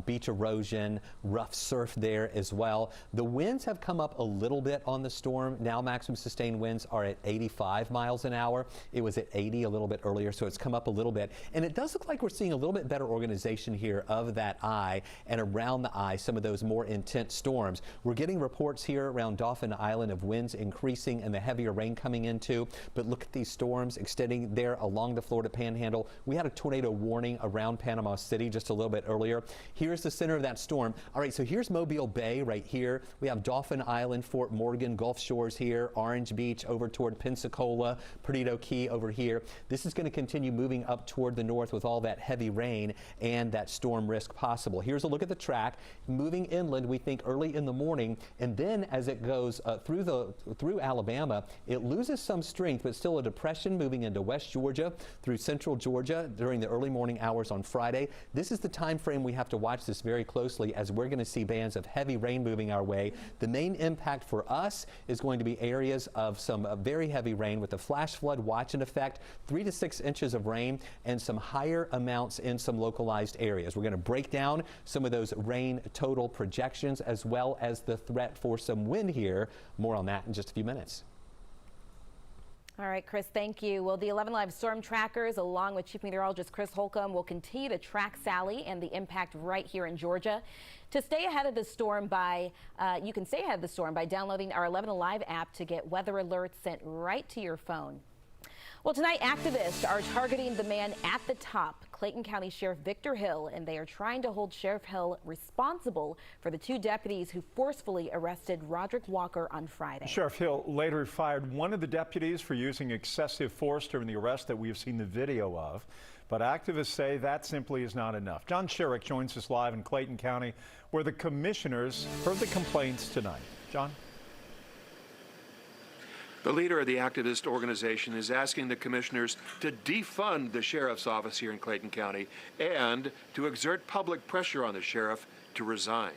beach erosion, rough surf there as well. The winds have come up a little bit on the storm. Now maximum sustained winds are at 85 miles an hour. It was at 80 a little bit earlier, so it's come up a little bit. And it does look like we're seeing a little bit better organization here of that eye and around the eye some of those more intense storms. We're getting reports here around Dauphin Island of winds increasing and the heavier rain coming into, but look at these storms extending there along the Florida Panhandle. We had a tornado warning around Panama City just a little bit earlier. Here's the center of that storm. All right, so here's Mobile Bay right here. We have Dauphin Island, Fort Morgan, Gulf Shores here, Orange Beach over toward Pensacola, Perdido Key over here. This is going to continue moving up toward the north with all that heavy rain and that storm risk possible. Here's a look at the track. Moving inland, we think early in the morning, and then as it goes through Alabama, it loses some strength, but still a depression moving into West Georgia through central Georgia during the early morning hours on Friday. This is the time frame we have to watch this very closely, as we're going to see bands of heavy rain moving our way. The main impact for us is going to be areas of some very heavy rain with a flash flood watch in effect, 3 to 6 inches of rain, and some higher amounts in some localized areas. We're going to break down some of those rain total projections as well as the threat for some wind here. More on that in just a few minutes. All right, Chris, thank you. Well, the 11 Live storm trackers, along with Chief Meteorologist Chris Holcomb, will continue to track Sally and the impact right here in Georgia. To stay ahead of the storm you can stay ahead of the storm by downloading our 11 Alive app to get weather alerts sent right to your phone. Well, tonight, activists are targeting the man at the top, Clayton County Sheriff Victor Hill, and they are trying to hold Sheriff Hill responsible for the 2 deputies who forcefully arrested Roderick Walker on Friday. Sheriff Hill later fired one of the deputies for using excessive force during the arrest that we have seen the video of. But activists say that simply is not enough. John Sherrick joins us live in Clayton County, where the commissioners heard the complaints tonight. John? The leader of the activist organization is asking the commissioners to defund the sheriff's office here in Clayton County and to exert public pressure on the sheriff to resign.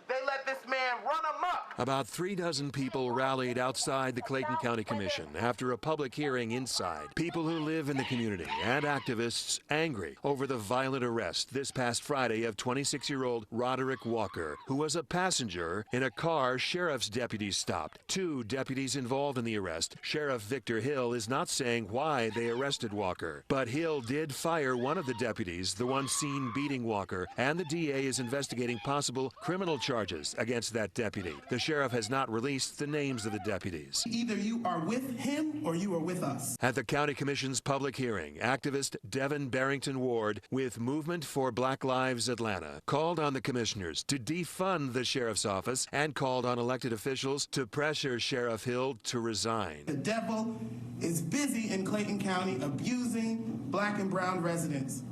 They let this man run amok. About 36 people rallied outside the Clayton County Commission after a public hearing inside. People who live in the community and activists angry over the violent arrest this past Friday of 26-year-old Roderick Walker, who was a passenger in a car sheriff's deputies stopped. 2 deputies involved in the arrest. Sheriff Victor Hill is not saying why they arrested Walker, but Hill did fire one of the deputies, the one seen beating Walker, and the DA is investigating possible criminal charges against that deputy. The sheriff has not released the names of the deputies. Either you are with him or you are with us. At the County Commission's public hearing, activist Devin Barrington Ward with Movement for Black Lives Atlanta called on the commissioners to defund the sheriff's office and called on elected officials to pressure Sheriff Hill to resign. The devil is busy in Clayton County abusing black and brown residents.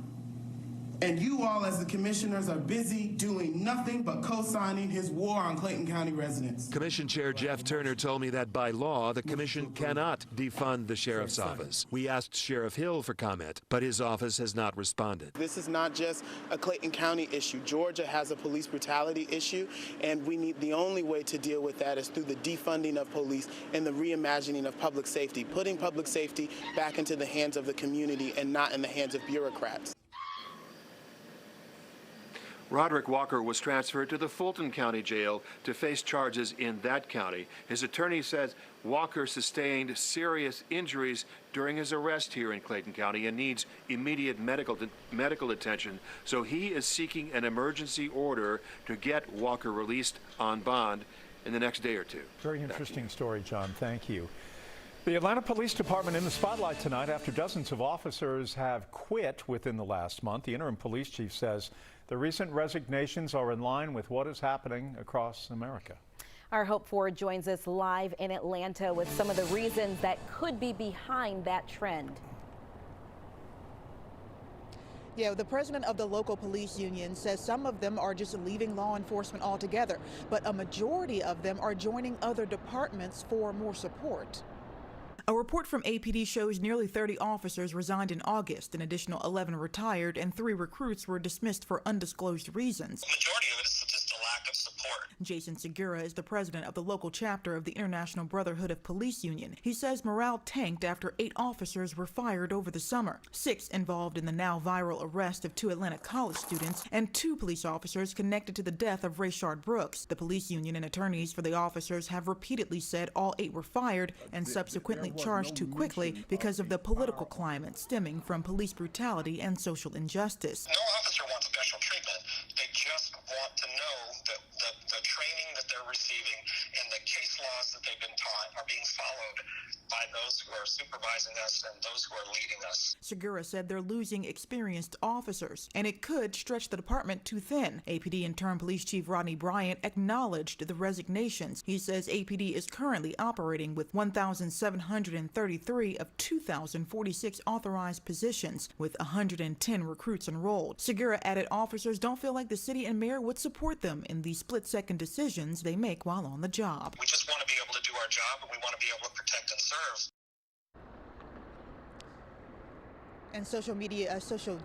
And you all as the commissioners are busy doing nothing but co-signing his war on Clayton County residents. Commission Chair Jeff Turner told me that by law, the commission cannot defund the sheriff's office. We asked Sheriff Hill for comment, but his office has not responded. This is not just a Clayton County issue. Georgia has a police brutality issue, and the only way to deal with that is through the defunding of police and the reimagining of public safety, putting public safety back into the hands of the community and not in the hands of bureaucrats. Roderick Walker was transferred to the Fulton County Jail to face charges in that county. His attorney says Walker sustained serious injuries during his arrest here in Clayton County and needs immediate medical attention. So he is seeking an emergency order to get Walker released on bond in the next day or 2. Very interesting story, John. Thank you. The Atlanta Police Department in the spotlight tonight after dozens of officers have quit within the last month. The interim police chief says the recent resignations are in line with what is happening across America. Our Hope Ford joins us live in Atlanta with some of the reasons that could be behind that trend. Yeah, the president of the local police union says some of them are just leaving law enforcement altogether, but a majority of them are joining other departments for more support. A report from APD shows nearly 30 officers resigned in August. An additional 11 retired and 3 recruits were dismissed for undisclosed reasons. The majority of it is just a lack of support. Jason Segura is the president of the local chapter of the International Brotherhood of Police Union. He says morale tanked after 8 officers were fired over the summer. 6 involved in the now viral arrest of 2 Atlanta college students and 2 police officers connected to the death of Rayshard Brooks. The police union and attorneys for the officers have repeatedly said all 8 were fired and subsequently charged too quickly because of the political climate stemming from police brutality and social injustice. No officer wants special treatment. They just followed by those who are supervising us and those who are leading us. Segura said they're losing experienced officers, and it could stretch the department too thin. APD Interim Police Chief Rodney Bryant acknowledged the resignations. He says APD is currently operating with 1,733 of 2,046 authorized positions, with 110 recruits enrolled. Segura added officers don't feel like the city and mayor would support them in the split-second decisions they make while on the job. We just want to be able to do our job, and we want to be able to protect and serve. And social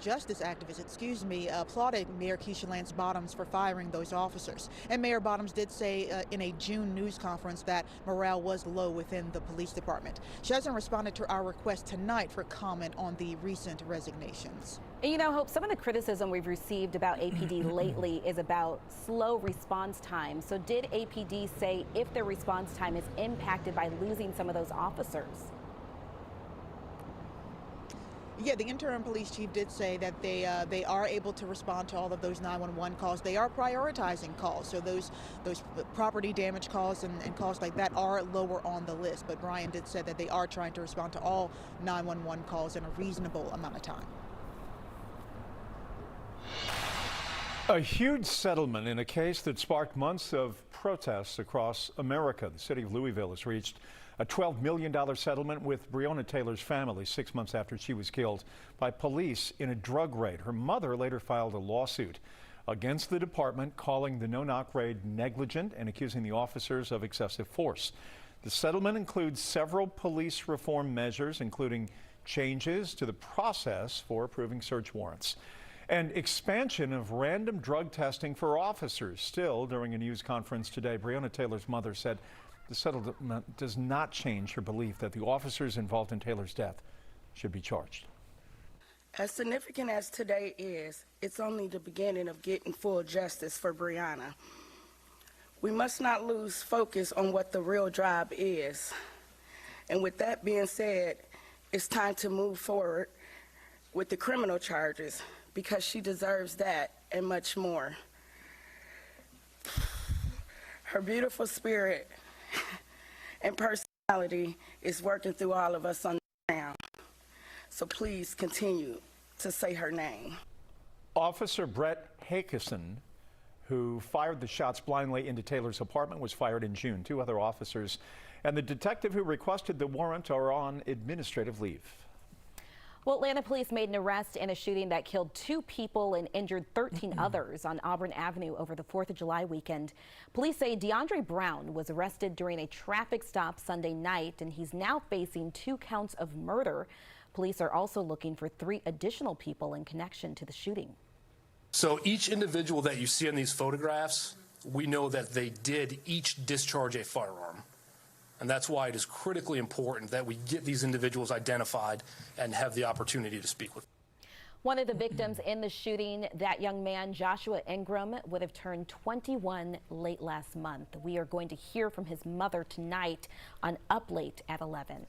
justice activists, applauded Mayor Keisha Lance Bottoms for firing those officers. And Mayor Bottoms did say in a June news conference that morale was low within the police department. She hasn't responded to our request tonight for comment on the recent resignations. And you know, Hope, some of the criticism we've received about APD lately is about slow response time. So did APD say if their response time is impacted by losing some of those officers? Yeah, the interim police chief did say that they are able to respond to all of those 911 calls. They are prioritizing calls, so those property damage calls and calls like that are lower on the list. But Brian did say that they are trying to respond to all 911 calls in a reasonable amount of time. A huge settlement in a case that sparked months of protests across America. The city of Louisville has reached a $12 million settlement with Breonna Taylor's family 6 months after she was killed by police in a drug raid. Her mother later filed a lawsuit against the department, calling the no-knock raid negligent and accusing the officers of excessive force. The settlement includes several police reform measures, including changes to the process for approving search warrants and expansion of random drug testing for officers. Still, during a news conference today, Breonna Taylor's mother said the settlement does not change her belief that the officers involved in Taylor's death should be charged. As significant as today is, it's only the beginning of getting full justice for Breonna. We must not lose focus on what the real job is. And with that being said, it's time to move forward with the criminal charges, because she deserves that and much more. Her beautiful spirit and personality is working through all of us on the ground. So please continue to say her name. Officer Brett Hakeson, who fired the shots blindly into Taylor's apartment, was fired in June. 2 other officers and the detective who requested the warrant are on administrative leave. Well, Atlanta police made an arrest in a shooting that killed 2 people and injured 13 others on Auburn Avenue over the 4th of July weekend. Police say DeAndre Brown was arrested during a traffic stop Sunday night, and he's now facing 2 counts of murder. Police are also looking for 3 additional people in connection to the shooting. So each individual that you see in these photographs, we know that they did each discharge a firearm. And that's why it is critically important that we get these individuals identified and have the opportunity to speak with them. One of the victims in the shooting, that young man, Joshua Ingram, would have turned 21 late last month. We are going to hear from his mother tonight on Up Late at 11.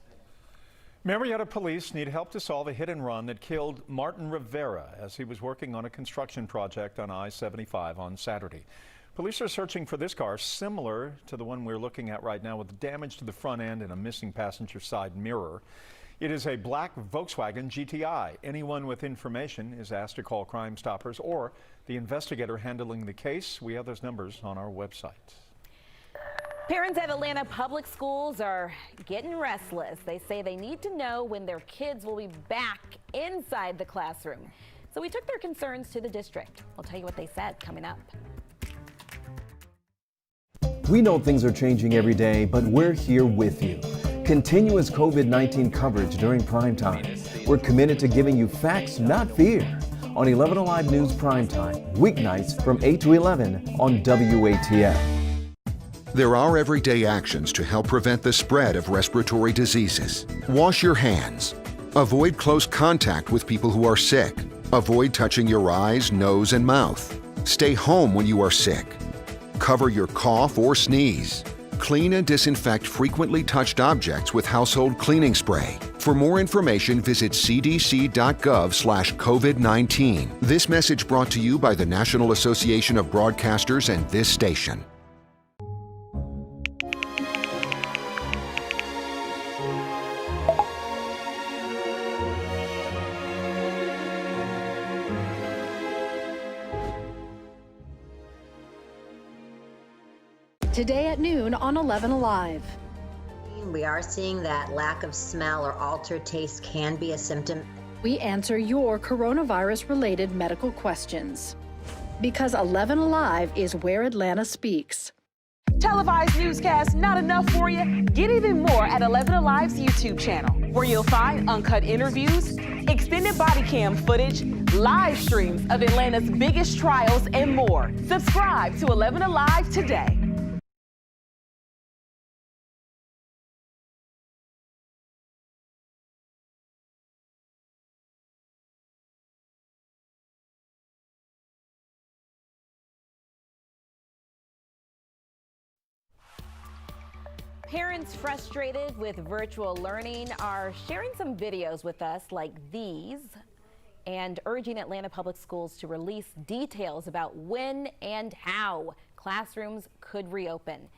Marietta police need help to solve a hit and run that killed Martin Rivera as he was working on a construction project on I-75 on Saturday. Police are searching for this car, similar to the one we're looking at right now, with damage to the front end and a missing passenger side mirror. It is a black Volkswagen GTI. Anyone with information is asked to call Crime Stoppers or the investigator handling the case. We have those numbers on our website. Parents at Atlanta public schools are getting restless. They say they need to know when their kids will be back inside the classroom. So we took their concerns to the district. We'll tell you what they said coming up. We know things are changing every day, but we're here with you. Continuous COVID-19 coverage during prime time. We're committed to giving you facts, not fear. On 11 Alive News Prime Time, weeknights from 8 to 11 on WATF. There are everyday actions to help prevent the spread of respiratory diseases. Wash your hands. Avoid close contact with people who are sick. Avoid touching your eyes, nose, and mouth. Stay home when you are sick. Cover your cough or sneeze. Clean and disinfect frequently touched objects with household cleaning spray. For more information, visit cdc.gov/COVID-19. This message brought to you by the National Association of Broadcasters and this station. Today at noon on 11 Alive. We are seeing that lack of smell or altered taste can be a symptom. We answer your coronavirus-related medical questions. Because 11 Alive is where Atlanta speaks. Televised newscasts not enough for you? Get even more at 11 Alive's YouTube channel, where you'll find uncut interviews, extended body cam footage, live streams of Atlanta's biggest trials, and more. Subscribe to 11 Alive today. Parents frustrated with virtual learning are sharing some videos with us like these and urging Atlanta Public Schools to release details about when and how classrooms could reopen.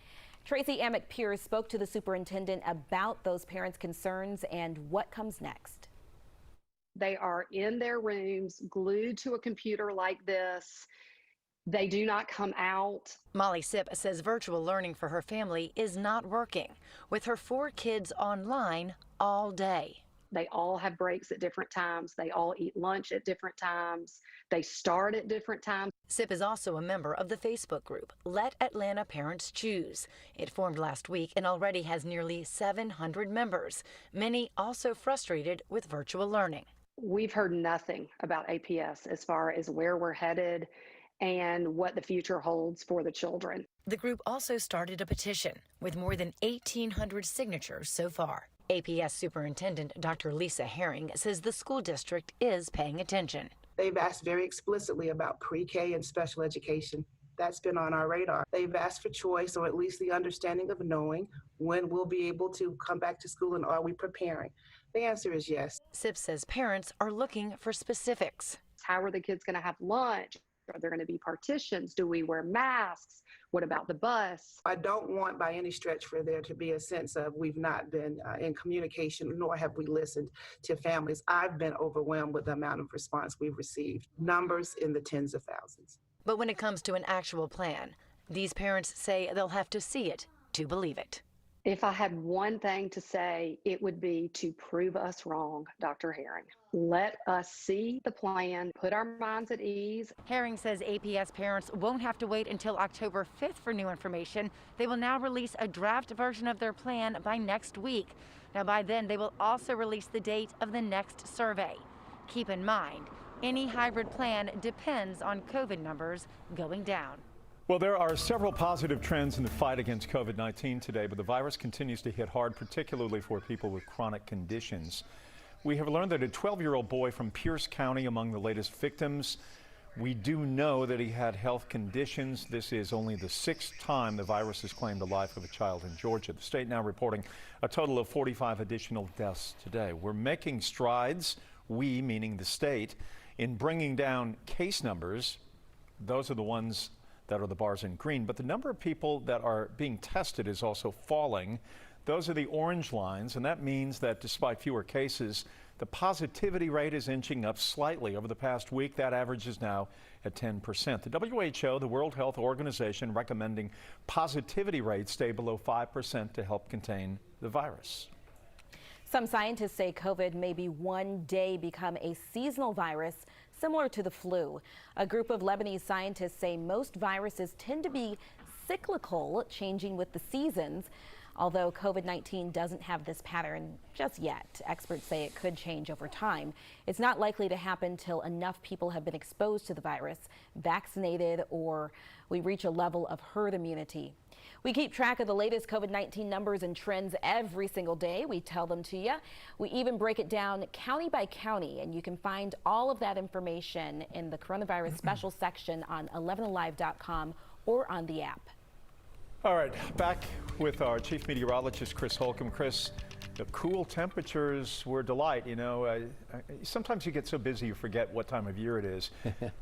Tracy Amick-Pierce spoke to the superintendent about those parents' concerns and what comes next. They are in their rooms, glued to a computer like this. They do not come out. Molly Sipp says virtual learning for her family is not working, with her 4 kids online all day. They all have breaks at different times. They all eat lunch at different times. They start at different times. Sipp is also a member of the Facebook group, Let Atlanta Parents Choose. It formed last week and already has nearly 700 members, many also frustrated with virtual learning. We've heard nothing about APS as far as where we're headed and what the future holds for the children. The group also started a petition with more than 1,800 signatures so far. APS Superintendent Dr. Lisa Herring says the school district is paying attention. They've asked very explicitly about pre-K and special education. That's been on our radar. They've asked for choice, or at least the understanding of knowing when we'll be able to come back to school and are we preparing. The answer is yes. Sipp says parents are looking for specifics. How are the kids going to have lunch? Are there going to be partitions? Do we wear masks? What about the bus? I don't want by any stretch for there to be a sense of we've not been in communication, nor have we listened to families. I've been overwhelmed with the amount of response we've received, numbers in the tens of thousands. But when it comes to an actual plan, these parents say they'll have to see it to believe it. If I had one thing to say, it would be to prove us wrong, Dr. Herring. Let us see the plan, put our minds at ease. Herring says APS parents won't have to wait until October 5th for new information. They will now release a draft version of their plan by next week. Now, by then, they will also release the date of the next survey. Keep in mind, any hybrid plan depends on COVID numbers going down. Well, there are several positive trends in the fight against COVID-19 today, but the virus continues to hit hard, particularly for people with chronic conditions. We have learned that a 12-year-old boy from Pierce County among the latest victims. We do know that he had health conditions. This is only the 6th time the virus has claimed the life of a child in Georgia. The state now reporting a total of 45 additional deaths today. We're making strides, we meaning the state, in bringing down case numbers. Those are the ones that are the bars in green, but the number of people that are being tested is also falling. Those are the orange lines, and that means that despite fewer cases, the positivity rate is inching up slightly. Over the past week, that average is now at 10%. The WHO, the World Health Organization, recommending positivity rates stay below 5% to help contain the virus. Some scientists say COVID may be one day become a seasonal virus similar to the flu. A group of Lebanese scientists say most viruses tend to be cyclical, changing with the seasons. Although COVID-19 doesn't have this pattern just yet, experts say it could change over time. It's not likely to happen till enough people have been exposed to the virus, vaccinated, or we reach a level of herd immunity. We keep track of the latest COVID-19 numbers and trends every single day. We tell them to you. We even break it down county by county, and you can find all of that information in the coronavirus special section on 11alive.com or on the app. All right, back with our chief meteorologist, Chris Holcomb. Chris, the cool temperatures were a delight. You know, sometimes you get so busy you forget what time of year it is.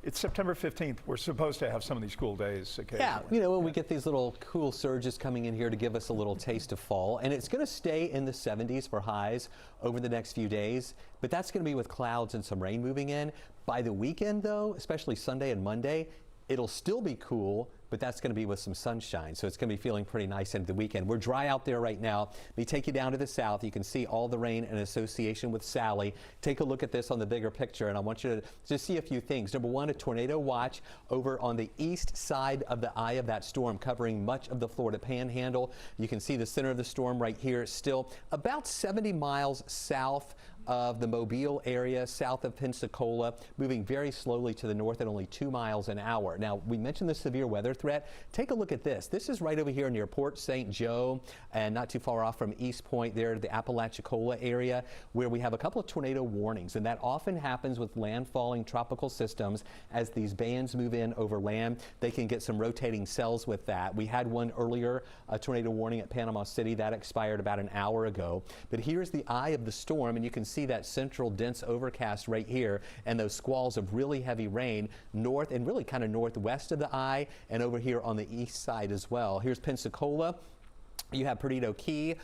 It's September 15th. We're supposed to have some of these cool days occasionally. Yeah, you know, when we get these little cool surges coming in here to give us a little taste of fall, and it's going to stay in the 70s for highs over the next few days, but that's going to be with clouds and some rain moving in. By the weekend, though, especially Sunday and Monday, it'll still be cool, but that's going to be with some sunshine, so it's going to be feeling pretty nice into the weekend. We're dry out there right now. Let me take you down to the south. You can see all the rain in association with Sally. Take a look at this on the bigger picture, and I want you to just see a few things. Number one, a tornado watch over on the east side of the eye of that storm, covering much of the Florida Panhandle. You can see the center of the storm right here, still about 70 miles south of the Mobile area, south of Pensacola, moving very slowly to the north at only 2 miles an hour. Now, we mentioned the severe weather threat. Take a look at this. This is right over here near Port St. Joe and not too far off from East Point there, the Apalachicola area, where we have a couple of tornado warnings, and that often happens with landfalling tropical systems. As these bands move in over land, they can get some rotating cells with that. We had one earlier, a tornado warning at Panama City. That expired about an hour ago. But here's the eye of the storm, and you can see that central dense overcast right here and those squalls of really heavy rain north and really kind of northwest of the eye and over here on the east side as well. Here's Pensacola. You have Perdido Key,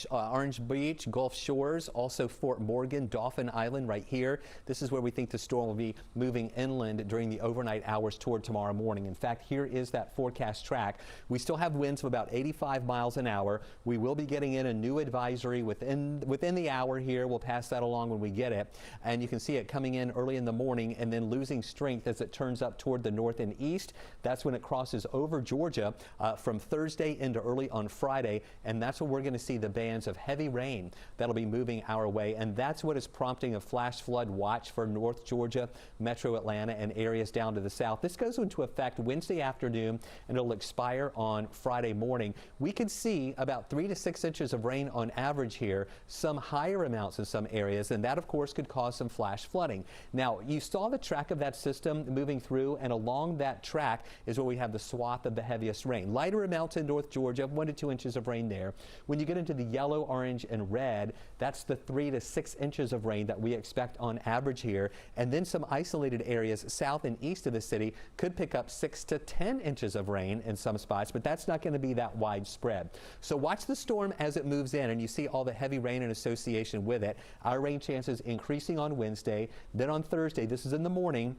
Orange Beach, Gulf Shores, also Fort Morgan, Dauphin Island right here. This is where we think the storm will be moving inland during the overnight hours toward tomorrow morning. In fact, here is that forecast track. We still have winds of about 85 miles an hour. We will be getting in a new advisory within the hour here. We'll pass that along when we get it. And you can see it coming in early in the morning and then losing strength as it turns up toward the north and east. That's when it crosses over Georgia from Thursday into early on Friday. And that's when we're going to see the bands of heavy rain that'll be moving our way, and that's what is prompting a flash flood watch for North Georgia, Metro Atlanta, and areas down to the south. This goes into effect Wednesday afternoon, and it'll expire on Friday morning. We could see about 3 to 6 inches of rain on average here, some higher amounts in some areas, and that of course could cause some flash flooding. Now, you saw the track of that system moving through, and along that track is where we have the swath of the heaviest rain. Lighter amounts in North Georgia, 1 to 2 inches of rain there. When you get into the yellow, orange, and red, that's the 3 to 6 inches of rain that we expect on average here. And then some isolated areas south and east of the city could pick up 6 to 10 inches of rain in some spots, but that's not going to be that widespread. So watch the storm as it moves in, and you see all the heavy rain in association with it. Our rain chances increasing on Wednesday. Then on Thursday, this is in the morning,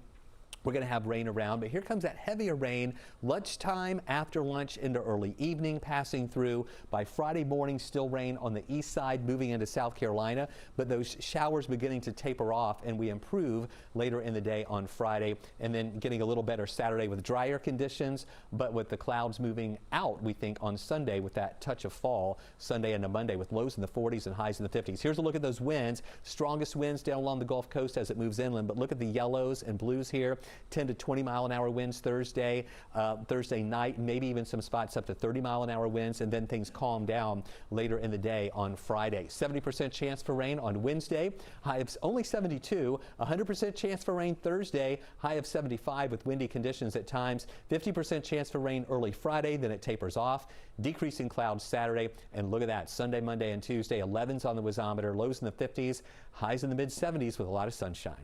we're going to have rain around, but here comes that heavier rain lunchtime, after lunch into early evening, passing through. By Friday morning, still rain on the east side, moving into South Carolina, but those showers beginning to taper off, and we improve later in the day on Friday, and then getting a little better Saturday with drier conditions, but with the clouds moving out, we think, on Sunday with that touch of fall, Sunday into Monday, with lows in the 40s and highs in the 50s. Here's a look at those winds. Strongest winds down along the Gulf Coast as it moves inland, but look at the yellows and blues here. 10 to 20 mile an hour winds Thursday night, maybe even some spots up to 30 mile an hour winds, and then things calm down later in the day on Friday. 70% chance for rain on Wednesday, high of only 72, 100% chance for rain Thursday, high of 75 with windy conditions at times, 50% chance for rain early Friday, then it tapers off, decreasing clouds Saturday, and look at that, Sunday, Monday, and Tuesday, 11s on the wazometer, lows in the 50s, highs in the mid-70s with a lot of sunshine.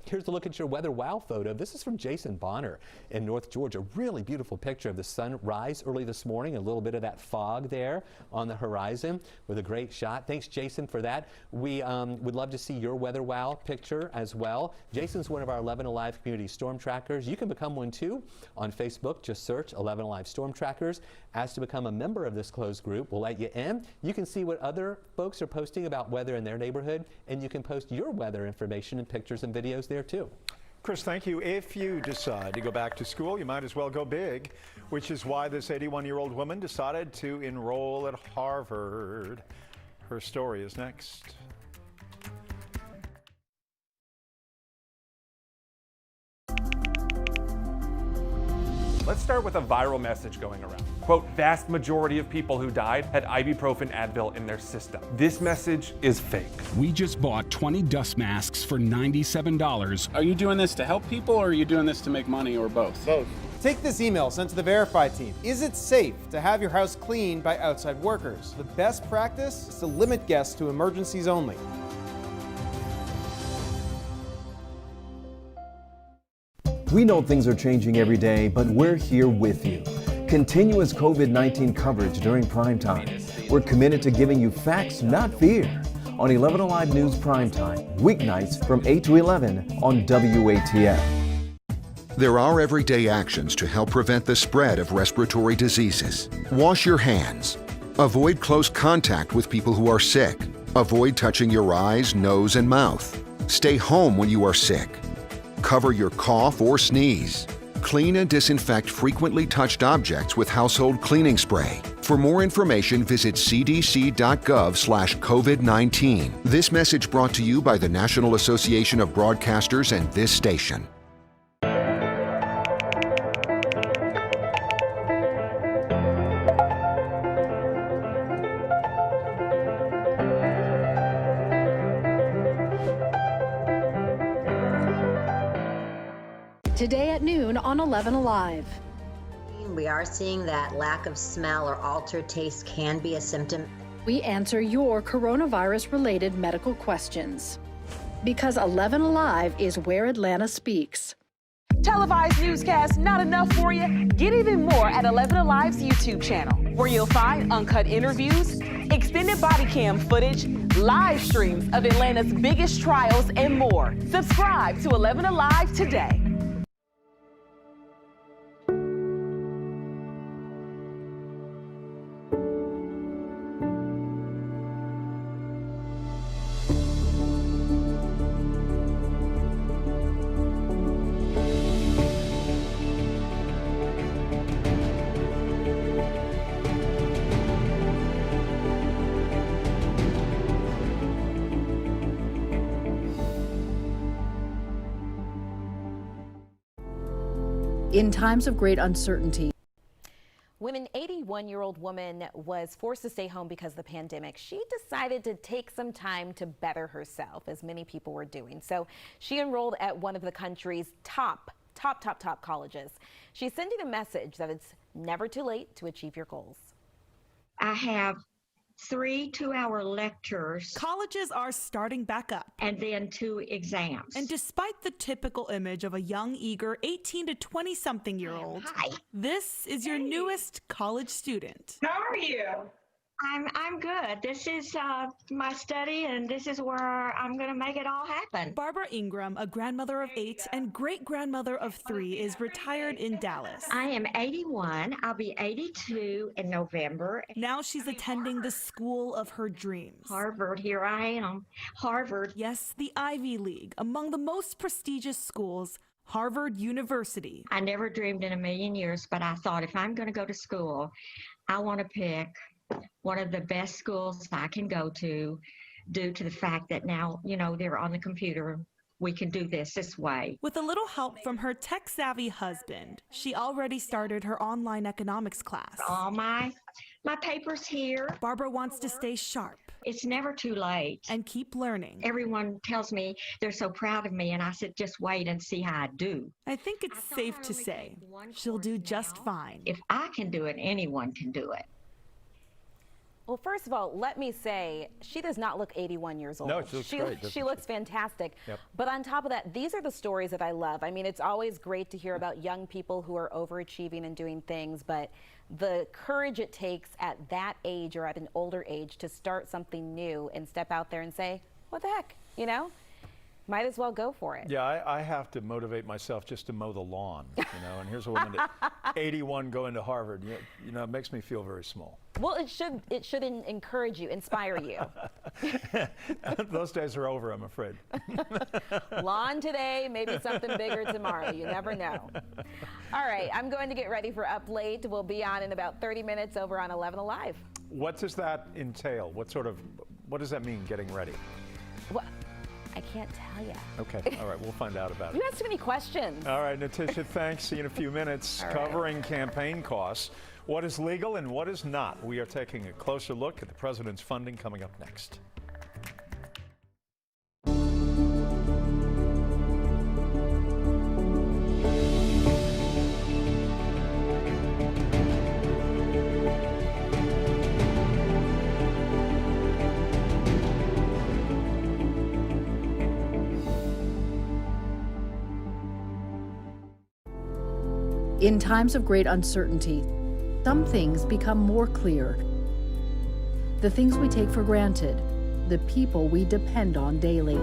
Here's a look at your weather wow photo. This is from Jason Bonner in North Georgia. Really beautiful picture of the sunrise early this morning. A little bit of that fog there on the horizon with a great shot. Thanks, Jason, for that. We would love to see your weather wow picture as well. Jason's one of our 11 Alive community storm trackers. You can become one too on Facebook. Just search 11 Alive Storm Trackers. Ask to become a member of this closed group. We'll let you in. You can see what other folks are posting about weather in their neighborhood, and you can post your weather information and pictures and videos there too. Chris, thank you. If you decide to go back to school, you might as well go big, which is why this 81-year-old woman decided to enroll at Harvard. Her story is next. Let's start with a viral message going around. Quote, vast majority of people who died had ibuprofen Advil in their system. This message is fake. We just bought 20 dust masks for $97. Are you doing this to help people, or are you doing this to make money, or both? Both. Take this email sent to the Verify team. Is it safe to have your house cleaned by outside workers? The best practice is to limit guests to emergencies only. We know things are changing every day, but we're here with you. Continuous COVID-19 coverage during prime time. We're committed to giving you facts, not fear. On 11 Alive News Primetime, weeknights from 8 to 11 on WATF. There are everyday actions to help prevent the spread of respiratory diseases. Wash your hands. Avoid close contact with people who are sick. Avoid touching your eyes, nose, and mouth. Stay home when you are sick. Cover your cough or sneeze. Clean and disinfect frequently touched objects with household cleaning spray. For more information, visit cdc.gov/COVID-19. This message brought to you by the National Association of Broadcasters and this station. Today at noon on 11 Alive. We are seeing that lack of smell or altered taste can be a symptom. We answer your coronavirus-related medical questions. Because 11 Alive is where Atlanta speaks. Televised newscasts not enough for you? Get even more at 11 Alive's YouTube channel, where you'll find uncut interviews, extended body cam footage, live streams of Atlanta's biggest trials, and more. Subscribe to 11 Alive today. In times of great uncertainty. When an 81-year-old woman was forced to stay home because of the pandemic, she decided to take some time to better herself, as many people were doing. So she enrolled at one of the country's top colleges. She's sending a message that it's never too late to achieve your goals. I have 3 two-hour lectures. Colleges are starting back up. And then 2 exams. And despite the typical image of a young, eager 18 to 20-something-year-old, Hi. This is your newest college student. How are you? I'm good. This is my study, and this is where I'm going to make it all happen. Barbara Ingram, a grandmother of 8 and great-grandmother of 3, is retired in Dallas. I am 81. I'll be 82 in November. Now she's attending the school of her dreams. Harvard, here I am. Harvard. Yes, the Ivy League, among the most prestigious schools, Harvard University. I never dreamed in a million years, but I thought if I'm going to go to school, I want to pick one of the best schools I can go to, due to the fact that now, they're on the computer. We can do this way. With a little help from her tech-savvy husband, she already started her online economics class. All my papers here. Barbara wants to stay sharp. It's never too late. And keep learning. Everyone tells me they're so proud of me, and I said, just wait and see how I do. I think it's safe to say she'll do just fine. If I can do it, anyone can do it. Well, first of all, let me say, she does not look 81 years old. No, she looks great. She looks fantastic. Yep. But on top of that, these are the stories that I love. I mean, it's always great to hear about young people who are overachieving and doing things, but the courage it takes at that age or at an older age to start something new and step out there and say, what the heck, might as well go for it. Yeah, I have to motivate myself just to mow the lawn, and here's a woman at 81 going to Harvard. It makes me feel very small. Well, it should encourage you, inspire you. Those days are over, I'm afraid. Lawn today, maybe something bigger tomorrow. You never know. All right, I'm going to get ready for Up Late. We'll be on in about 30 minutes over on 11 Alive. What does that entail? What does that mean, getting ready? Well, I can't tell you. Okay, all right, we'll find out about it. You asked too many questions. All right, Natisha, thanks. See you in a few minutes. Covering campaign costs. What is legal and what is not? We are taking a closer look at the president's funding coming up next. In times of great uncertainty, some things become more clear. The things we take for granted, the people we depend on daily.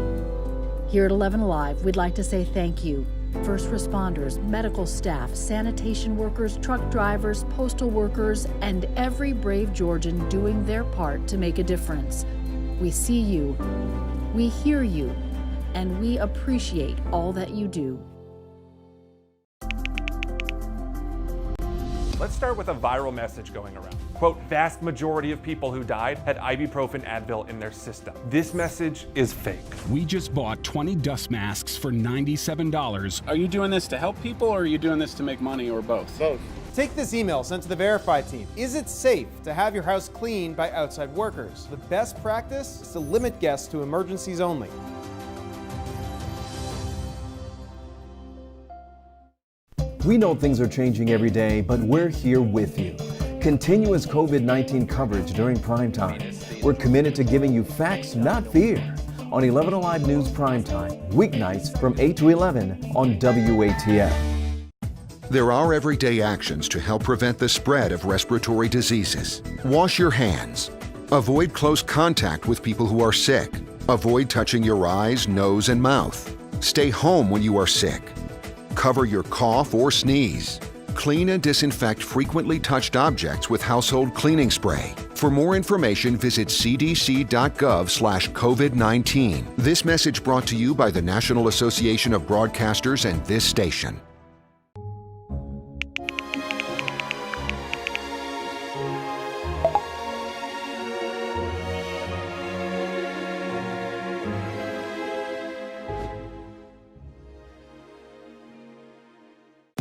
Here at 11 Alive, we'd like to say thank you. First responders, medical staff, sanitation workers, truck drivers, postal workers, and every brave Georgian doing their part to make a difference. We see you, we hear you, and we appreciate all that you do. Let's start with a viral message going around. Quote, vast majority of people who died had ibuprofen Advil in their system. This message is fake. We just bought 20 dust masks for $97. Are you doing this to help people or are you doing this to make money or both? Both. Take this email sent to the Verify team. Is it safe to have your house cleaned by outside workers? The best practice is to limit guests to emergencies only. We know things are changing every day, but we're here with you. Continuous COVID-19 coverage during prime time. We're committed to giving you facts, not fear. On 11 Alive News Prime Time, weeknights from 8 to 11 on WATF. There are everyday actions to help prevent the spread of respiratory diseases. Wash your hands. Avoid close contact with people who are sick. Avoid touching your eyes, nose, and mouth. Stay home when you are sick. Cover your cough or sneeze. Clean and disinfect frequently touched objects with household cleaning spray. For more information, visit cdc.gov/COVID-19. This message brought to you by the National Association of Broadcasters and this station.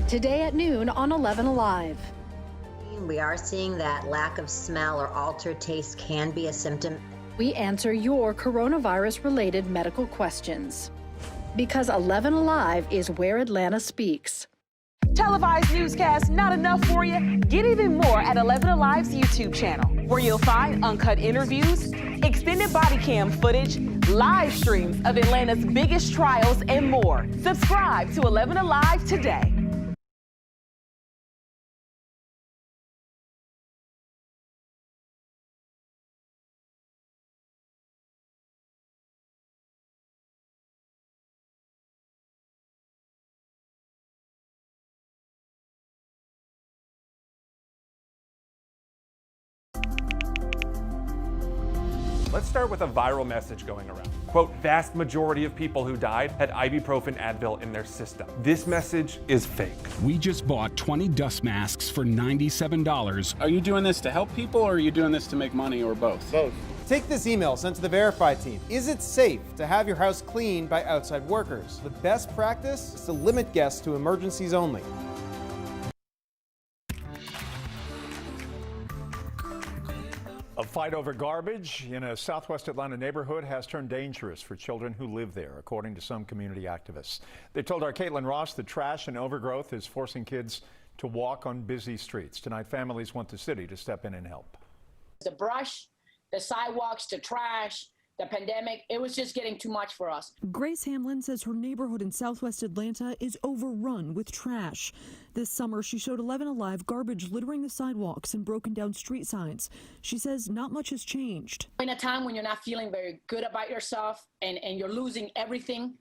Today at noon on 11 Alive. We are seeing that lack of smell or altered taste can be a symptom. We answer your coronavirus-related medical questions. Because 11 Alive is where Atlanta speaks. Televised newscasts not enough for you? Get even more at 11 Alive's YouTube channel, where you'll find uncut interviews, extended body cam footage, live streams of Atlanta's biggest trials, and more. Subscribe to 11 Alive today. Let's start with a viral message going around. Quote, vast majority of people who died had ibuprofen Advil in their system. This message is fake. We just bought 20 dust masks for $97. Are you doing this to help people or are you doing this to make money or both? Both. Take this email sent to the Verify team. Is it safe to have your house cleaned by outside workers? The best practice is to limit guests to emergencies only. A fight over garbage in a southwest Atlanta neighborhood has turned dangerous for children who live there, according to some community activists. They told our Caitlin Ross the trash and overgrowth is forcing kids to walk on busy streets. Tonight, families want the city to step in and help. The brush, the sidewalks, the trash, the pandemic, it was just getting too much for us. Grace Hamlin says her neighborhood in southwest Atlanta is overrun with trash. This summer, she showed 11 Alive garbage littering the sidewalks and broken down street signs. She says not much has changed. In a time when you're not feeling very good about yourself and you're losing everything,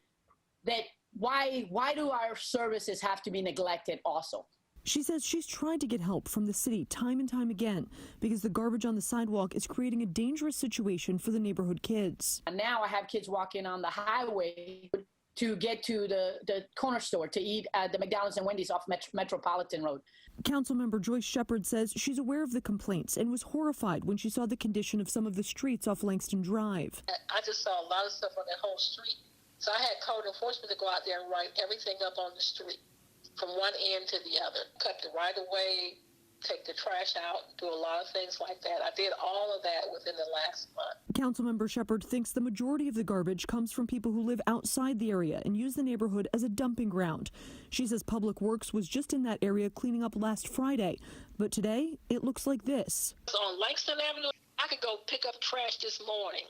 that why do our services have to be neglected also? She says she's tried to get help from the city time and time again because the garbage on the sidewalk is creating a dangerous situation for the neighborhood kids. And now I have kids walking on the highway to get to the corner store to eat at the McDonald's and Wendy's off Metropolitan Road. Councilmember Joyce Shepard says she's aware of the complaints and was horrified when she saw the condition of some of the streets off Langston Drive. I just saw a lot of stuff on that whole street. So I had code enforcement to go out there and write everything up on the street, from one end to the other. Cut the right of way, take the trash out, do a lot of things like that. I did all of that within the last month. Councilmember Shepard thinks the majority of the garbage comes from people who live outside the area and use the neighborhood as a dumping ground. She says Public Works was just in that area cleaning up last Friday, but today it looks like this. On Langston Avenue, I could go pick up trash this morning.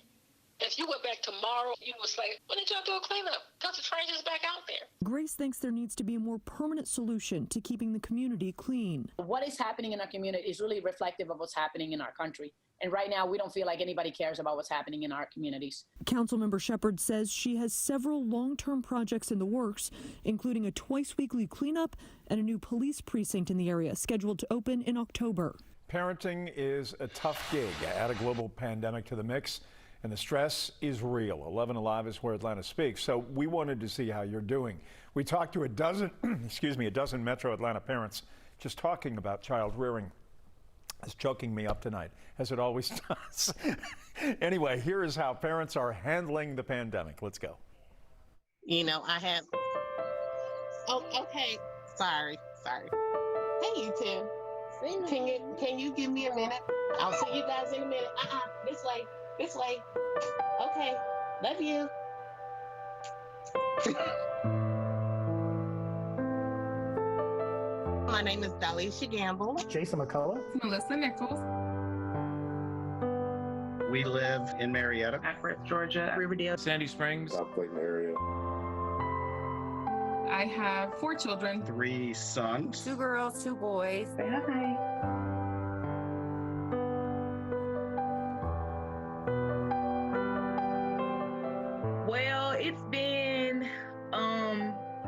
If you went back tomorrow, you would say, when did y'all do a cleanup? Because the trash is back out there. Grace thinks there needs to be a more permanent solution to keeping the community clean. What is happening in our community is really reflective of what's happening in our country And right now, we don't feel like anybody cares about what's happening in our communities. Councilmember Shepard says she has several long-term projects in the works, including a twice-weekly cleanup and a new police precinct in the area scheduled to open in October. Parenting is a tough gig. Add a global pandemic to the mix, and the stress is real. 11 Alive is where Atlanta speaks, so we wanted to see how you're doing. We talked to a dozen Metro Atlanta parents just talking about child rearing. It's choking me up tonight, as it always does. Anyway, here is how parents are handling the pandemic. Let's go. You know, I have. Oh, okay. Sorry. Hey, you two. Can you give me a minute? I'll see you guys in a minute. This way. Okay. Love you. My name is Dalisha Gamble. Jason McCullough. Melissa Nichols. We live in Marietta. Akron, Georgia. Riverdale. Sandy Springs. South Clayton area. I have 4 children. 3 sons. 2 girls, 2 boys. Say hi. Well, it's been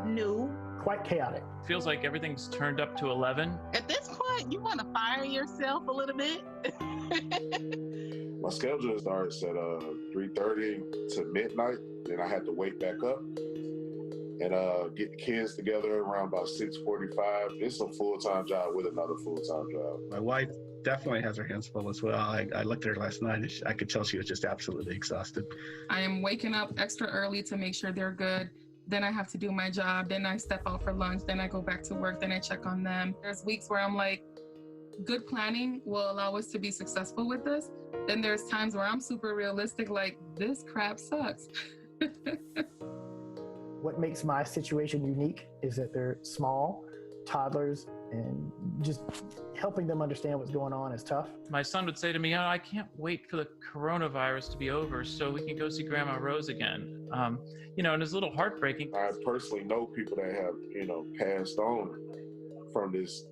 new. Quite chaotic. Feels like everything's turned up to 11. At this point, you want to fire yourself a little bit? My schedule starts at 3:30 to midnight. Then I had to wake back up and get the kids together around about 6:45. It's a full-time job with another full-time job. My wife definitely has her hands full as well. I looked at her last night and I could tell she was just absolutely exhausted. I am waking up extra early to make sure they're good. Then I have to do my job. Then I step out for lunch. Then I go back to work. Then I check on them. There's weeks where I'm like, good planning will allow us to be successful with this. Then there's times where I'm super realistic, like, this crap sucks. What makes my situation unique is that they're small, toddlers, and just helping them understand what's going on is tough. My son would say to me, "Oh, I can't wait for the coronavirus to be over so we can go see Grandma Rose again." And it's a little heartbreaking. I personally know people that have, passed on from this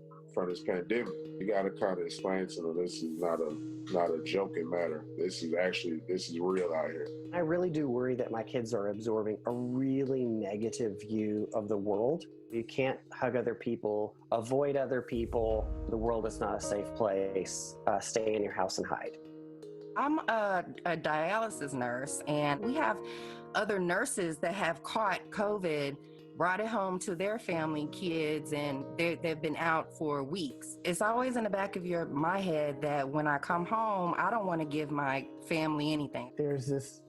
pandemic. You got to kind of explain to them this is not a joking matter. This is real out here. I really do worry that my kids are absorbing a really negative view of the world. You can't hug other people, avoid other people. The world is not a safe place. Stay in your house and hide. I'm a dialysis nurse, and we have other nurses that have caught COVID, brought it home to their family, kids, and they've been out for weeks. It's always in the back of my head that when I come home, I don't want to give my family anything. There's this,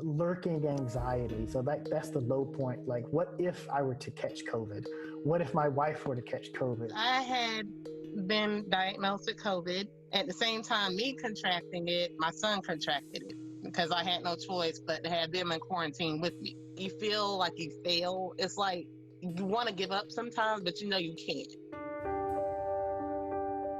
lurking anxiety. So that's the low point. Like, what if I were to catch COVID? What if my wife were to catch COVID? I had been diagnosed with COVID. At the same time, me contracting it, my son contracted it because I had no choice but to have them in quarantine with me. You feel like you fail. It's like you want to give up sometimes, but you know you can't.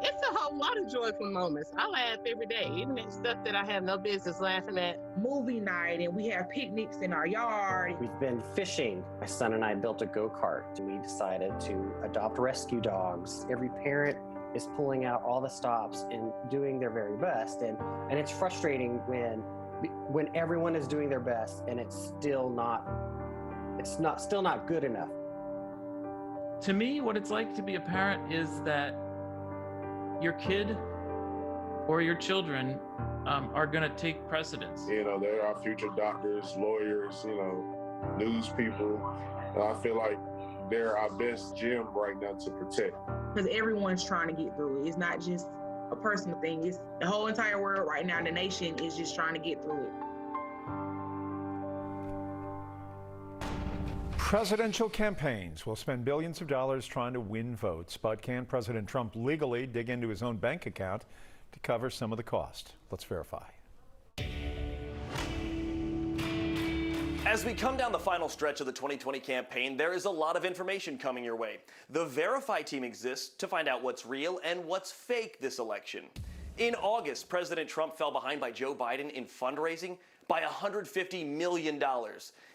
It's a whole lot of joyful moments. I laugh every day, even at stuff that I have no business laughing at. Movie night, and we have picnics in our yard. We've been fishing. My son and I built a go-kart. We decided to adopt rescue dogs. Every parent is pulling out all the stops and doing their very best. And it's frustrating when everyone is doing their best and it's still not good enough. To me, what it's like to be a parent is that your kid or your children are going to take precedence. There are future doctors, lawyers, news people. And I feel like they're our best gem right now to protect. Because everyone's trying to get through it. It's not just a personal thing. It's the whole entire world right now. The nation is just trying to get through it. Presidential campaigns will spend billions of dollars trying to win votes, but can President Trump legally dig into his own bank account to cover some of the cost? Let's verify. As we come down the final stretch of the 2020 campaign, there is a lot of information coming your way. The Verify team exists to find out what's real and what's fake this election. In August, President Trump fell behind by Joe Biden in fundraising by $150 million.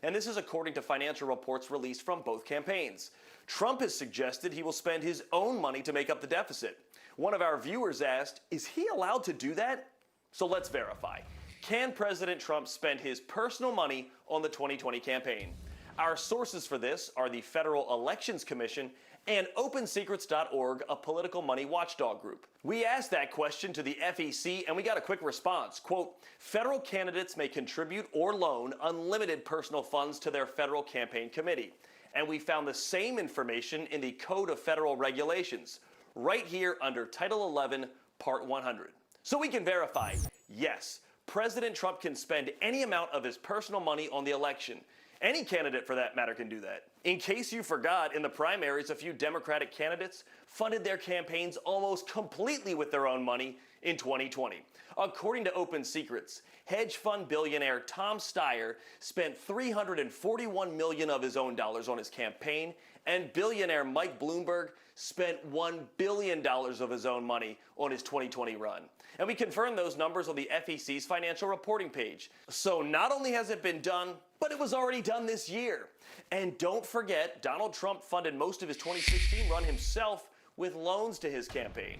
And this is according to financial reports released from both campaigns. Trump has suggested he will spend his own money to make up the deficit. One of our viewers asked, is he allowed to do that? So let's verify. Can President Trump spend his personal money on the 2020 campaign? Our sources for this are the Federal Elections Commission and OpenSecrets.org, a political money watchdog group. We asked that question to the FEC and we got a quick response. Quote, federal candidates may contribute or loan unlimited personal funds to their federal campaign committee. And we found the same information in the Code of Federal Regulations, right here under Title 11, Part 100. So we can verify, yes, President Trump can spend any amount of his personal money on the election. Any candidate, for that matter, can do that. In case you forgot, in the primaries, a few Democratic candidates funded their campaigns almost completely with their own money in 2020. According to Open Secrets, hedge fund billionaire Tom Steyer spent $341 million of his own dollars on his campaign, and billionaire Mike Bloomberg spent $1 billion of his own money on his 2020 run. And we confirmed those numbers on the FEC's financial reporting page. So not only has it been done, but it was already done this year. And don't forget, Donald Trump funded most of his 2016 run himself with loans to his campaign.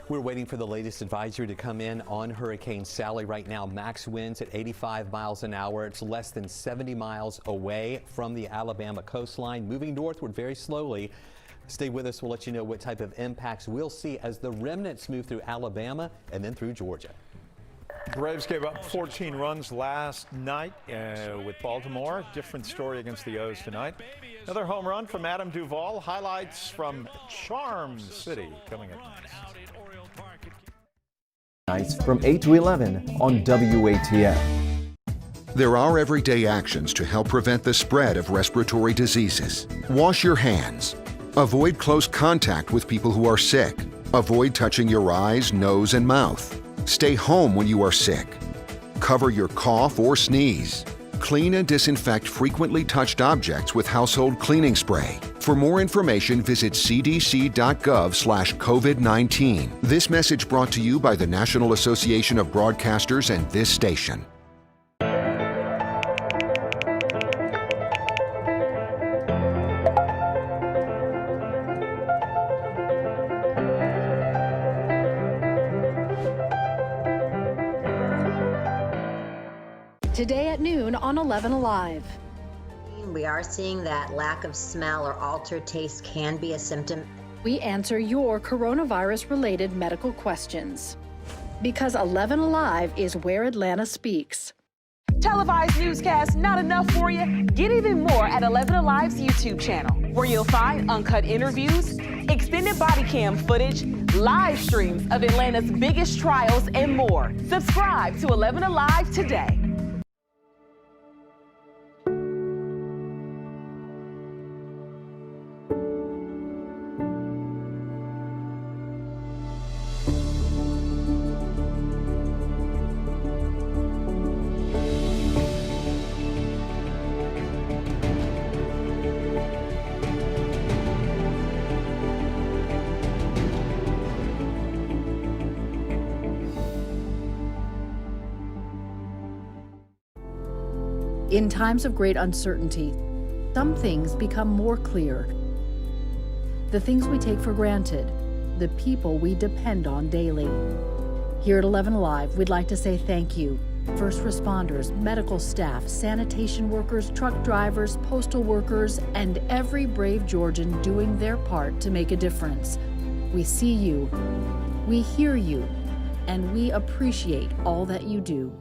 We're waiting for the latest advisory to come in on Hurricane Sally right now. Max winds at 85 miles an hour. It's less than 70 miles away from the Alabama coastline, moving northward very slowly. Stay with us. We'll let you know what type of impacts we'll see as the remnants move through Alabama and then through Georgia. Braves gave up 14 runs last night with Baltimore. Different story against the O's tonight. Another home run from Adam Duvall. Highlights from Charm City coming up next. Nights from 8 to 11 on WATF. There are everyday actions to help prevent the spread of respiratory diseases. Wash your hands. Avoid close contact with people who are sick. Avoid touching your eyes, nose, and mouth. Stay home when you are sick. Cover your cough or sneeze. Clean and disinfect frequently touched objects with household cleaning spray. For more information, visit cdc.gov/COVID-19. This message brought to you by the National Association of Broadcasters and this station. Today at noon on 11 Alive. We are seeing that lack of smell or altered taste can be a symptom. We answer your coronavirus-related medical questions. Because 11 Alive is where Atlanta speaks. Televised newscasts not enough for you? Get even more at 11 Alive's YouTube channel, where you'll find uncut interviews, extended body cam footage, live streams of Atlanta's biggest trials, and more. Subscribe to 11 Alive today. In times of great uncertainty, some things become more clear. The things we take for granted, the people we depend on daily. Here at 11 Alive, we'd like to say thank you. First responders, medical staff, sanitation workers, truck drivers, postal workers, and every brave Georgian doing their part to make a difference. We see you, we hear you, and we appreciate all that you do.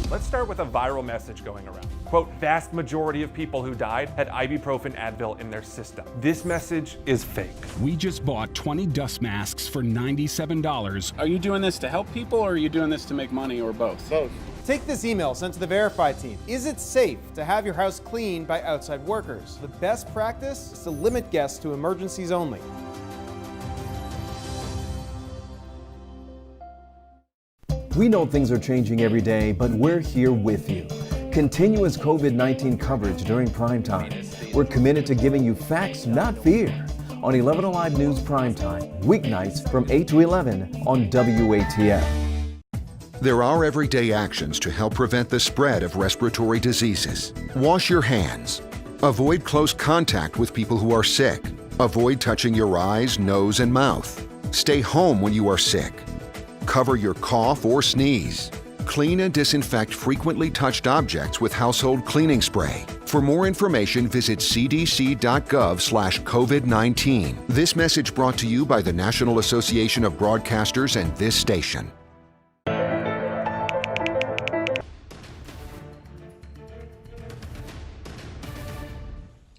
Let's start with a viral message going around. Quote, vast majority of people who died had ibuprofen Advil in their system. This message is fake. We just bought 20 dust masks for $97. Are you doing this to help people or are you doing this to make money or both? Both. Take this email sent to the Verify team. Is it safe to have your house cleaned by outside workers? The best practice is to limit guests to emergencies only. We know things are changing every day, but we're here with you. Continuous COVID-19 coverage during prime time. We're committed to giving you facts, not fear. On 11 Alive News Prime Time, weeknights from 8 to 11 on WATF. There are everyday actions to help prevent the spread of respiratory diseases. Wash your hands. Avoid close contact with people who are sick. Avoid touching your eyes, nose, and mouth. Stay home when you are sick. Cover your cough or sneeze. Clean and disinfect frequently touched objects with household cleaning spray. For more information, visit cdc.gov/COVID-19. This message brought to you by the National Association of Broadcasters and this station.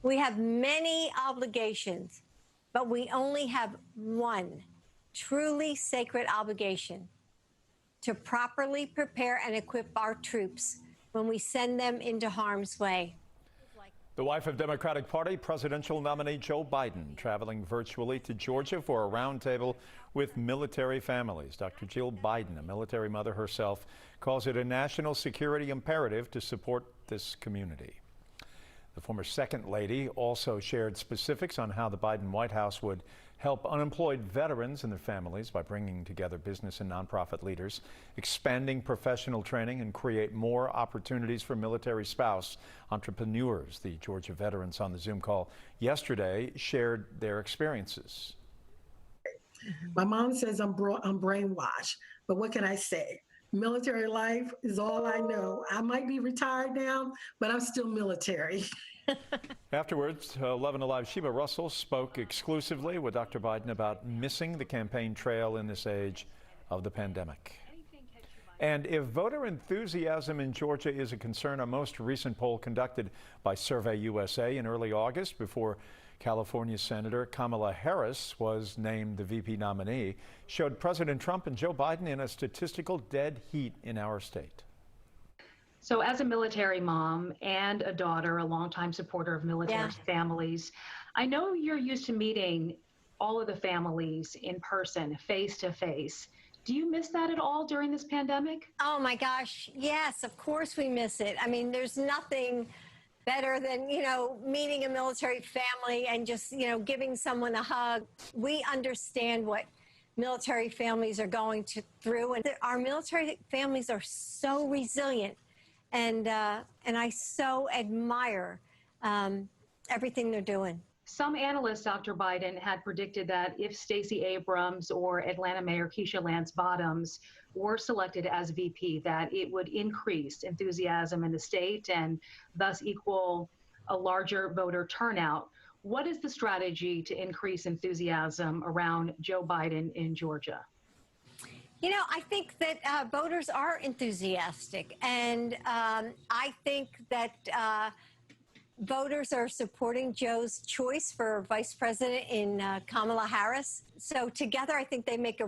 We have many obligations, but we only have one truly sacred obligation: to properly prepare and equip our troops when we send them into harm's way. The wife of Democratic Party presidential nominee Joe Biden traveling virtually to Georgia for a roundtable with military families. Dr. Jill Biden, a military mother herself, calls it a national security imperative to support this community. The former second lady also shared specifics on how the Biden White House would help unemployed veterans and their families by bringing together business and nonprofit leaders, expanding professional training, and create more opportunities for military spouse entrepreneurs. The Georgia veterans on the Zoom call yesterday shared their experiences. My mom says I'm brainwashed, but what can I say? Military life is all I know. I might be retired now, but I'm still military. Afterwards, 11 Alive Sheba Russell spoke exclusively with Dr. Biden about missing the campaign trail in this age of the pandemic. And if voter enthusiasm in Georgia is a concern, a most recent poll conducted by Survey USA in early August before California Senator Kamala Harris was named the VP nominee showed President Trump and Joe Biden in a statistical dead heat in our state. So as a military mom and a daughter, a longtime supporter of military families, I know you're used to meeting all of the families in person, face to face. Do you miss that at all during this pandemic? Oh my gosh, yes, of course we miss it. I mean, there's nothing better than, meeting a military family and just, giving someone a hug. We understand what military families are going through, and our military families are so resilient, and I so admire everything they're doing. Some analysts, Dr. Biden, had predicted that if Stacey Abrams or Atlanta Mayor Keisha Lance Bottoms were selected as VP, that it would increase enthusiasm in the state and thus equal a larger voter turnout. What is the strategy to increase enthusiasm around Joe Biden in Georgia? I think that voters are enthusiastic, and I think that voters are supporting Joe's choice for vice president in Kamala Harris. So together, I think they make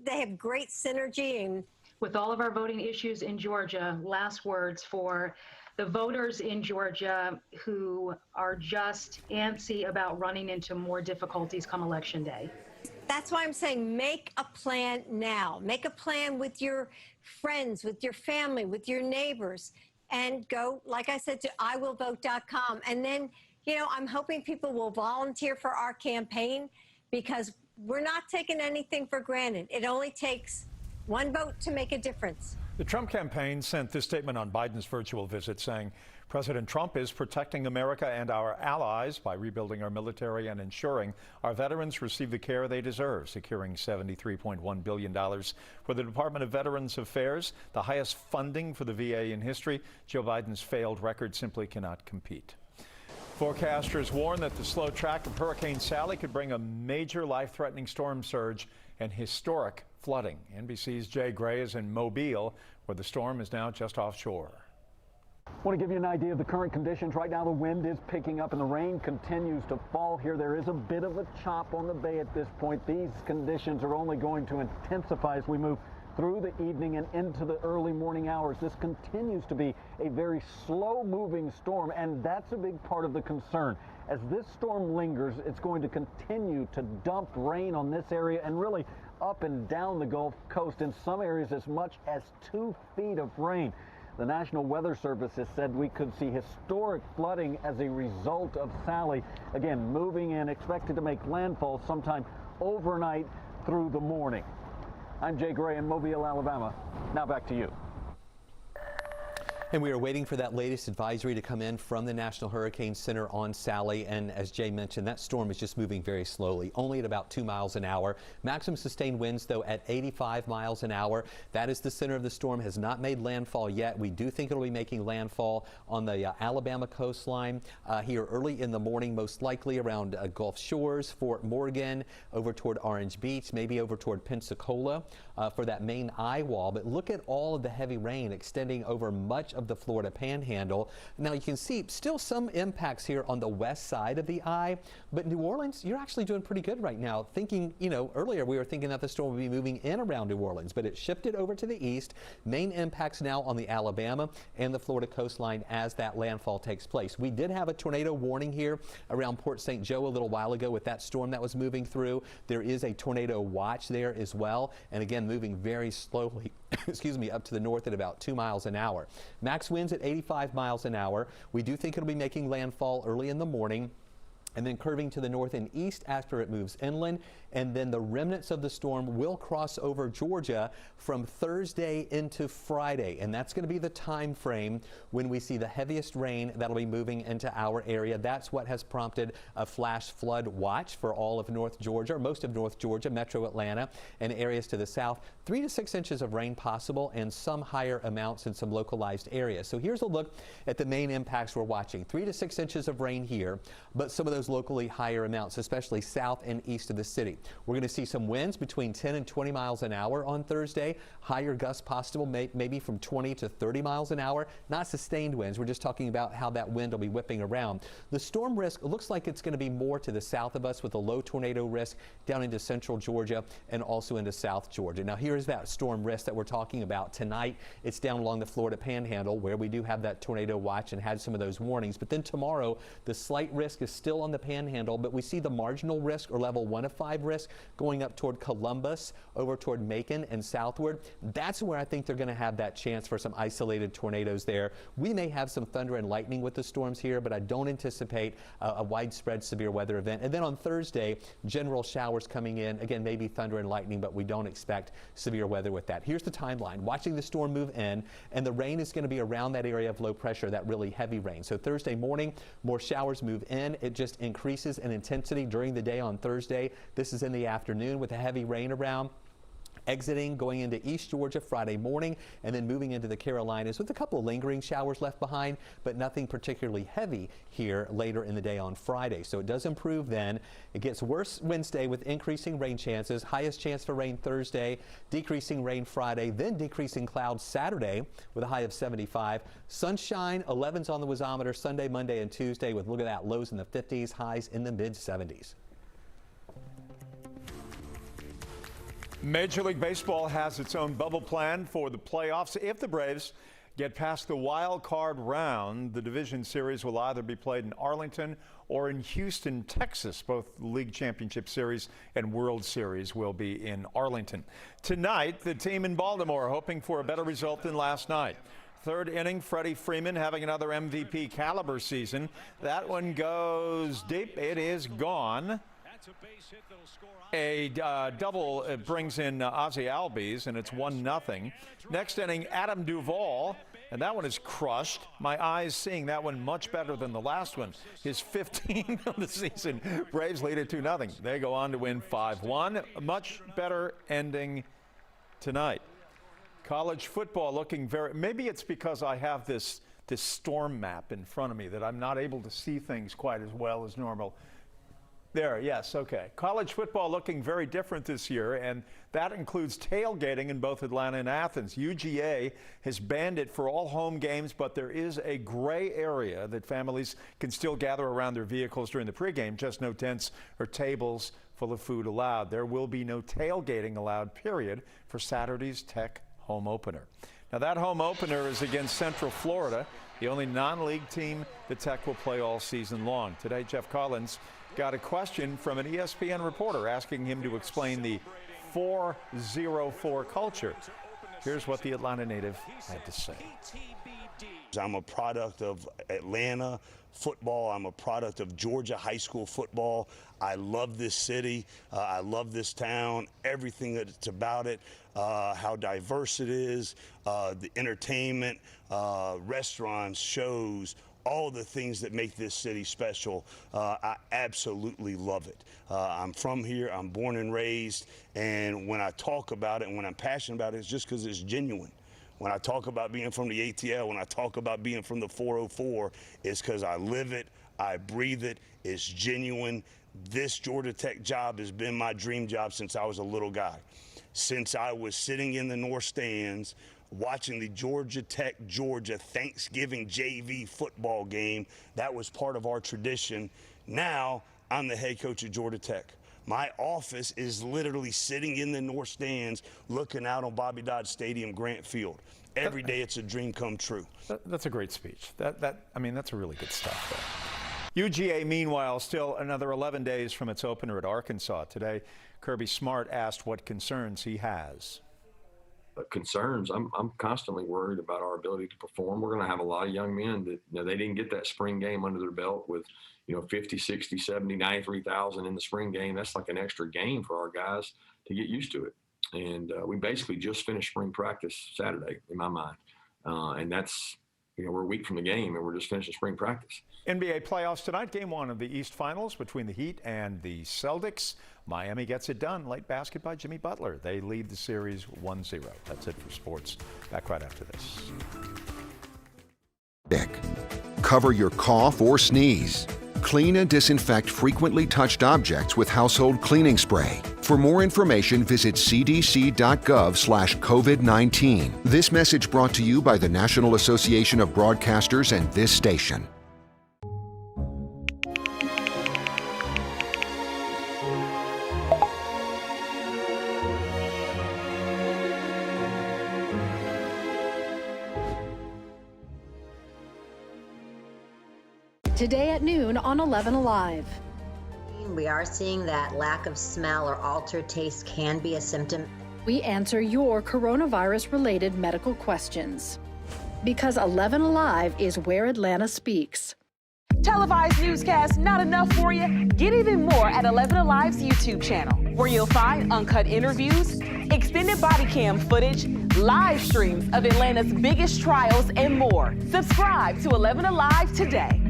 they have great synergy. And with all of our voting issues in Georgia, last words for the voters in Georgia who are just antsy about running into more difficulties come Election Day. That's why I'm saying make a plan now. Make a plan with your friends, with your family, with your neighbors, and go, like I said, to iwillvote.com. And then, I'm hoping people will volunteer for our campaign, because we're not taking anything for granted. It only takes one vote to make a difference. The Trump campaign sent this statement on Biden's virtual visit saying, President Trump is protecting America and our allies by rebuilding our military and ensuring our veterans receive the care they deserve, securing $73.1 billion for the Department of Veterans Affairs, the highest funding for the VA in history. Joe Biden's failed record simply cannot compete. Forecasters warn that the slow track of Hurricane Sally could bring a major life-threatening storm surge and historic flooding. NBC's Jay Gray is in Mobile, where the storm is now just offshore. I want to give you an idea of the current conditions. Right now the wind is picking up and the rain continues to fall here. There is a bit of a chop on the bay at this point. These conditions are only going to intensify as we move through the evening and into the early morning hours. This continues to be a very slow-moving storm, and that's a big part of the concern. As this storm lingers, it's going to continue to dump rain on this area and really up and down the Gulf Coast. In some areas, as much as 2 feet of rain. The National Weather Service has said we could see historic flooding as a result of Sally. Again, moving in, expected to make landfall sometime overnight through the morning. I'm Jay Gray in Mobile, Alabama. Now back to you. And we are waiting for that latest advisory to come in from the National Hurricane Center on Sally. And as Jay mentioned, that storm is just moving very slowly, only at about 2 miles an hour. Maximum sustained winds, though, at 85 miles an hour. That is the center of the storm, has not made landfall yet. We do think it'll be making landfall on the Alabama coastline here early in the morning, most likely around Gulf Shores, Fort Morgan, over toward Orange Beach, maybe over toward Pensacola for that main eye wall. But look at all of the heavy rain extending over much of the Florida Panhandle. Now you can see still some impacts here on the west side of the eye, but New Orleans, you're actually doing pretty good right now. Thinking, you know, earlier we were thinking that the storm would be moving in around New Orleans, but it shifted over to the east. Main impacts now on the Alabama and the Florida coastline as that landfall takes place. We did have a tornado warning here around Port St. Joe a little while ago with that storm that was moving through. There is a tornado watch there as well, and again moving very slowly excuse me, up to the north at about 2 miles an hour. Max winds at 85 miles an hour. We do think it'll be making landfall early in the morning, and then curving to the north and east after it moves inland. And then the remnants of the storm will cross over Georgia from Thursday into Friday. And that's going to be the time frame when we see the heaviest rain that'll be moving into our area. That's what has prompted a flash flood watch for all of North Georgia, or most of North Georgia, metro Atlanta, and areas to the south. 3 to 6 inches of rain possible, and some higher amounts in some localized areas. So here's a look at the main impacts we're watching. 3 to 6 inches of rain here, but some of those locally higher amounts, especially south and east of the city. We're going to see some winds between 10 and 20 miles an hour on Thursday. Higher gusts possible, maybe from 20 to 30 miles an hour. Not sustained winds. We're just talking about how that wind will be whipping around. The storm risk looks like it's going to be more to the south of us with a low tornado risk down into central Georgia and also into South Georgia. Now here's that storm risk that we're talking about tonight. It's down along the Florida Panhandle where we do have that tornado watch and had some of those warnings. But then tomorrow, the slight risk is still on the Panhandle, but we see the marginal risk or level 1 of 5 risk going up toward Columbus, over toward Macon and southward. That's where I think they're going to have that chance for some isolated tornadoes there. We may have some thunder and lightning with the storms here, but I don't anticipate a widespread severe weather event. And then on Thursday, general showers coming in. Again, maybe thunder and lightning, but we don't expect severe weather with that. Here's the timeline. Watching the storm move in, and the rain is going to be around that area of low pressure, that really heavy rain. So Thursday morning, more showers move in. It just increases in intensity during the day on Thursday. This is in the afternoon with a heavy rain around. Exiting, going into East Georgia Friday morning, and then moving into the Carolinas with a couple of lingering showers left behind, but nothing particularly heavy here later in the day on Friday. So it does improve then. It gets worse Wednesday with increasing rain chances. Highest chance for rain Thursday, decreasing rain Friday, then decreasing clouds Saturday with a high of 75. Sunshine, 11s on the wasometer Sunday, Monday, and Tuesday with, look at that, lows in the 50s, highs in the mid-70s. Major League Baseball has its own bubble plan for the playoffs. If the Braves get past the wild card round, the division series will either be played in Arlington or in Houston, Texas. Both the League Championship Series and World Series will be in Arlington. Tonight, the team in Baltimore hoping for a better result than last night. Third inning, Freddie Freeman having another MVP caliber season. That one goes deep. It is gone. A double brings in Ozzie Albies, and it's 1-0. Next inning, Adam Duvall, and that one is crushed. My eyes seeing that one much better than the last one. His 15th of the season. Braves lead it 2-0. They go on to win 5-1. A much better ending tonight. College football looking very, maybe it's because I have this storm map in front of me that I'm not able to see things quite as well as normal. There, yes, okay. College football looking very different this year, and that includes tailgating in both Atlanta and Athens. UGA has banned it for all home games, but there is a gray area that families can still gather around their vehicles during the pregame, just no tents or tables full of food allowed. There will be no tailgating allowed, period, for Saturday's Tech home opener. Now that home opener is against Central Florida, the only non-league team the Tech will play all season long. Today, Jeff Collins got a question from an ESPN reporter asking him to explain the 4-0-4 culture. Here's what the Atlanta native had to say. I'm a product of Atlanta football. I'm a product of Georgia high school football. I love this city. I love this town, everything that's about it, how diverse it is, the entertainment, restaurants, shows, all the things that make this city special. I absolutely love it. I'm from here, I'm born and raised, and when I talk about it and when I'm passionate about it, it's just because it's genuine. When I talk about being from the ATL, when I talk about being from the 404, it's because I live it, I breathe it, it's genuine. This Georgia Tech job has been my dream job since I was a little guy. Since I was sitting in the North Stands, watching the Georgia Tech Georgia Thanksgiving JV football game, that was part of our tradition. Now I'm the head coach of Georgia Tech. My office is literally sitting in the North Stands looking out on Bobby Dodd Stadium, Grant Field. Every day it's a dream come true. That's a great speech. I mean, that's a really good stuff there. UGA, meanwhile, still another 11 days from its opener at Arkansas. Today, Kirby Smart asked what concerns he has. Concerns, I'm constantly worried about our ability to perform. We're going to have a lot of young men that they didn't get that spring game under their belt with 50, 60, 70, 93,000 in the spring game. That's like an extra game for our guys to get used to it. And we basically just finished spring practice Saturday in my mind. And that's, we're a week from the game and we're just finishing spring practice. NBA playoffs tonight, game one of the East Finals between the Heat and the Celtics. Miami gets it done. Late basket by Jimmy Butler. They lead the series 1-0. That's it for sports. Back right after this. Cover your cough or sneeze. Clean and disinfect frequently touched objects with household cleaning spray. For more information, visit cdc.gov/COVID-19. This message brought to you by the National Association of Broadcasters and this station. Today at noon on 11 Alive. We are seeing that lack of smell or altered taste can be a symptom. We answer your coronavirus-related medical questions. Because 11 Alive is where Atlanta speaks. Televised newscasts not enough for you? Get even more at 11 Alive's YouTube channel, where you'll find uncut interviews, extended body cam footage, live streams of Atlanta's biggest trials, and more. Subscribe to 11 Alive today.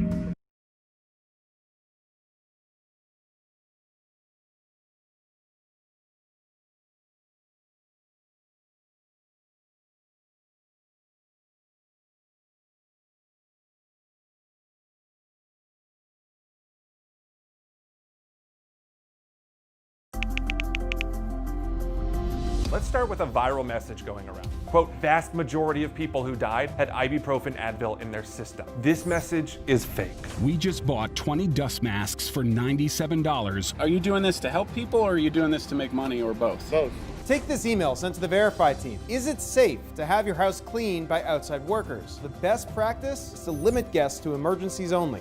Let's start with a viral message going around. Quote, vast majority of people who died had ibuprofen Advil in their system. This message is fake. We just bought 20 dust masks for $97. Are you doing this to help people or are you doing this to make money or both? Both. Take this email sent to the Verify team. Is it safe to have your house cleaned by outside workers? The best practice is to limit guests to emergencies only.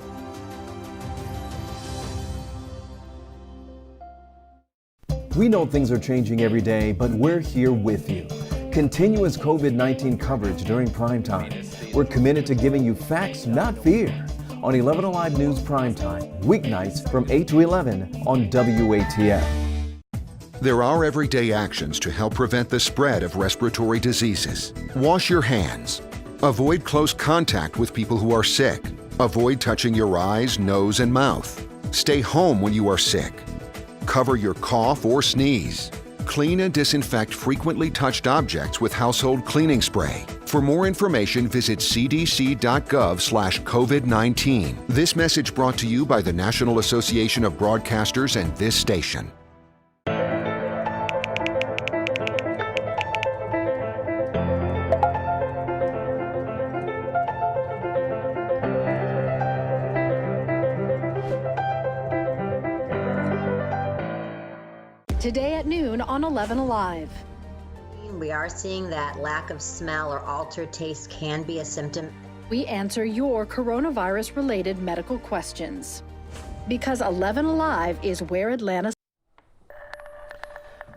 We know things are changing every day, but we're here with you. Continuous COVID-19 coverage during prime time. We're committed to giving you facts, not fear. On 11 Alive News Primetime, weeknights from 8 to 11 on WATF. There are everyday actions to help prevent the spread of respiratory diseases. Wash your hands. Avoid close contact with people who are sick. Avoid touching your eyes, nose, and mouth. Stay home when you are sick. Cover your cough or sneeze. Clean and disinfect frequently touched objects with household cleaning spray. For more information, visit cdc.gov/COVID-19. This message brought to you by the National Association of Broadcasters and this station. Today at noon on 11 Alive. We are seeing that lack of smell or altered taste can be a symptom. We answer your coronavirus-related medical questions. Because 11 Alive is where Atlanta.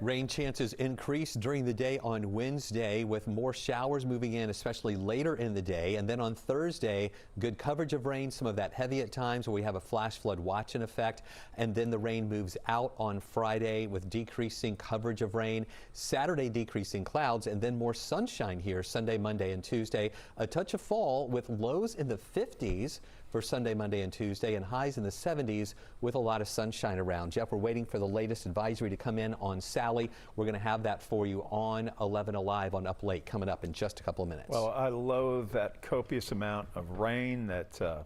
Rain chances increase during the day on Wednesday with more showers moving in, especially later in the day. And then on Thursday, good coverage of rain, some of that heavy at times where we have a flash flood watch in effect. And then the rain moves out on Friday with decreasing coverage of rain. Saturday, decreasing clouds, and then more sunshine here Sunday, Monday, and Tuesday. A touch of fall with lows in the 50s for Sunday, Monday, and Tuesday, and highs in the 70s with a lot of sunshine around. Jeff, we're waiting for the latest advisory to come in on Sally. We're going to have that for you on 11 Alive on Up Late coming up in just a couple of minutes. Well, I loathe that copious amount of rain that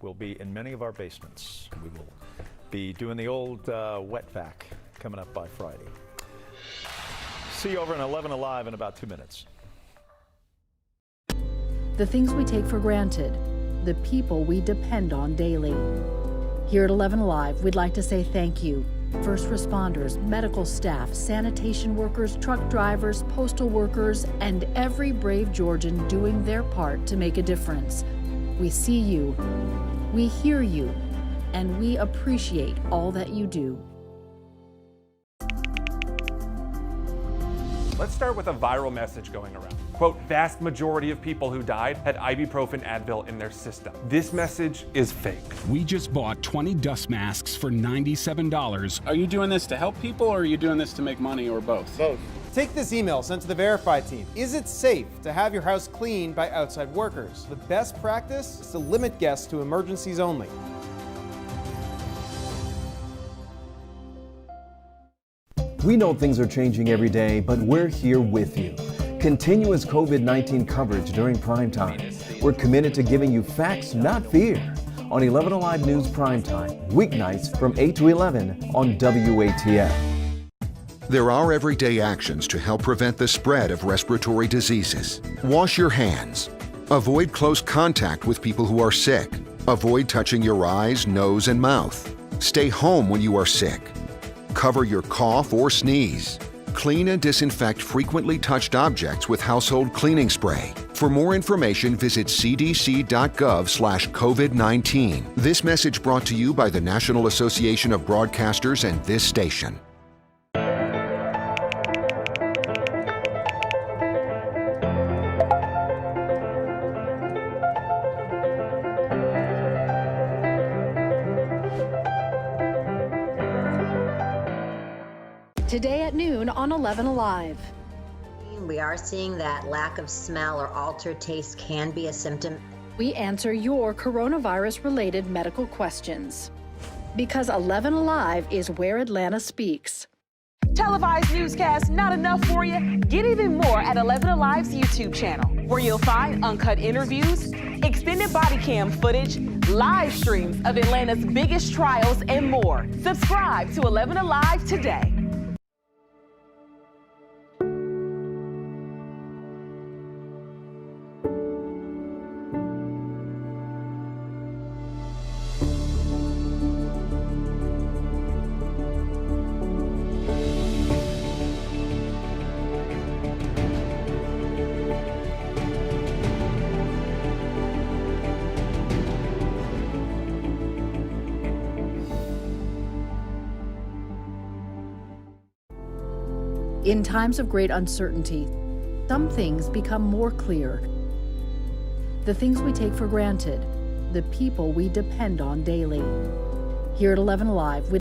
will be in many of our basements. We will be doing the old wet vac coming up by Friday. See you over in 11 Alive in about 2 minutes. The things we take for granted, the people we depend on daily. Here at 11 Alive, we'd like to say thank you. First responders, medical staff, sanitation workers, truck drivers, postal workers, and every brave Georgian doing their part to make a difference. We see you, we hear you, and we appreciate all that you do. Let's start with a viral message going around. Quote, vast majority of people who died had ibuprofen Advil in their system. This message is fake. We just bought 20 dust masks for $97. Are you doing this to help people or are you doing this to make money or both? Both. Take this email sent to the Verify team. Is it safe to have your house cleaned by outside workers? The best practice is to limit guests to emergencies only. We know things are changing every day, but we're here with you. Continuous COVID-19 coverage during prime time. We're committed to giving you facts, not fear. On 11 Alive News Primetime, weeknights from 8 to 11 on WATF. There are everyday actions to help prevent the spread of respiratory diseases. Wash your hands. Avoid close contact with people who are sick. Avoid touching your eyes, nose, and mouth. Stay home when you are sick. Cover your cough or sneeze. Clean and disinfect frequently touched objects with household cleaning spray. For more information, visit cdc.gov/COVID-19. This message brought to you by the National Association of Broadcasters and this station. Today at noon on 11 Alive. We are seeing that lack of smell or altered taste can be a symptom. We answer your coronavirus-related medical questions. Because 11 Alive is where Atlanta speaks. Televised newscasts not enough for you? Get even more at 11 Alive's YouTube channel, where you'll find uncut interviews, extended body cam footage, live streams of Atlanta's biggest trials, and more. Subscribe to 11 Alive today. In times of great uncertainty, some things become more clear. The things we take for granted, the people we depend on daily. Here at 11 Alive,